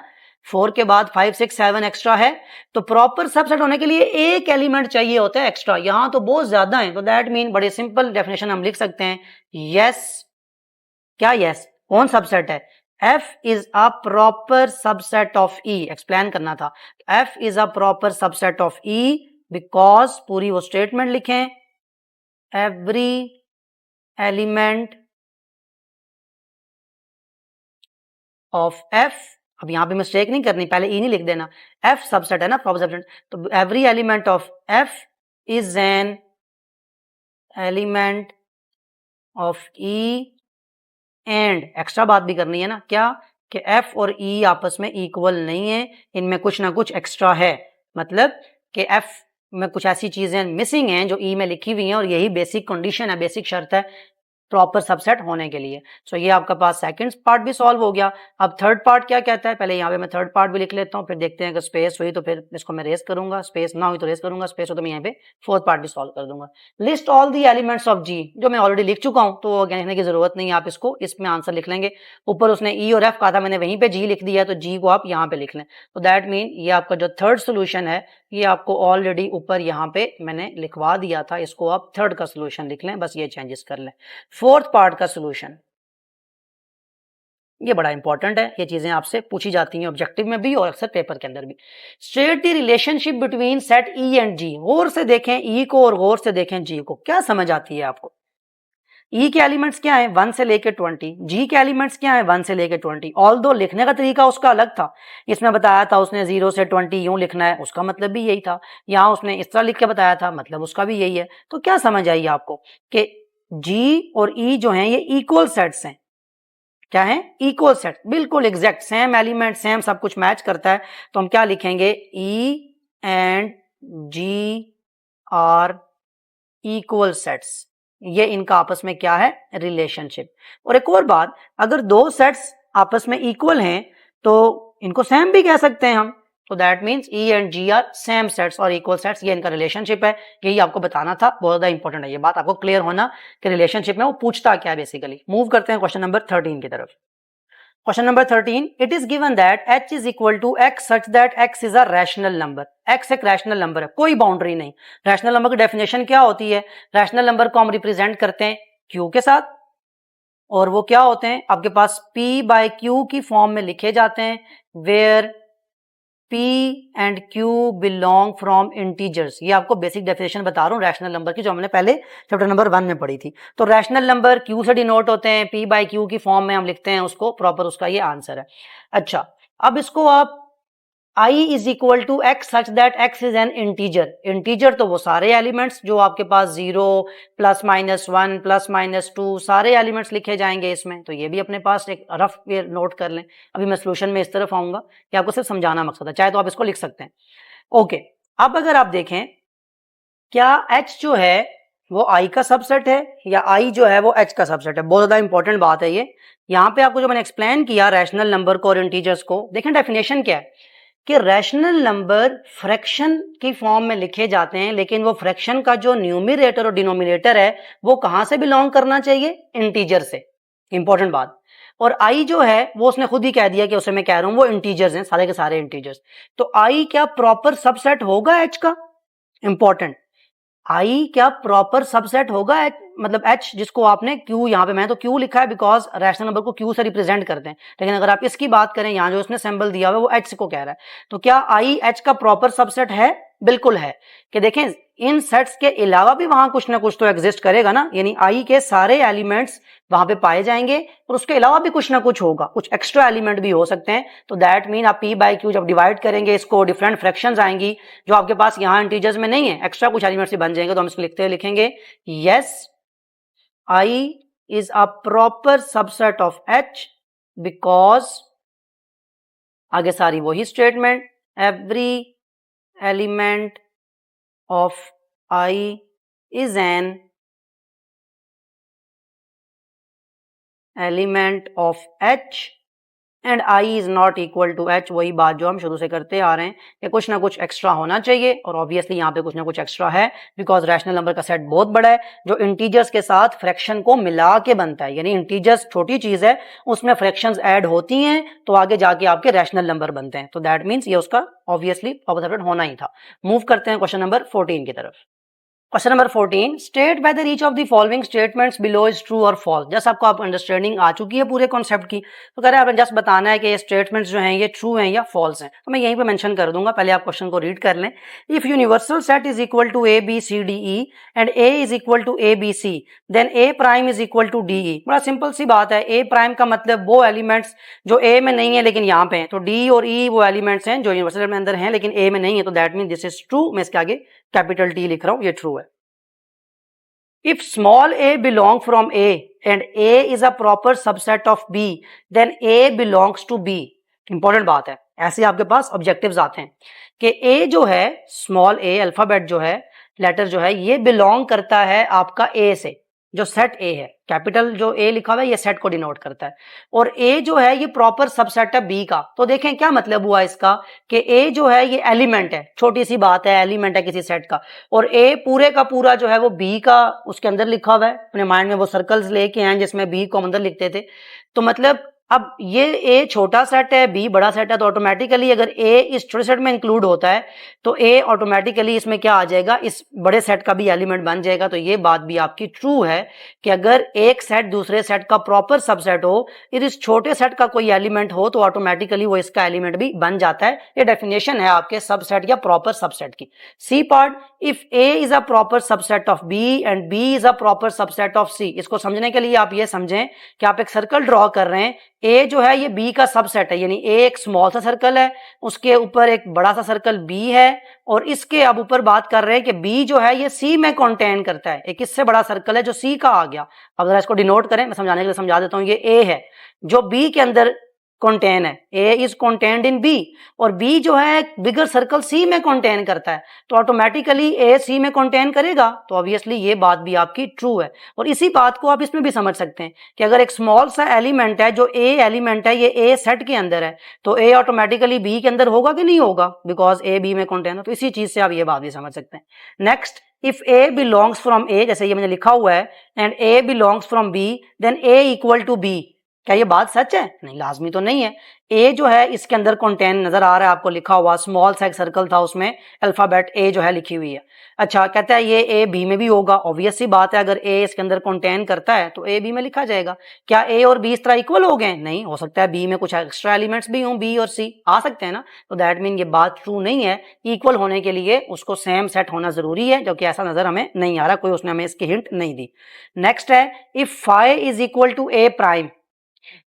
4 के बाद 5 6 7 एक्स्ट्रा है। तो प्रॉपर सबसेट होने के लिए एक एलिमेंट चाहिए होता है एक्स्ट्रा, यहां तो बहुत ज्यादा है, तो दैट मीन बड़े सिंपल डेफिनेशन हम लिख सकते हैं, यस, क्या यस, कौन सबसेट है, F is a proper subset of E। Explain करना था, F is a proper subset of E because, पूरी वो स्टेटमेंट लिखें, एवरी एलिमेंट ऑफ F, अब यहां पे मिस्टेक नहीं करनी, पहले ई नहीं लिख देना, F सबसेट है ना, प्रॉपर सबसेट, तो every element of F is an element of E and, extra बात भी करनी है ना, क्या, कि F और E आपस में इक्वल नहीं है, इनमें कुछ ना कुछ एक्स्ट्रा है, मतलब कि F में कुछ ऐसी चीजें मिसिंग हैं जो E में लिखी हुई हैं और यही बेसिक कंडीशन है, बेसिक शर्त है प्रॉपर सबसेट होने के लिए। सो ये आपका पास सेकंड पार्ट भी सॉल्व हो गया। अब थर्ड पार्ट क्या कहता है, पहले यहाँ पे मैं थर्ड पार्ट भी लिख लेता हूँ, फिर देखते हैं अगर स्पेस हुई तो फिर इसको मैं रेस करूंगा, स्पेस ना हुई तो रेस करूंगा, स्पेस हो तो मैं यहाँ पे फोर्थ पार्ट भी सॉल्व कर दूंगा। List all the elements of G, जो मैं ऑलरेडी लिख चुका हूँ तो कहने की जरूरत नहीं है, आप इसको इसमें आंसर लिख लेंगे। ऊपर उसने ई और एफ कहा था, मैंने वहीं पे जी लिख दिया, तो जी को आप यहाँ पे लिख लें। तो दैट मीन ये आपका जो थर्ड सोल्यूशन है ये आपको ऑलरेडी ऊपर यहाँ पे मैंने लिखवा दिया था, इसको आप थर्ड का सोल्यूशन लिख लें, बस ये चेंजेस कर लें। फोर्थ पार्ट का सोल्यूशन ये बड़ा इंपॉर्टेंट है, ये चीजें आपसे पूछी जाती हैं ऑब्जेक्टिव में भी और अक्सर पेपर के अंदर भी। State the relationship between set E and G. गौर से देखें ई को और गौर से देखें जी को, क्या समझ आती है आपको? ई के एलिमेंट्स क्या है 1 से लेके 20, जी के एलिमेंट्स क्या है 1 से लेके 20। ऑल्दो लिखने का तरीका उसका अलग था, इसमें बताया था उसने 0 से 20 यूं लिखना है, उसका मतलब भी यही था। यहाँ उसने इस तरह लिख के बताया था, मतलब उसका भी यही है। तो क्या समझ आई आपको कि जी और ई जो हैं ये इक्वल सेट्स हैं। क्या है? इक्वल सेट, बिल्कुल एग्जैक्ट, सेम एलिमेंट, सेम सब कुछ मैच करता है। तो हम क्या लिखेंगे, E and G are equal sets, ये इनका आपस में क्या है, रिलेशनशिप। और एक और बात, अगर दो सेट्स आपस में इक्वल हैं तो इनको सेम भी कह सकते हैं हम। तो that means E and G are same sets और इक्वल सेट्स, ये इनका रिलेशनशिप है। यही आपको बताना था, बहुत ज्यादा इंपॉर्टेंट है ये बात, आपको क्लियर होना कि रिलेशनशिप में वो पूछता क्या है बेसिकली। मूव करते हैं क्वेश्चन नंबर 13 की तरफ। Question number 13. It is given that h is equal to x such that x is a rational number. x एक रैशनल नंबर है, कोई बाउंड्री नहीं। रैशनल नंबर की डेफिनेशन क्या होती है? रैशनल नंबर को हम रिप्रेजेंट करते हैं q के साथ, और वो क्या होते हैं आपके पास p बाय q की फॉर्म में लिखे जाते हैं, where P and Q belong from integers. ये आपको बेसिक डेफिनेशन बता रहा हूँ रैशनल नंबर की, जो हमने पहले चैप्टर नंबर 1 में पढ़ी थी। तो रैशनल नंबर Q से डिनोट होते हैं, P बाय Q की फॉर्म में हम लिखते हैं उसको, प्रॉपर उसका ये आंसर है। अच्छा, अब इसको आप I is equal to X such that X is an integer. Integer तो वो सारे एलिमेंट्स जो आपके पास 0 प्लस माइनस 1 प्लस माइनस 2 सारे एलिमेंट्स लिखे जाएंगे इसमें। तो ये भी अपने पास एक रफ वे नोट कर लें। अभी मैं सोल्यूशन में इस तरफ आऊंगा कि आपको सिर्फ समझाना मकसद है, चाहे तो आप इसको लिख सकते हैं। ओके, अब अगर आप देखें क्या H जो है वो I का सबसेट है या I जो है वो H का सबसेट है, बहुत ज्यादा इंपॉर्टेंट बात है ये। यहाँ पे आपको जो मैंने एक्सप्लेन किया रैशनल नंबर को और इंटीजर्स को, देखें डेफिनेशन क्या है कि रैशनल नंबर फ्रैक्शन की फॉर्म में लिखे जाते हैं, लेकिन वो फ्रैक्शन का जो न्यूमरेटर और डिनोमिनेटर है वो कहां से बिलोंग करना चाहिए, इंटीजर से। इंपॉर्टेंट बात। और आई जो है वो उसने खुद ही कह दिया कि उसे मैं कह रहा हूं वो इंटीजर्स हैं, सारे के सारे इंटीजर्स। तो आई क्या प्रॉपर सबसेट होगा एच का? इंपॉर्टेंट, आई क्या प्रॉपर सबसेट होगा H, मतलब H जिसको आपने Q, यहाँ पे मैं तो Q लिखा है बिकॉज रैशनल नंबर को Q से रिप्रेजेंट करते हैं, लेकिन अगर आप इसकी बात करें यहाँ जो उसने सिंबल दिया हुआ है वो H को कह रहा है। तो क्या आई H का प्रॉपर सबसेट है? बिल्कुल है। कि देखें इन सेट्स के अलावा भी वहां कुछ ना कुछ तो एग्जिस्ट करेगा ना, यानी आई के सारे एलिमेंट्स वहां पे पाए जाएंगे और उसके अलावा भी कुछ ना कुछ होगा, कुछ एक्स्ट्रा एलिमेंट भी हो सकते हैं। तो दैट मीन आप P बाय Q जब डिवाइड करेंगे इसको, डिफरेंट फ्रैक्शंस आएंगी जो आपके पास यहाँ इंटीजर्स में नहीं है, एक्स्ट्रा कुछ एलिमेंट्स भी बन जाएंगे। तो हम इसको लिखते लिखेंगे yes I is a proper subset of H because, आगे सारी वही statement, every element of I is an element of H and I is not equal to H. वही बात जो हम शुरू से करते आ रहे हैं कि कुछ ना कुछ एक्स्ट्रा होना चाहिए, और ऑब्वियसली यहाँ पे कुछ ना कुछ एक्स्ट्रा है बिकॉज रैशनल नंबर का सेट बहुत बड़ा है जो इंटीजर्स के साथ फ्रैक्शन को मिला के बनता है। यानी इंटीजर्स छोटी चीज है, उसमें फ्रैक्शंस ऐड होती हैं तो आगे जाके आपके रैशनल नंबर बनते हैं। तो दैट मीन्स ये उसका ऑब्वियसली ऑपोजिट होना ही था। मूव करते हैं क्वेश्चन नंबर 14 की तरफ। Question number 14, state whether each of the following statements below is true और फॉल्स। जैसे आपको आप अंडरस्टैंडिंग आ चुकी है पूरे कॉन्सेप्ट की, तो कह रहे हैं आपने जस्ट बताना है कि ये स्टेटमेंट्स जो हैं ये ट्रू हैं या फॉल्स हैं। तो मैं यहीं पे मेंशन कर दूंगा, पहले आप क्वेश्चन को रीड कर लें। If universal set is equal to A B C D E and A is equal to A B C then A prime is equal to D E. बड़ा सिंपल सी बात है, ए प्राइम का मतलब वो elements जो ए में नहीं है लेकिन यहाँ पे हैं, तो डी और ई वो एलिमेंट्स हैं जो यूनिवर्सल में अंदर हैं लेकिन ए में नहीं है। तो that mean this is true. मैं इसके आगे कैपिटल टी लिख रहा हूँ, ये ट्रू है। If small a belong from A and A is a proper subset of B, then A belongs to B. Important बात है, ऐसे आपके पास ऑब्जेक्टिव्स आते हैं कि A जो है, स्मॉल a अल्फाबेट जो है, लेटर जो है, ये बिलोंग करता है आपका A से, जो सेट A है, कैपिटल जो A लिखा हुआ है ये सेट को डिनोट करता है, और A जो है ये प्रॉपर सबसेट है B का। तो देखें क्या मतलब हुआ इसका कि A जो है ये एलिमेंट है, छोटी सी बात है, एलिमेंट है किसी सेट का, और A पूरे का पूरा जो है वो B का उसके अंदर लिखा हुआ है। अपने माइंड में वो सर्कल्स लेके आए जिसमें B को अंदर लिखते थे। तो मतलब अब ये A छोटा सेट है, B बड़ा सेट है, तो ऑटोमेटिकली अगर A इस छोटे सेट में इंक्लूड होता है तो A ऑटोमेटिकली इसमें क्या आ जाएगा, इस बड़े सेट का भी एलिमेंट बन जाएगा। तो ये बात भी आपकी ट्रू है कि अगर एक सेट दूसरे सेट का प्रॉपर सबसेट हो, यदि इस छोटे सेट का कोई एलिमेंट हो तो ऑटोमेटिकली वो इसका एलिमेंट भी बन जाता है। ये डेफिनेशन है आपके सबसेट या प्रॉपर सबसेट की। C part, if A is a proper subset of B and B is a proper subset of C। इसको समझने के लिए आप ये समझें कि आप एक सर्कल ड्रॉ कर रहे हैं, A जो है ये B का सबसेट है, यानी A एक स्मॉल सा सर्कल है, उसके ऊपर एक बड़ा सा सर्कल B है, और इसके अब ऊपर बात कर रहे हैं कि B जो है ये C में कंटेन करता है, एक इससे बड़ा सर्कल है जो C का आ गया। अब जरा इसको डिनोट करें, मैं समझाने के लिए समझा देता हूं। ये A है जो B के अंदर कंटेन है, A is contained in B, और B जो है बिगर सर्कल C में कंटेन करता है, तो ऑटोमेटिकली A C में कंटेन करेगा। तो ऑब्वियसली ये बात भी आपकी ट्रू है। और इसी बात को आप इसमें भी समझ सकते हैं कि अगर एक स्मॉल सा एलिमेंट है जो A एलिमेंट है, ये A सेट के अंदर है, तो A ऑटोमेटिकली B के अंदर होगा कि नहीं होगा, बिकॉज A B में कंटेन है। तो इसी चीज से आप ये बात भी समझ सकते हैं। Next, if A belongs from A, जैसे ये मैंने लिखा हुआ है, and A belongs from B, then A equal to B। क्या ये बात सच है? नहीं, लाजमी तो नहीं है। A जो है इसके अंदर कंटेन नजर आ रहा है आपको लिखा हुआ, स्मॉल सा एक सर्कल था उसमें अल्फाबेट A जो है लिखी हुई है। अच्छा, कहता है ये A B में भी होगा, ऑब्वियस सी बात है, अगर A इसके अंदर कंटेन करता है तो A B में लिखा जाएगा। क्या A और B इस तरह इक्वल हो गए? नहीं, हो सकता है B में कुछ एक्स्ट्रा एलिमेंट्स भी हों, B और C आ सकते हैं ना। तो दैट मीन ये बात ट्रू नहीं है। इक्वल होने के लिए उसको सेम सेट होना जरूरी है, जो कि ऐसा नजर हमें नहीं आ रहा, कोई उसने हमें इसकी हिंट नहीं दी। नेक्स्ट है, if phi is equal to A prime,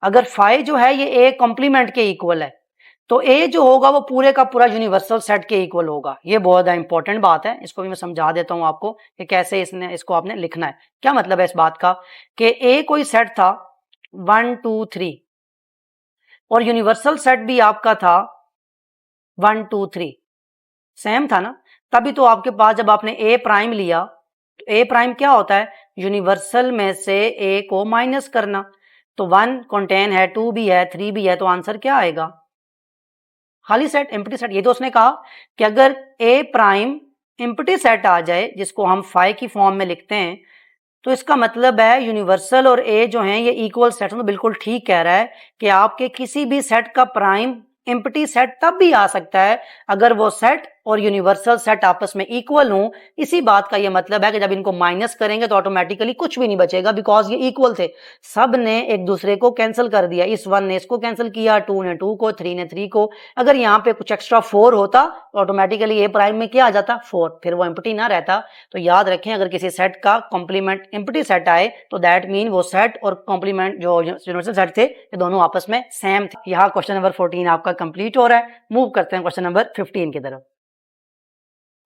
अगर फाई जो है ये A कॉम्प्लीमेंट के इक्वल है, तो A जो होगा वो पूरे का पूरा यूनिवर्सल सेट के इक्वल होगा। ये बहुत इंपॉर्टेंट बात है, इसको भी मैं समझा देता हूं आपको कि कैसे इसको आपने लिखना है। क्या मतलब है इस बात का कि A कोई सेट था 1 2 3, और यूनिवर्सल सेट भी आपका था 1 2 3, सेम था ना। तभी तो आपके पास जब आपने A प्राइम लिया, तो A प्राइम क्या होता है, यूनिवर्सल में से A को माइनस करना। तो 1 कंटेन है, 2 भी है, 3 भी है, तो आंसर क्या आएगा, खाली सेट, एम्प्टी सेट। ये तो उसने कहा कि अगर A प्राइम एम्प्टी सेट आ जाए, जिसको हम फाई की फॉर्म में लिखते हैं, तो इसका मतलब है यूनिवर्सल और A जो हैं ये इक्वल सेट। तो बिल्कुल ठीक कह रहा है कि आपके किसी भी सेट का प्राइम एम्प्टी सेट तब भी आ सकता है अगर वो सेट और यूनिवर्सल सेट आपस में इक्वल हो। इसी बात का ये मतलब है कि जब इनको माइनस करेंगे तो ऑटोमेटिकली कुछ भी नहीं बचेगा, बिकॉज ये इक्वल थे, सब ने एक दूसरे को कैंसिल कर दिया। इस 1 ने इसको कैंसिल किया, 2 ने 2 को, 3 ने 3 को। अगर यहाँ पे कुछ एक्स्ट्रा 4 होता तो ऑटोमेटिकली A प्राइम में क्या आ जाता, 4, फिर वो एम्प्टी ना रहता। तो याद रखें, अगर किसी सेट का कॉम्प्लीमेंट एम्प्टी सेट आए तो दैट मीन वो सेट और कॉम्प्लीमेंट जो यूनिवर्सल सेट थे ये दोनों आपस में सेम थे। यहाँ क्वेश्चन नंबर 14 आपका कंप्लीट हो रहा है। मूव करते हैं क्वेश्चन नंबर 15 की तरफ।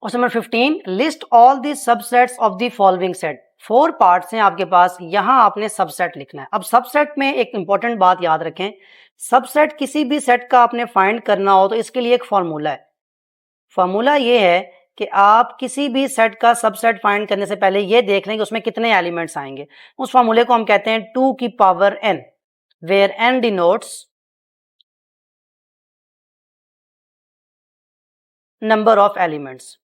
Question number 15, list all the subsets of the following set. 4 parts हैं आपके पास, यहां आपने सबसेट लिखना है। अब सबसेट में एक इंपॉर्टेंट बात याद रखें, सबसेट किसी भी सेट का आपने फाइंड करना हो तो इसके लिए एक फॉर्मूला है। फॉर्मूला ये है कि आप किसी भी सेट का सबसेट फाइंड करने से पहले ये देख लें कि उसमें कितने एलिमेंट्स आएंगे। उस फॉर्मूले को हम कहते हैं 2 की power n, where n denotes number of elements.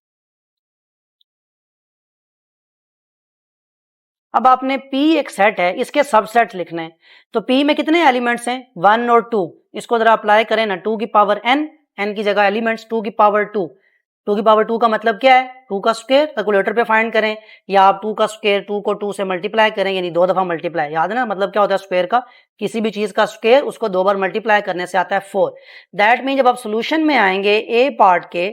अब आपने P एक सेट है, इसके सबसेट लिखने हैं, तो P में कितने एलिमेंट्स हैं, 1 और 2। इसको जरा अप्लाई करें ना, 2 की पावर n, n की जगह एलिमेंट्स 2 की पावर 2। 2 की पावर 2 का मतलब क्या है, 2 का स्क्वायर। कैलकुलेटर पे फाइंड करें, या आप 2 का स्क्वायर 2 को 2 से मल्टीप्लाई करें, यानी 2 दफा मल्टीप्लाई। याद है ना मतलब क्या होता है स्क्वायर का, किसी भी चीज का स्क्वायर उसको 2 बार मल्टीप्लाई करने से आता है 4। दैट मीन जब आप सोल्यूशन में आएंगे A पार्ट के,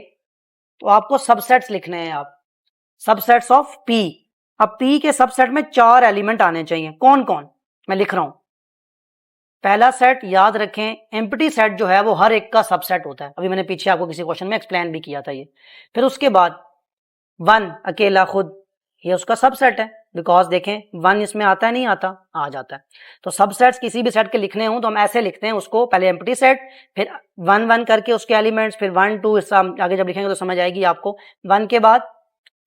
तो आपको सबसेट्स लिखने हैं, आप सबसेट्स ऑफ P। अब P के सबसेट में 4 एलिमेंट आने चाहिए। कौन कौन, मैं लिख रहा हूं। पहला सेट याद रखें, एम्प्टी सेट जो है वो हर एक का सबसेट होता है, अभी मैंने पीछे आपको किसी क्वेश्चन में एक्सप्लेन भी किया था ये। फिर उसके बाद 1 अकेला खुद, ये उसका सबसेट है। बिकॉज देखें 1 इसमें आता है, नहीं आता, आ जाता है। तो सबसेट्स किसी भी सेट के लिखने हो तो हम ऐसे लिखते हैं उसको, पहले एम्प्टी सेट, फिर 1 1 करके उसके एलिमेंट्स, फिर 1 2, इसका आगे जब लिखेंगे तो समझ आएगी आपको। 1 के बाद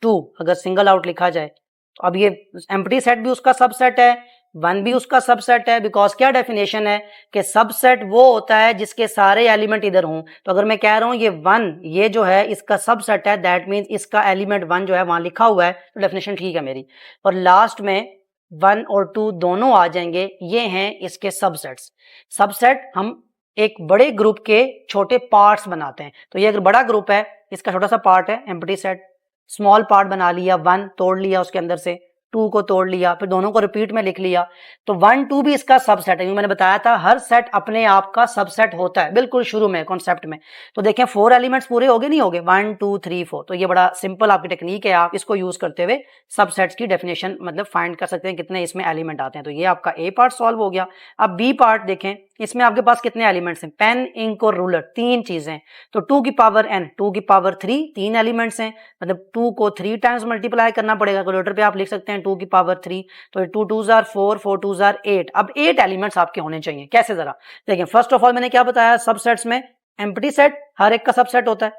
2 अगर सिंगल आउट लिखा जाए तो अब ये एम्प्टी सेट भी उसका सबसेट है, 1 भी उसका सबसेट है, बिकॉज क्या डेफिनेशन है कि सबसेट वो होता है जिसके सारे एलिमेंट इधर हों। तो अगर मैं कह रहा हूं ये 1 ये जो है इसका सबसेट है, दैट मीन्स इसका एलिमेंट 1 जो है वहां लिखा हुआ है, तो डेफिनेशन ठीक है मेरी। और लास्ट में 1 और 2 दोनों आ जाएंगे, ये हैं इसके सबसेट्स। सबसेट हम एक बड़े ग्रुप के छोटे पार्ट्स बनाते हैं। तो ये अगर बड़ा ग्रुप है, इसका छोटा सा पार्ट है एम्प्टी सेट, स्मॉल पार्ट बना लिया, 1 तोड़ लिया उसके अंदर से, 2 को तोड़ लिया, फिर दोनों को रिपीट में लिख लिया, तो 1 2 भी इसका सबसेट है। मैंने बताया था हर सेट अपने आप का सबसेट होता है, बिल्कुल शुरू में कॉन्सेप्ट में। तो देखें 4 एलिमेंट्स पूरे हो गए, नहीं हो गए, 1 2 3 4। तो ये बड़ा सिंपल आपकी टेक्निक है, आप इसको यूज करते हुए सबसेट्स की डेफिनेशन मतलब फाइंड कर सकते हैं कितने इसमें एलिमेंट आते हैं। तो ये आपका ए पार्ट सॉल्व हो गया। अब बी पार्ट देखें, इसमें आपके पास कितने एलिमेंट्स हैं, पेन, इंक और रूलर, 3 चीजें। तो 2 की पावर n, 2 की पावर 3, 3 एलिमेंट्स हैं, मतलब 2 को 3 टाइम्स मल्टीप्लाई करना पड़ेगा। कैलकुलेटर पे आप लिख सकते हैं 2 की पावर 3, तो 2 2 जार 4, 4 2 जार 8। अब 8 एलिमेंट्स आपके होने चाहिए। कैसे जरा देखिए, फर्स्ट ऑफ ऑल मैंने क्या बताया, सबसेट्स में एम्प्टी सेट हर एक का सबसेट होता है।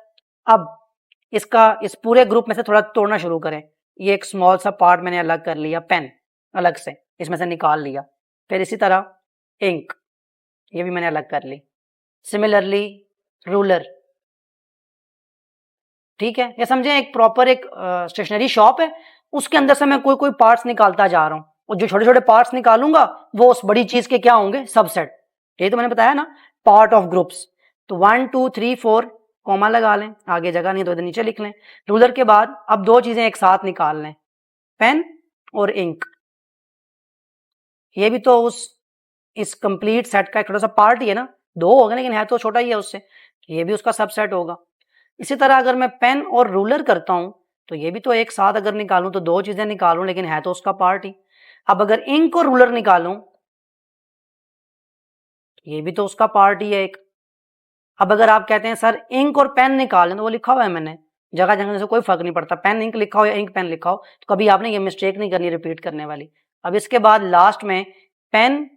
अब इसका इस पूरे ग्रुप में से थोड़ा तोड़ना शुरू करें। ये एक स्मॉल सा पार्ट मैंने अलग कर लिया, पेन अलग से इसमें से निकाल लिया, फिर इसी तरह इंक ये भी मैंने अलग कर ली, सिमिलरली रूलर, ठीक है। ये समझें एक प्रॉपर एक स्टेशनरी शॉप है, उसके अंदर से मैं कोई कोई पार्ट्स निकालता जा रहा हूं, और जो छोटे छोटे पार्ट्स निकालूंगा वो उस बड़ी चीज के क्या होंगे, सबसेट। ये तो मैंने बताया ना, पार्ट ऑफ ग्रुप्स। तो 1 2 3 4 कॉमा लगा लें, आगे जगह नहीं तो इधर नीचे लिख लें। रूलर के बाद अब 2 चीजें एक साथ निकाल लें, पेन और इंक। ये भी तो उस इस कंप्लीट सेट का एक छोटा सा पार्ट ही है ना, 2 होगा लेकिन है तो छोटा ही है उससे, ये भी उसका सबसेट होगा। इसी तरह अगर मैं पेन और रूलर करता हूं तो ये भी तो एक साथ अगर निकालूं तो 2 चीजें निकालूं लेकिन है तो उसका पार्ट ही। अब अगर इंक और रूलर निकालूं ये भी तो उसका पार्ट ही है एक। अब अगर आप कहते हैं सर इंक और पेन निकालें, तो वो लिखा हुआ है मैंने, जगह जगह से कोई फर्क नहीं पड़ता, पेन इंक लिखा हो या इंक पेन लिखा हो, तो कभी आपने ये मिस्टेक नहीं करनी रिपीट करने वाली। अब इसके बाद लास्ट में पेन,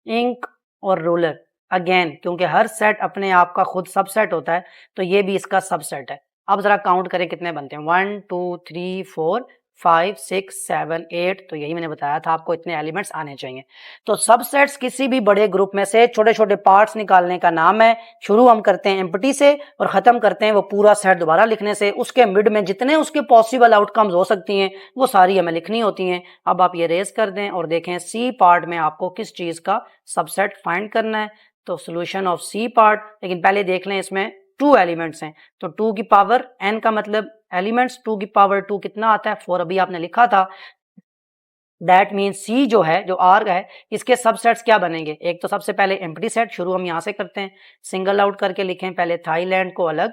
इंक और रूलर अगेन, क्योंकि हर सेट अपने आप का खुद सबसेट होता है, तो ये भी इसका सबसेट है। अब जरा काउंट करें कितने बनते हैं, 1 2 3 4 5 6 7 8। तो यही मैंने बताया था आपको, इतने एलिमेंट्स आने चाहिए। तो सबसेट्स किसी भी बड़े ग्रुप में से छोटे छोटे पार्ट्स निकालने का नाम है। शुरू हम करते हैं एम्प्टी से और खत्म करते हैं वो पूरा सेट दोबारा लिखने से। उसके मिड में जितने उसके पॉसिबल आउटकम्स हो सकती हैं वो सारी हमें लिखनी होती हैं। अब आप ये रेज कर दें और देखें सी पार्ट में आपको किस चीज का सबसेट फाइंड करना है। तो सोल्यूशन ऑफ सी पार्ट, लेकिन पहले देख लें इसमें 2 एलिमेंट्स हैं, तो 2 की पावर n का मतलब एलिमेंट्स, 2 की पावर 2 कितना आता है, 4 अभी आपने लिखा था। दैट मीन सी जो है, जो आर है, इसके सबसेट्स क्या बनेंगे। एक तो सबसे पहले एम्प्टी सेट, शुरू हम यहां से करते हैं, सिंगल आउट करके लिखें पहले थाईलैंड को अलग,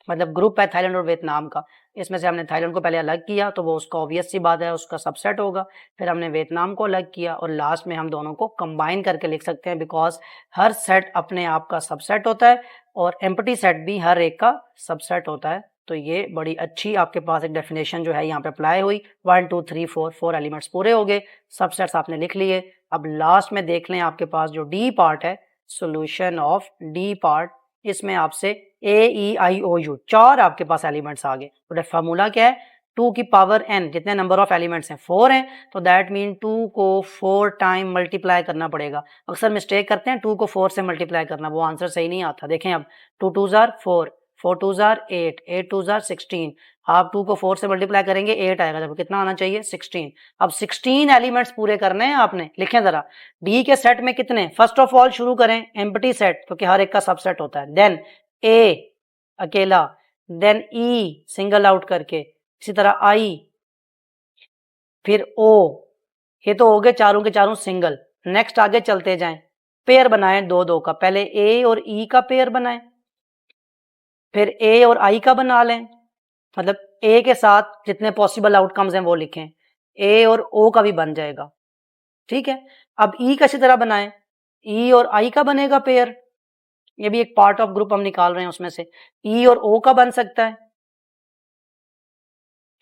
मतलब ग्रुप है थाईलैंड और वियतनाम का, इसमें से हमने थाईलैंड को पहले अलग किया तो वो उसका ऑब्वियस सी बात है उसका सबसेट होगा। फिर हमने वियतनाम को अलग किया और लास्ट में हम दोनों को कंबाइन करके लिख सकते हैं, बिकॉज हर सेट अपने आप का सबसेट होता है और एम्प्टी सेट भी हर एक का सबसेट होता है। तो ये बड़ी अच्छी आपके पास एक डेफिनेशन जो है यहाँ पे अप्लाई हुई। 1 2 3 4 एलिमेंट्स पूरे हो गए, सबसेट्स आपने लिख लिए। अब लास्ट में देख लें आपके पास जो डी पार्ट है, सोल्यूशन ऑफ डी पार्ट, इसमें आपसे ए ई आई ओ यू 4 आपके पास एलिमेंट्स आ गए। तो फार्मूला क्या है, 2 की पावर n, जितने नंबर ऑफ एलिमेंट्स हैं 4 हैं, तो दैट मीन 2 को 4 टाइम मल्टीप्लाई करना पड़ेगा। अक्सर मिस्टेक करते हैं 2 को 4 से मल्टीप्लाई करना, वो आंसर सही नहीं आता। देखें अब 2 2 जार 4, 4 2 जार 8, 8 2 जार 16। आप 2 को 4 से मल्टीप्लाई करेंगे 8 आएगा, जब कितना आना चाहिए 16। अब 16 एलिमेंट्स पूरे करने हैं आपने, लिखें जरा डी के सेट में कितने। फर्स्ट ऑफ ऑल शुरू करें एम्प्टी सेट, क्योंकि हर एक का सबसेट होता है, देन ए अकेला, देन ई सिंगल आउट करके, इसी तरह आई, फिर ओ, ये तो हो गए चारों के चारों सिंगल। नेक्स्ट आगे चलते जाएं, पेयर बनाएं 2 2 का, पहले ए और ई का पेयर बनाएं, फिर ए और आई का बना लें, मतलब ए के साथ जितने पॉसिबल आउटकम्स हैं वो लिखें, ए और ओ का भी बन जाएगा, ठीक है। अब ई कैसी तरह बनाएं, ई और आई का बनेगा पेयर, ये भी एक पार्ट ऑफ ग्रुप हम निकाल रहे हैं उसमें से। ई और ओ का बन सकता है,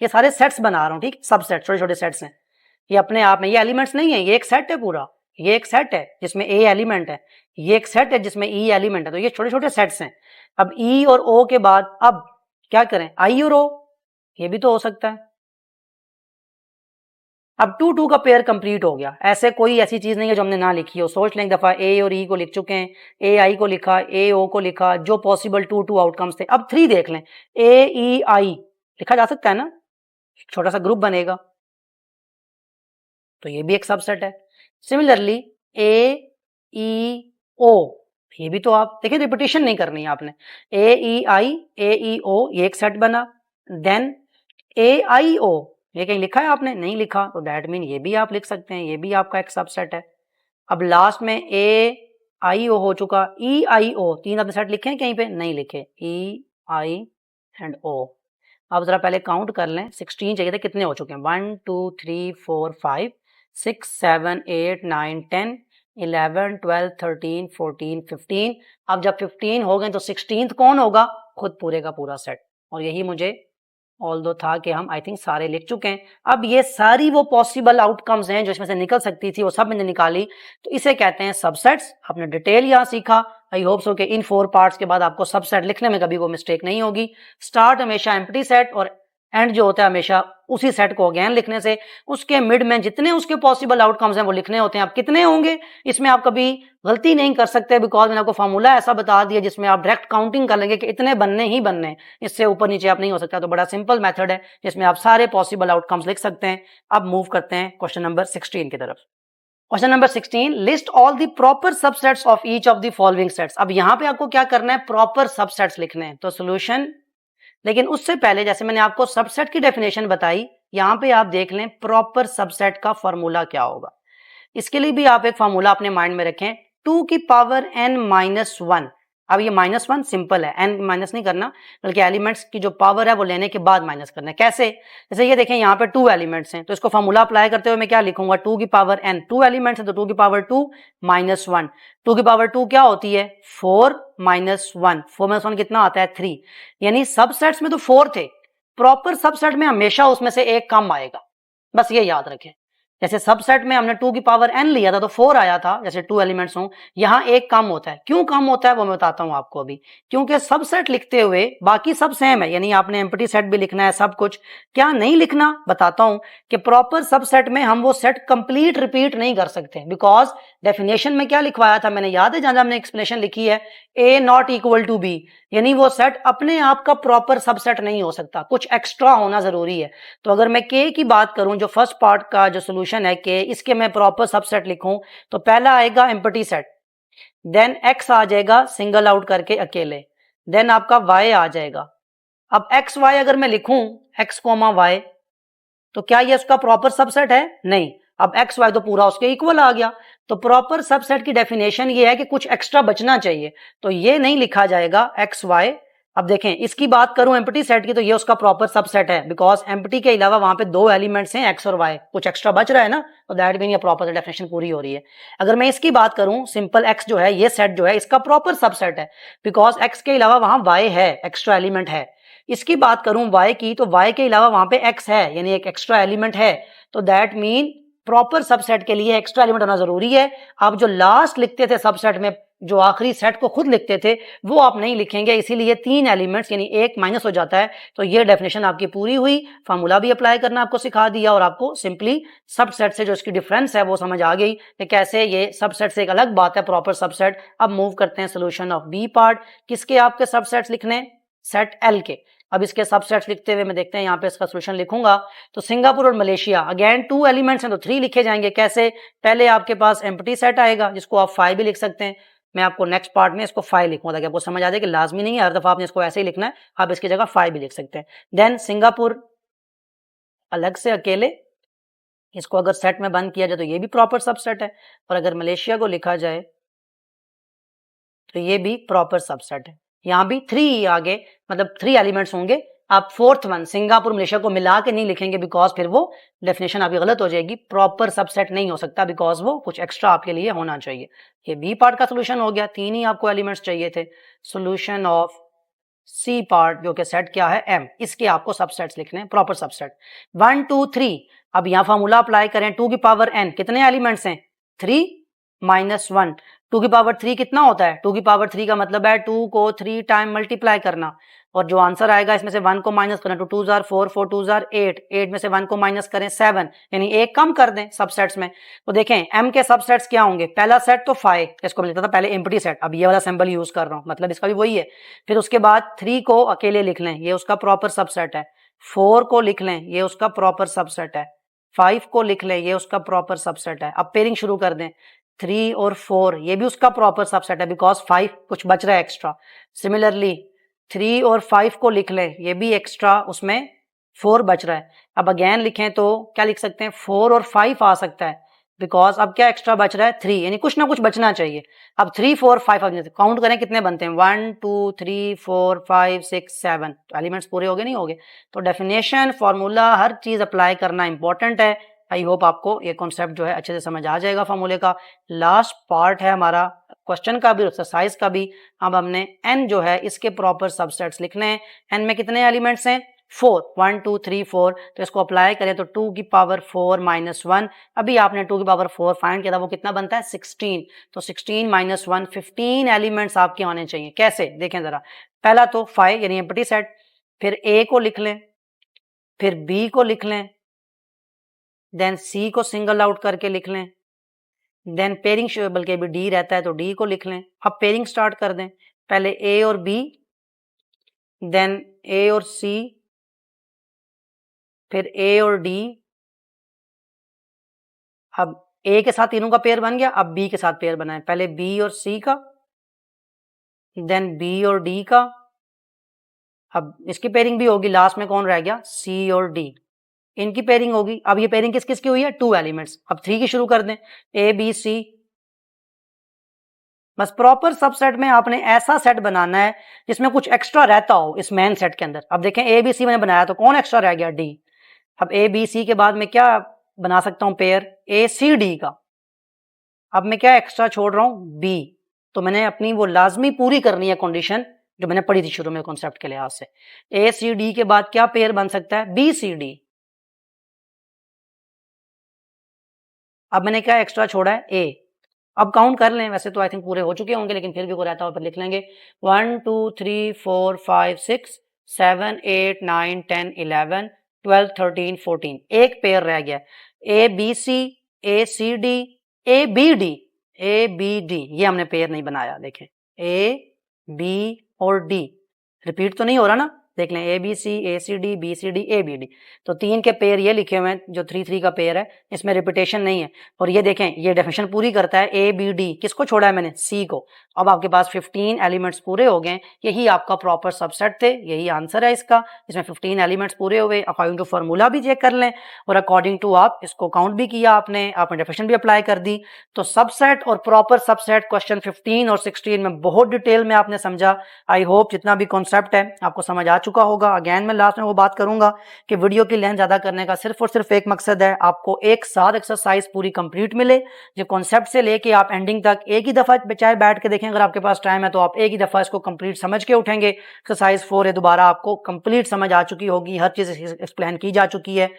ये सारे सेट्स बना रहा हूँ, ठीक, सबसेट, छोटे छोटे सेट्स हैं ये अपने आप में, ये एलिमेंट्स नहीं है, ये एक सेट है पूरा, ये एक सेट है जिसमें ए एलिमेंट है, ये एक सेट है जिसमें ई एलिमेंट है, तो ये छोटे छोटे सेट्स हैं। अब ई और ओ के बाद अब क्या करें, आई और ओ, ये भी तो हो सकता है। अब 2 का पेयर कंप्लीट हो गया, ऐसे कोई ऐसी चीज नहीं है जो हमने ना लिखी हो, सोच लें एक दफा, ए और ई को लिख चुके हैं, ए आई को लिखा, ए ओ को लिखा, जो पॉसिबल 2 आउटकम्स थे। अब 3 देख लें, ए ई आई लिखा जा सकता है ना, छोटा सा ग्रुप बनेगा, तो ये भी एक सबसेट है। सिमिलरली ए ई ओ, ये भी तो आप देखिए, रिपीटेशन नहीं करनी है आपने, ए ई आई, ए ई ओ, ये एक सेट बना। देन ए आई ओ, ये कहीं लिखा है आपने, नहीं लिखा, तो दैट मीन ये भी आप लिख सकते हैं, ये भी आपका एक सबसेट है। अब लास्ट में ए आई ओ हो चुका, ई आई ओ, 3 आपने सेट लिखे हैं कहीं पे, नहीं लिखे, ई आई एंड ओ। अब जरा पहले काउंट कर लें, 16 चाहिए थे, कितने हो चुके हैं, 1 2 3 4 5 6 7 8 9 10 11 12 13 14 15। अब जब 15 हो गए तो 16th कौन होगा, खुद पूरे का पूरा सेट। और यही मुझे ऑल्दो था कि हम आई थिंक सारे लिख चुके हैं। अब ये सारी वो पॉसिबल आउटकम्स हैं जो इसमें से निकल सकती थी, वो सब मैंने निकाली, तो इसे कहते हैं सबसेट्स। आपने डिटेल यहाँ सीखा, आई होप सो कि इन 4 पार्ट्स के बाद आपको सबसेट लिखने में कभी वो मिस्टेक नहीं होगी। स्टार्ट हमेशा एम्प्टी सेट और एंड जो होता है हमेशा उसी सेट को अगेन लिखने से, उसके मिड में जितने उसके पॉसिबल आउटकम्स हैं वो लिखने होते हैं। अब कितने होंगे इसमें आप कभी गलती नहीं कर सकते, बिकॉज मैंने आपको फार्मूला ऐसा बता दिया जिसमें आप डायरेक्ट काउंटिंग कर लेंगे कि इतने बनने ही बनने, इससे ऊपर नीचे आप नहीं हो सकता। तो बड़ा सिंपल मेथड है जिसमें आप सारे पॉसिबल आउटकम्स लिख सकते हैं। अब मूव करते हैं क्वेश्चन नंबर 16 की तरफ। Question number 16, list all the proper subsets of each of the following sets. अब यहां पे आपको क्या करना है, प्रॉपर सबसेट्स लिखने हैं। तो सोल्यूशन, लेकिन उससे पहले जैसे मैंने आपको सबसेट की डेफिनेशन बताई, यहां पे आप देख लें प्रॉपर सबसेट का फॉर्मूला क्या होगा। इसके लिए भी आप एक फॉर्मूला अपने माइंड में रखें, 2 की पावर n माइनस 1। अब ये -1 सिंपल है, n माइनस नहीं करना, बल्कि एलिमेंट्स की जो पावर है वो लेने के बाद माइनस करना है। कैसे, जैसे ये देखें यहाँ पे 2 एलिमेंट्स हैं, तो इसको फॉर्मूला अप्लाई करते हुए मैं क्या लिखूंगा, 2 की पावर n, 2 एलिमेंट्स हैं तो 2 की पावर 2 माइनस 1। 2 की पावर 2 क्या होती है, 4 माइनस 1, 4 माइनस 1 कितना आता है, 3। यानी सबसेट्स में तो 4 थे, प्रॉपर सबसेट में हमेशा उसमें से एक कम आएगा, बस ये याद रखें। जैसे सबसेट में हमने 2 की पावर n लिया था तो 4 आया था, जैसे 2 एलिमेंट्स हों, यहां एक कम होता है। क्यों कम होता है वो मैं बताता हूं आपको अभी, क्योंकि सबसेट लिखते हुए बाकी सब सेम है, यानी आपने एम्प्टी सेट भी लिखना है, सब कुछ। क्या नहीं लिखना, बताता हूं कि प्रॉपर सबसेट में हम वो सेट कंप्लीट रिपीट नहीं कर सकते, बिकॉज डेफिनेशन में क्या लिखवाया था, मैंने याद है जहां हमने एक्सप्लेनेशन लिखी है, a not equal to b, यानी वो सेट अपने आप का प्रॉपर सबसेट नहीं हो सकता, कुछ एक्स्ट्रा होना जरूरी है। तो अगर मैं k की बात करूं, जो फर्स्ट पार्ट का जो सोल्यूशन है k, इसके मैं प्रॉपर सबसेट लिखूं, तो पहला आएगा एम्प्टी सेट, देन x आ जाएगा सिंगल आउट करके अकेले, देन आपका y आ जाएगा। अब x y अगर मैं लिखूं, x कोमा y, तो क्या ये उसका प्रॉपर सबसेट है, नहीं। अब एक्स वाई तो पूरा उसके इक्वल आ गया, तो प्रॉपर सबसेट की डेफिनेशन ये है कि कुछ एक्स्ट्रा बचना चाहिए, तो ये नहीं लिखा जाएगा एक्स वाई। अब देखें इसकी बात करूं एम्प्टी सेट की, तो ये उसका प्रॉपर सबसेट है, बिकॉज एम्प्टी के अलावा वहां पे 2 एलिमेंट्स हैं एक्स और वाई, कुछ एक्स्ट्रा बच रहा है ना, तो दैट मीन ये प्रॉपर डेफिनेशन पूरी हो रही है। अगर मैं इसकी बात करूं, सिंपल एक्स जो है, ये सेट जो है इसका प्रॉपर सबसेट है, बिकॉज एक्स के अलावा वहां वाई है, एक्स्ट्रा एलिमेंट है। इसकी बात करूं y की, तो y के अलावा वहां पे x है, यानी एक एक्स्ट्रा एलिमेंट है, तो दैट मीन प्रॉपर सबसेट के लिए एक्स्ट्रा एलिमेंट होना जरूरी है। आप जो लास्ट लिखते थे सबसेट में, जो आखिरी सेट को खुद लिखते थे, वो आप नहीं लिखेंगे, इसीलिए 3 एलिमेंट्स यानी एक माइनस हो जाता है। तो ये डेफिनेशन आपकी पूरी हुई, फार्मूला भी अप्लाई करना आपको सिखा दिया, और आपको सिंपली सबसेट से जो इसकी डिफरेंस है वो समझ आ गई कि कैसे ये सबसेट से एक अलग बात है प्रॉपर सबसेट। अब मूव करते हैं सोल्यूशन ऑफ बी पार्ट। किसके आपके सबसेट्स लिखने, सेट एल के। अब इसके सबसेट्स लिखते हुए मैं देखते हैं यहाँ पे इसका सोल्यूशन लिखूंगा, तो सिंगापुर और मलेशिया, अगेन 2 एलिमेंट्स हैं तो 3 लिखे जाएंगे। कैसे, पहले आपके पास एम्प्टी सेट आएगा जिसको आप 5 भी लिख सकते हैं, मैं आपको नेक्स्ट पार्ट में इसको 5 लिखूंगा ताकि आपको समझ आ जाए कि लाजमी नहीं है हर दफा आपने इसको ऐसे ही लिखना है, आप इसकी जगह 5 भी लिख सकते हैं। देन सिंगापुर अलग से अकेले, इसको अगर सेट में बंद किया जाए तो ये भी प्रॉपर सबसेट है, और अगर मलेशिया को लिखा जाए तो ये भी प्रॉपर सबसेट है। यहां भी 3 आगे, मतलब 3 एलिमेंट्स होंगे। आप 4th वन सिंगापुर मलेशिया को मिला के नहीं लिखेंगे, बिकॉज फिर वो डेफिनेशन आपकी गलत हो जाएगी, प्रॉपर सबसेट नहीं हो सकता, बिकॉज वो कुछ एक्स्ट्रा आपके लिए होना चाहिए। ये बी पार्ट का सोल्यूशन हो गया, 3 ही आपको एलिमेंट्स चाहिए थे। सोल्यूशन ऑफ सी पार्ट जो कि सेट क्या है एम, इसके आपको सबसेट्स लिखने हैं, प्रॉपर सबसेट 1 2 3। अब यहां फॉर्मूला अप्लाई करें, 2 की पावर n कितने एलिमेंट्स हैं 3 माइनस 1। 2 की पावर 3 कितना होता है, 2 की पावर 3 का मतलब है 2 को 3 टाइम मल्टीप्लाई करना, और जो आंसर आएगा इसमें से 1 को माइनस करना, 2 2 4 4 2 8, 8 में से 1 को माइनस करें 7, यानी एक कम कर दें सबसेट्स में। तो देखें m के सबसेट्स क्या होंगे, पहला सेट तो 5, इसको मिलता था पहले एम्प्टी सेट, अब ये वाला सिंबल यूज कर रहा हूं, मतलब इसका भी वही है। फिर उसके बाद 3 को अकेले लिख लें, ये उसका प्रॉपर सबसेट है। 4 को लिख लें, ये उसका प्रॉपर सबसेट है। 5 को लिख लें, ये उसका प्रॉपर सबसेट है। अब पेयरिंग शुरू कर दें, 3 और 4 ये भी उसका प्रॉपर सबसेट है, बिकॉज 5 कुछ बच रहा है एक्स्ट्रा। सिमिलरली 3 और 5 को लिख लें, ये भी एक्स्ट्रा उसमें 4 बच रहा है। अब अगेन लिखें तो क्या लिख सकते हैं, 4 और 5 आ सकता है, बिकॉज अब क्या एक्स्ट्रा बच रहा है 3, यानी कुछ ना कुछ बचना चाहिए। अब 3 4 5 अब काउंट करें कितने बनते हैं, 1 2 3 4 5 6 7, तो एलिमेंट्स पूरे हो गए नहीं हो गए। तो डेफिनेशन फार्मूला हर चीज अप्लाई करना इंपॉर्टेंट है। आई होप आपको ये कॉन्सेप्ट जो है अच्छे से समझ आ जाएगा फार्मूले का। लास्ट पार्ट है हमारा क्वेश्चन का भी, एक्सरसाइज का भी। अब हमने n जो है इसके प्रॉपर सबसेट्स लिखने हैं। n में कितने एलिमेंट्स हैं 4, 1 2 3 4, तो इसको अप्लाई करें तो 2 की पावर 4 माइनस 1, अभी आपने 2 की पावर 4 फाइंड किया था, वो कितना बनता है 16, तो 16 माइनस 1 15 एलिमेंट्स आपके आने चाहिए। कैसे देखें जरा, पहला तो 5 यानी एम्प्टी सेट, फिर a को लिख लें, फिर b को लिख लें, देन सी को सिंगल आउट करके लिख लें, देन पेयरिंग, बल्कि अभी डी रहता है तो डी को लिख लें। अब पेयरिंग स्टार्ट कर दें, पहले ए और बी, देन ए और सी, फिर ए और डी। अब ए के साथ तीनों का पेयर बन गया, अब बी के साथ पेयर बनाए, पहले बी और सी का, देन बी और डी का, अब इसकी पेयरिंग भी होगी, लास्ट में कौन रह गया सी और डी, इनकी पेयरिंग होगी। अब ये पेयरिंग किस किस की हुई है 2 एलिमेंट्स। अब 3 की शुरू कर दें, ए बी सी। बस प्रॉपर सबसेट में आपने ऐसा सेट बनाना है जिसमें कुछ एक्स्ट्रा रहता हो इस मेन सेट के अंदर। अब देखें ए बी सी मैंने बनाया तो कौन एक्स्ट्रा रह गया डी। अब ए बी सी के बाद मैं क्या बना सकता हूं पेयर ए सी डी का। अब मैं क्या एक्स्ट्रा छोड़ रहा हूं बी, तो मैंने अपनी वो लाजमी पूरी करनी है कंडीशन जो मैंने पढ़ी थी शुरू में कॉन्सेप्ट के लिहाज से। ए सी डी के बाद क्या पेयर बन सकता है बी सी डी। अब मैंने क्या एक्स्ट्रा छोड़ा है ए। अब काउंट कर लें, वैसे तो आई थिंक पूरे हो चुके होंगे लेकिन फिर भी कोई रहता हो फिर लिख लेंगे 1 2 3 4 5 6 7 8 9 10 11 12 13 14, एक पेयर रह गया A B C, A C D, A B D, A B D, ये हमने पेयर नहीं बनाया। देखें ए बी और डी रिपीट तो नहीं हो रहा ना, देख लें A B C, A C D, B C D, A B D, तो 3 के पेयर ये लिखे हुए हैं जो 3 3 का पेयर है, इसमें रिपीटेशन नहीं है। और ये देखें ये डेफिनेशन पूरी करता है ए बी डी, किसको छोड़ा है मैंने सी को। अब आपके पास 15 एलिमेंट्स पूरे हो गए, यही आपका प्रॉपर सबसेट थे, यही आंसर है इसका, इसमें 15 एलिमेंट्स पूरे हुए। अकॉर्डिंग टू फार्मूला भी चेक कर लें और अकॉर्डिंग टू आप इसको काउंट भी किया आपने डेफिनेशन भी अप्लाई कर दी, तो सबसेट और प्रॉपर सबसेट क्वेश्चन 15 और 16 में बहुत डिटेल में आपने समझा। आई होप जितना भी कॉन्सेप्ट है आपको समझ आ चुका होगा। अगेन मैं लास्ट में वो बात करूंगा कि वीडियो की लेंथ ज्यादा करने का सिर्फ और सिर्फ एक मकसद है, आपको एक साथ एक्सरसाइज पूरी कंप्लीट मिले, जो कॉन्सेप्ट से लेके आप एंडिंग तक एक ही दफा चाहे बैठ के देखें, अगर आपके पास टाइम है तो आप एक ही दफा इसको कंप्लीट समझ के उठेंगे। एक्सरसाइज 4 है दोबारा आपको कंप्लीट समझ आ चुकी होगी, हर चीज एक्सप्लेन की जा चुकी है।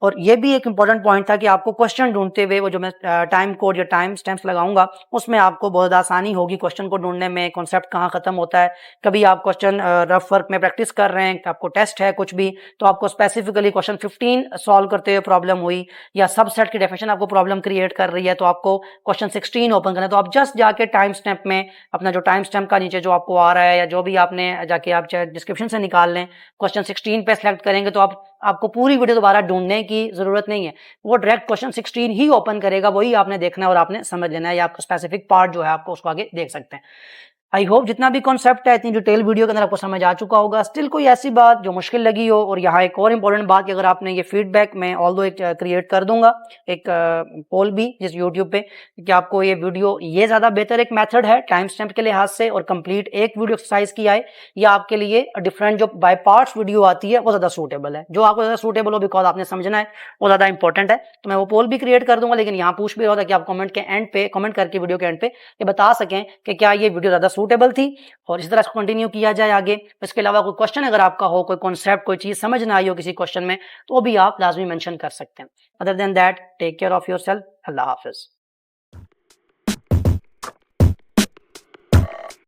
और ये भी एक इंपॉर्टेंट पॉइंट था कि आपको क्वेश्चन ढूंढते हुए वो जो मैं टाइम कोड या टाइम स्टैम्प्स लगाऊंगा उसमें आपको बहुत आसानी होगी क्वेश्चन को ढूंढने में, कॉन्सेप्ट कहाँ खत्म होता है। कभी आप क्वेश्चन रफ वर्क में प्रैक्टिस कर रहे हैं, आपको टेस्ट है कुछ भी, तो आपको स्पेसिफिकली क्वेश्चन 15 सॉल्व करते हुए प्रॉब्लम हुई, या सबसेट की डेफिनेशन आपको प्रॉब्लम क्रिएट कर रही है तो आपको क्वेश्चन 16 ओपन करना है, तो आप जस्ट जाके टाइम स्टैम्प में अपना जो टाइम स्टैम्प का नीचे जो आपको आ रहा है या जो भी आपने जाके आप चाहे डिस्क्रिप्शन से निकाल लें, क्वेश्चन 16 पे सेलेक्ट करेंगे तो आपको पूरी वीडियो दोबारा ढूंढने की जरूरत नहीं है, वो डायरेक्ट क्वेश्चन 16 ही ओपन करेगा, वही आपने देखना है और आपने समझ लेना है, या आपका स्पेसिफिक पार्ट जो है आपको उसको आगे देख सकते हैं। आई होप जितना भी कॉन्सेप्ट है इतनी डिटेल वीडियो के अंदर आपको समझ आ चुका होगा। स्टिल कोई ऐसी बात जो मुश्किल लगी हो, और यहाँ एक और इंपॉर्टेंट बात कि अगर आपने ये फीडबैक में ऑल्दो एक क्रिएट कर दूंगा एक पोल भी जिस यूट्यूब पे कि आपको ये वीडियो ये ज्यादा बेहतर एक मेथड है टाइम स्टैम्प के लिहाज से और कंप्लीट एक वीडियो एक्सरसाइज की आए, या आपके लिए डिफरेंट जो बाय पार्ट्स वीडियो आती है वो ज्यादा सूटेबल है, जो आपको ज्यादा सूटेबल हो बिकॉज आपने समझना है वो ज्यादा इंपॉर्टेंट है। तो मैं वो पोल भी क्रिएट कर दूंगा, लेकिन यहाँ पूछ भी रहा था कि आप कमेंट के एंड पे कमेंट करके वीडियो के एंड पे ये बता सकें कि क्या ये वीडियो ज्यादा सूटेबल थी और इसी तरह इसको कंटिन्यू किया जाए आगे। इसके अलावा कोई क्वेश्चन अगर आपका हो, कोई कॉन्सेप्ट, कोई चीज समझ ना आई हो किसी क्वेश्चन में, तो भी आप लाजमी मेंशन कर सकते हैं। Other than that, take care of yourself. अल्लाह हाफिज।